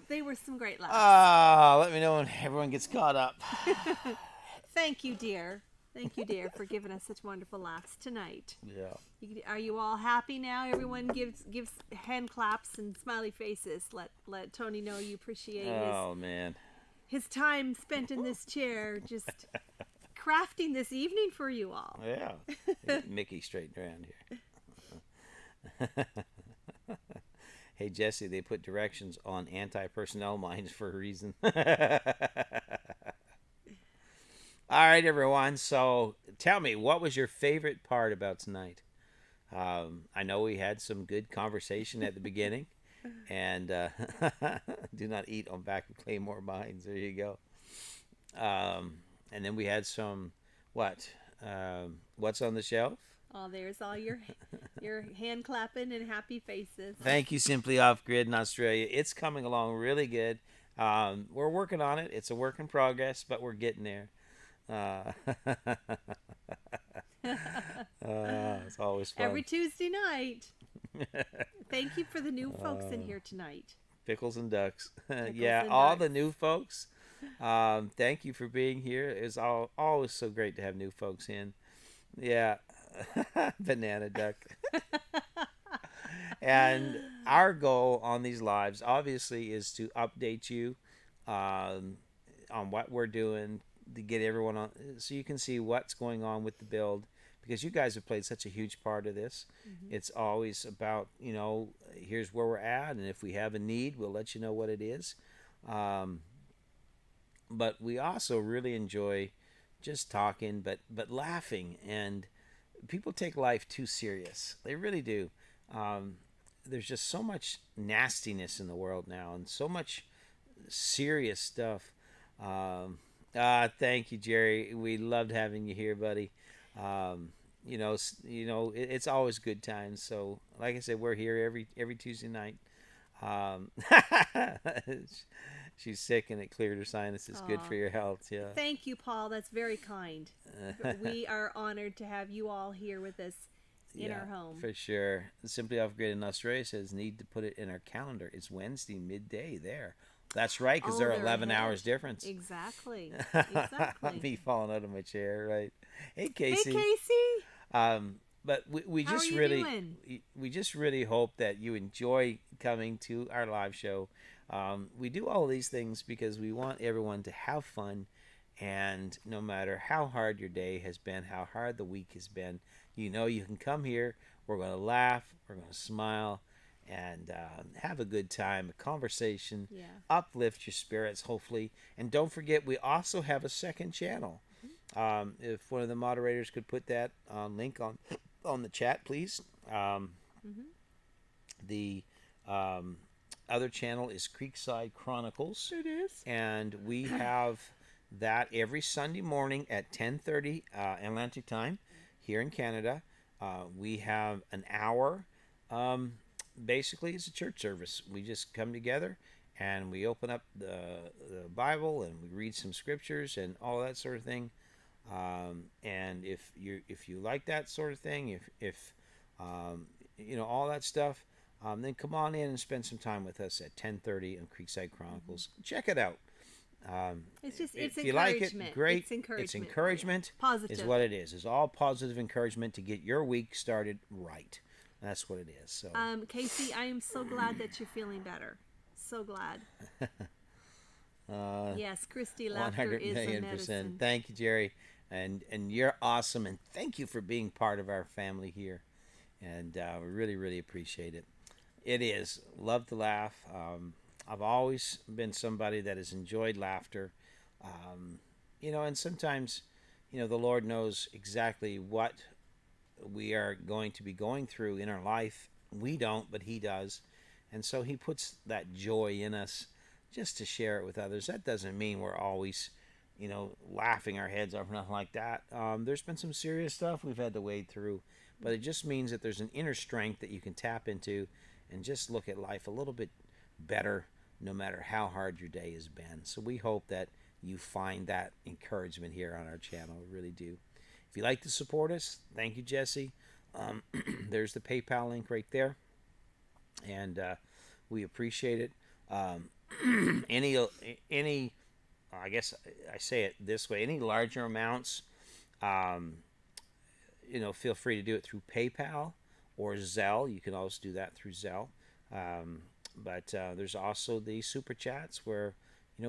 they were some great laughs. Let me know when everyone gets caught up. Thank you, dear. Thank you, dear, for giving us such wonderful laughs tonight. Yeah. Are you all happy now? Everyone gives hand claps and smiley faces. Let Tony know you appreciate his time spent in this chair, just crafting this evening for you all. Yeah. Mickey straightened around here. Hey, Jesse, they put directions on anti-personnel mines for a reason. All right, everyone. So tell me, what was your favorite part about tonight? I know we had some good conversation at the beginning. And do not eat on back of Claymore mines. There you go. And then we had some, what's on the shelf? Oh, there's all your hand clapping and happy faces. Thank you, Simply Off Grid in Australia. It's coming along really good. We're working on it. It's a work in progress, but we're getting there. It's always fun. Every Tuesday night. Thank you for the new folks in here tonight. Pickles and ducks. Pickles Yeah, and all ducks. the new folks. Thank you for being here. It's always so great to have new folks in. Yeah. Banana duck. And our goal on these lives, obviously, is to update you on what we're doing, to get everyone on, so you can see what's going on with the build, because you guys have played such a huge part of this. Mm-hmm. It's always about, here's where we're at, and if we have a need, we'll let you know what it is. But we also really enjoy just talking, but laughing. And people take life too serious. They really do. There's just so much nastiness in the world now, and so much serious stuff. Thank you, Jerry. We loved having you here, buddy. It's always good times. So, like I said, we're here every Tuesday night. She's sick, and it cleared her sinuses. Good for your health. Yeah. Thank you, Paul. That's very kind. We are honored to have you all here with us in our home. For sure. Simply Off Grid in Australia says need to put it in our calendar. It's Wednesday midday there. That's right, because they're 11 hours difference. Exactly. Me falling out of my chair, right? Hey, Casey. Hey, Casey. But we just really hope that you enjoy coming to our live show. We do all of these things because we want everyone to have fun, and no matter how hard your day has been, how hard the week has been, you can come here. We're going to laugh, we're going to smile, and have a good time, a conversation, uplift your spirits, hopefully. And don't forget, we also have a second channel. If one of the moderators could put that link on the chat, please. The other channel is Creekside Chronicles. It is. And we have that every Sunday morning at 10:30 Atlantic time here in Canada. We have an hour. Basically, it's a church service. We just come together and we open up the Bible and we read some scriptures and all that sort of thing. And if you like that sort of thing, if all that stuff, then come on in and spend some time with us at 10:30 on Creekside Chronicles. Check it out. It's if you like it, great. It's encouragement. Positive is what it is. It's all positive encouragement to get your week started right. That's what it is. So, Casey, I am so glad that you're feeling better. So glad. Yes, Christy, laughter is a medicine. Thank you, Jerry. and you're awesome, and thank you for being part of our family here, and we really really appreciate it. It is love to laugh. I've always been somebody that has enjoyed laughter, and sometimes, the Lord knows exactly what we are going to be going through in our life. We don't, but He does. And so He puts that joy in us just to share it with others. That doesn't mean we're always, laughing our heads off or nothing like that. There's been some serious stuff we've had to wade through, but it just means that there's an inner strength that you can tap into and just look at life a little bit better no matter how hard your day has been. So we hope that you find that encouragement here on our channel. We really do. If you'd like to support us, thank you, Jesse. There's the PayPal link right there, and we appreciate it. Any, I guess I say it this way: any larger amounts, feel free to do it through PayPal or Zelle. You can also do that through Zelle. But there's also the super chats where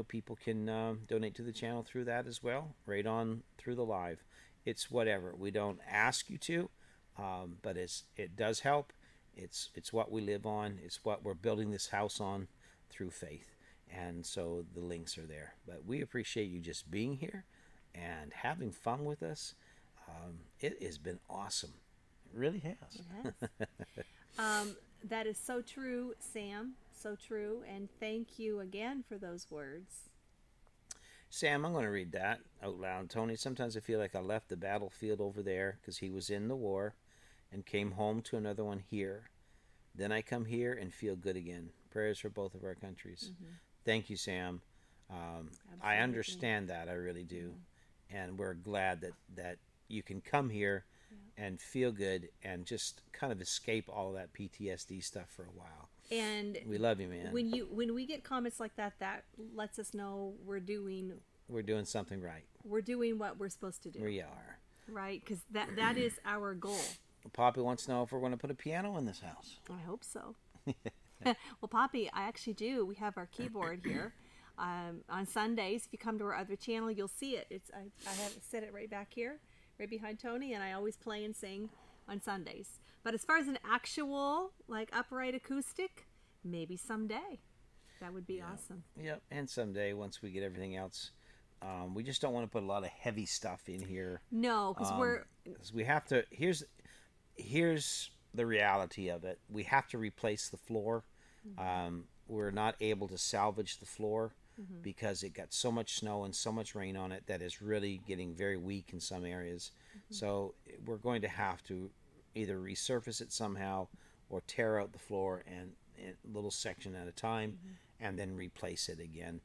people can donate to the channel through that as well, right on through the live. It's whatever. We don't ask you to, but it does help. It's what we live on. It's what we're building this house on through faith. And so the links are there. But we appreciate you just being here and having fun with us. It has been awesome. It really has. It has. That is so true, Sam. So true. And thank you again for those words. Sam, I'm going to read that out loud. Tony, sometimes I feel like I left the battlefield over there because he was in the war and came home to another one here. Then I come here and feel good again. Prayers for both of our countries. Mm-hmm. Thank you, Sam. I understand that. I really do. Mm-hmm. And we're glad that you can come here and feel good and just kind of escape all of that PTSD stuff for a while. And we love you, man. When we get comments like that, that lets us know we're doing something right. We're doing what we're supposed to do. We are. Right, because that is our goal. Poppy wants to know if we're going to put a piano in this house. I hope so. Well, Poppy, I actually do. We have our keyboard here. On Sundays, if you come to our other channel, you'll see it. I have set it right back here, right behind Tony, and I always play and sing on Sundays. But as far as an actual, upright acoustic, maybe someday. That would be awesome. Yep, and someday, once we get everything else, we just don't want to put a lot of heavy stuff in here. No, because we have to. Here's the reality of it. We have to replace the floor. Mm-hmm. We're not able to salvage the floor because it got so much snow and so much rain on it that it's really getting very weak in some areas. Mm-hmm. So we're going to have to either resurface it somehow or tear out the floor and a little section at a time and then replace it again.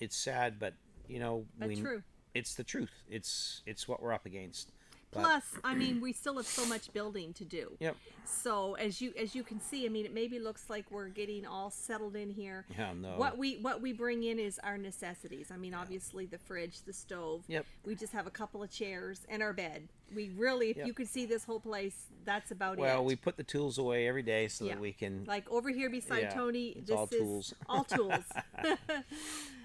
It's sad, but true. It's the truth. It's what we're up against. Plus, we still have so much building to do. Yep. So as you can see, it maybe looks like we're getting all settled in here. Yeah, no. What we bring in is our necessities. Obviously the fridge, the stove. Yep. We just have a couple of chairs and our bed. We really, if you could see this whole place, that's about it. Well, we put the tools away every day so that we can. Like over here beside Tony, it's all tools. All tools.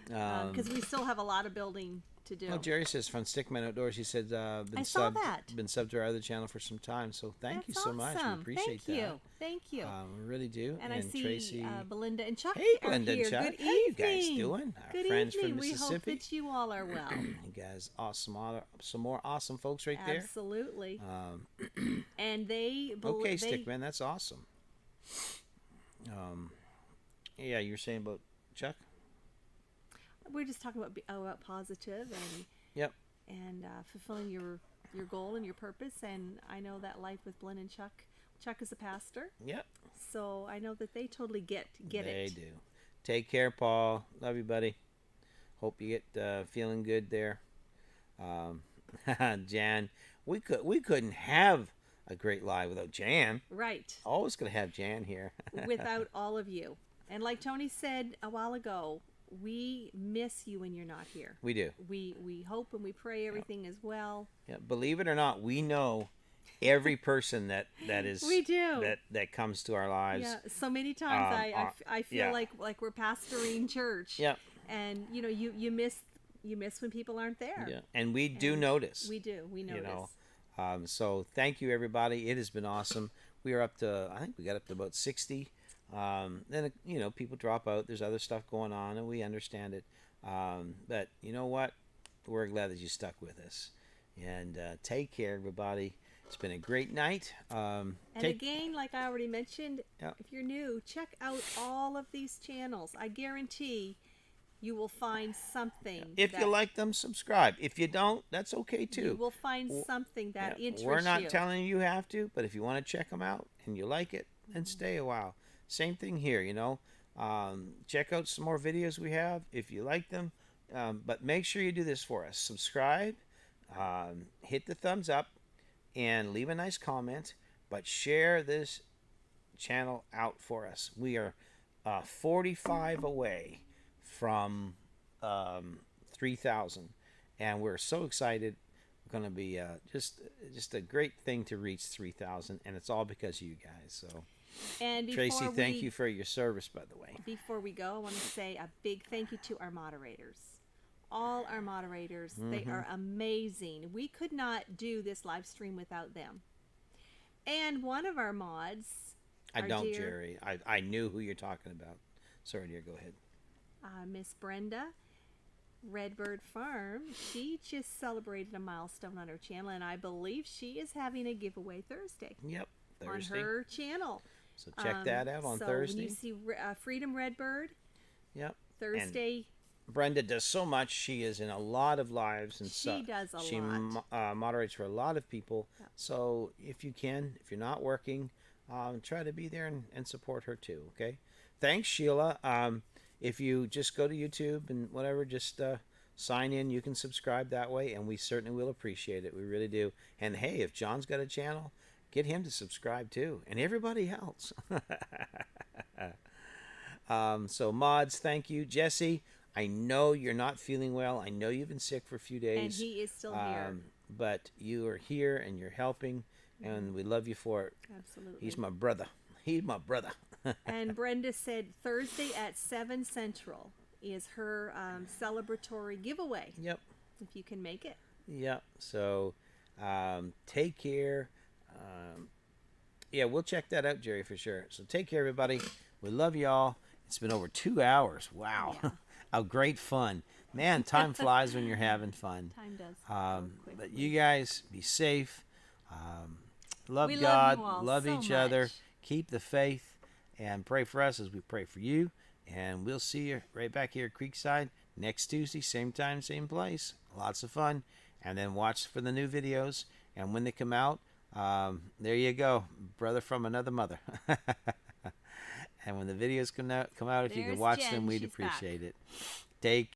Because we still have a lot of building to do. Well, Jerry says from Stickman Outdoors, he said been subbed to our other channel for some time, so thank you so much. We appreciate that. Thank you. We really do. And I see Tracy, Belinda and Chuck. Hey, Belinda and Chuck. Good How you guys doing? Our Good friends evening. from Mississippi. We hope that you all are well. You guys, awesome. Some more awesome folks right there. Absolutely. And they. Okay, Stickman, that's awesome. Yeah, you were saying about Chuck? We're just talking about positive and fulfilling your goal and your purpose. And I know that life with Blinn and Chuck is a pastor. Yep. So I know that they totally get it. They do. Take care, Paul. Love you, buddy. Hope you get feeling good there. Jan, we couldn't have a great live without Jan. Right. Always gonna have Jan here. Without all of you. And like Tony said a while ago, we miss you when you're not here. We do. We hope and we pray everything is well. Yeah, believe it or not, we know every person that is we do that comes to our lives. Yeah, so many times I feel like we're pastoring church. Yep. And you miss you miss when people aren't there. Yeah, and we do And notice. We do. We notice. You know, so thank you everybody. It has been awesome. We are up to, I think we got up to about 60. Then you know, people drop out. There's other stuff going on, and we understand it. But you know what? We're glad that you stuck with us. And take care, everybody. It's been a great night. And again, like I already mentioned, if you're new, check out all of these channels. I guarantee you will find something. If you like them, subscribe. If you don't, that's okay too. You will find something that interests you. We're not telling you have to, but if you want to check them out and you like it, then stay a while. Same thing here, you know. Check out some more videos we have if you like them. But make sure you do this for us. Subscribe, hit the thumbs up, and leave a nice comment. But share this channel out for us. We are 45 away from 3,000, and we're so excited. We're going to be just a great thing to reach 3,000, and it's all because of you guys. So, and Tracy, thank you for your service, by the way. Before we go, I want to say a big thank you to our moderators. All our moderators, they are amazing. We could not do this live stream without them. And one of our mods, Jerry. I knew who you're talking about. Sorry, dear. Go ahead. Miss Brenda, Redbird Farm, she just celebrated a milestone on her channel, and I believe she is having a giveaway Thursday. Yep, Thursday. On her channel. So check that out on Thursday. When you see Freedom Redbird, yep, Thursday. And Brenda does so much. She is in a lot of lives, and she does a lot. She moderates for a lot of people. Yep. So if you can, if you're not working, try to be there and support her too. Okay. Thanks, Sheila. If you just go to YouTube and whatever, just sign in. You can subscribe that way, and we certainly will appreciate it. We really do. And hey, if John's got a channel, get him to subscribe too, and everybody else. So mods, thank you. Jesse, I know you're not feeling well. I know you've been sick for a few days. And he is still here. But you are here, and you're helping, and we love you for it. Absolutely. He's my brother. He's my brother. And Brenda said Thursday at 7 Central is her celebratory giveaway. Yep. If you can make it. Yep. So take care. Yeah, we'll check that out, Jerry, for sure. So take care, everybody. We love y'all. It's been over 2 hours. Wow. Yeah. How great fun. Man, time flies when you're having fun. Time does. But you guys be safe. Love we God. Love each other. Keep the faith. And pray for us as we pray for you. And we'll see you right back here at Creekside next Tuesday, same time, same place. Lots of fun. And then watch for the new videos. And when they come out, there you go. Brother from another mother. And when the videos come out, if you can watch them, we'd appreciate it. Take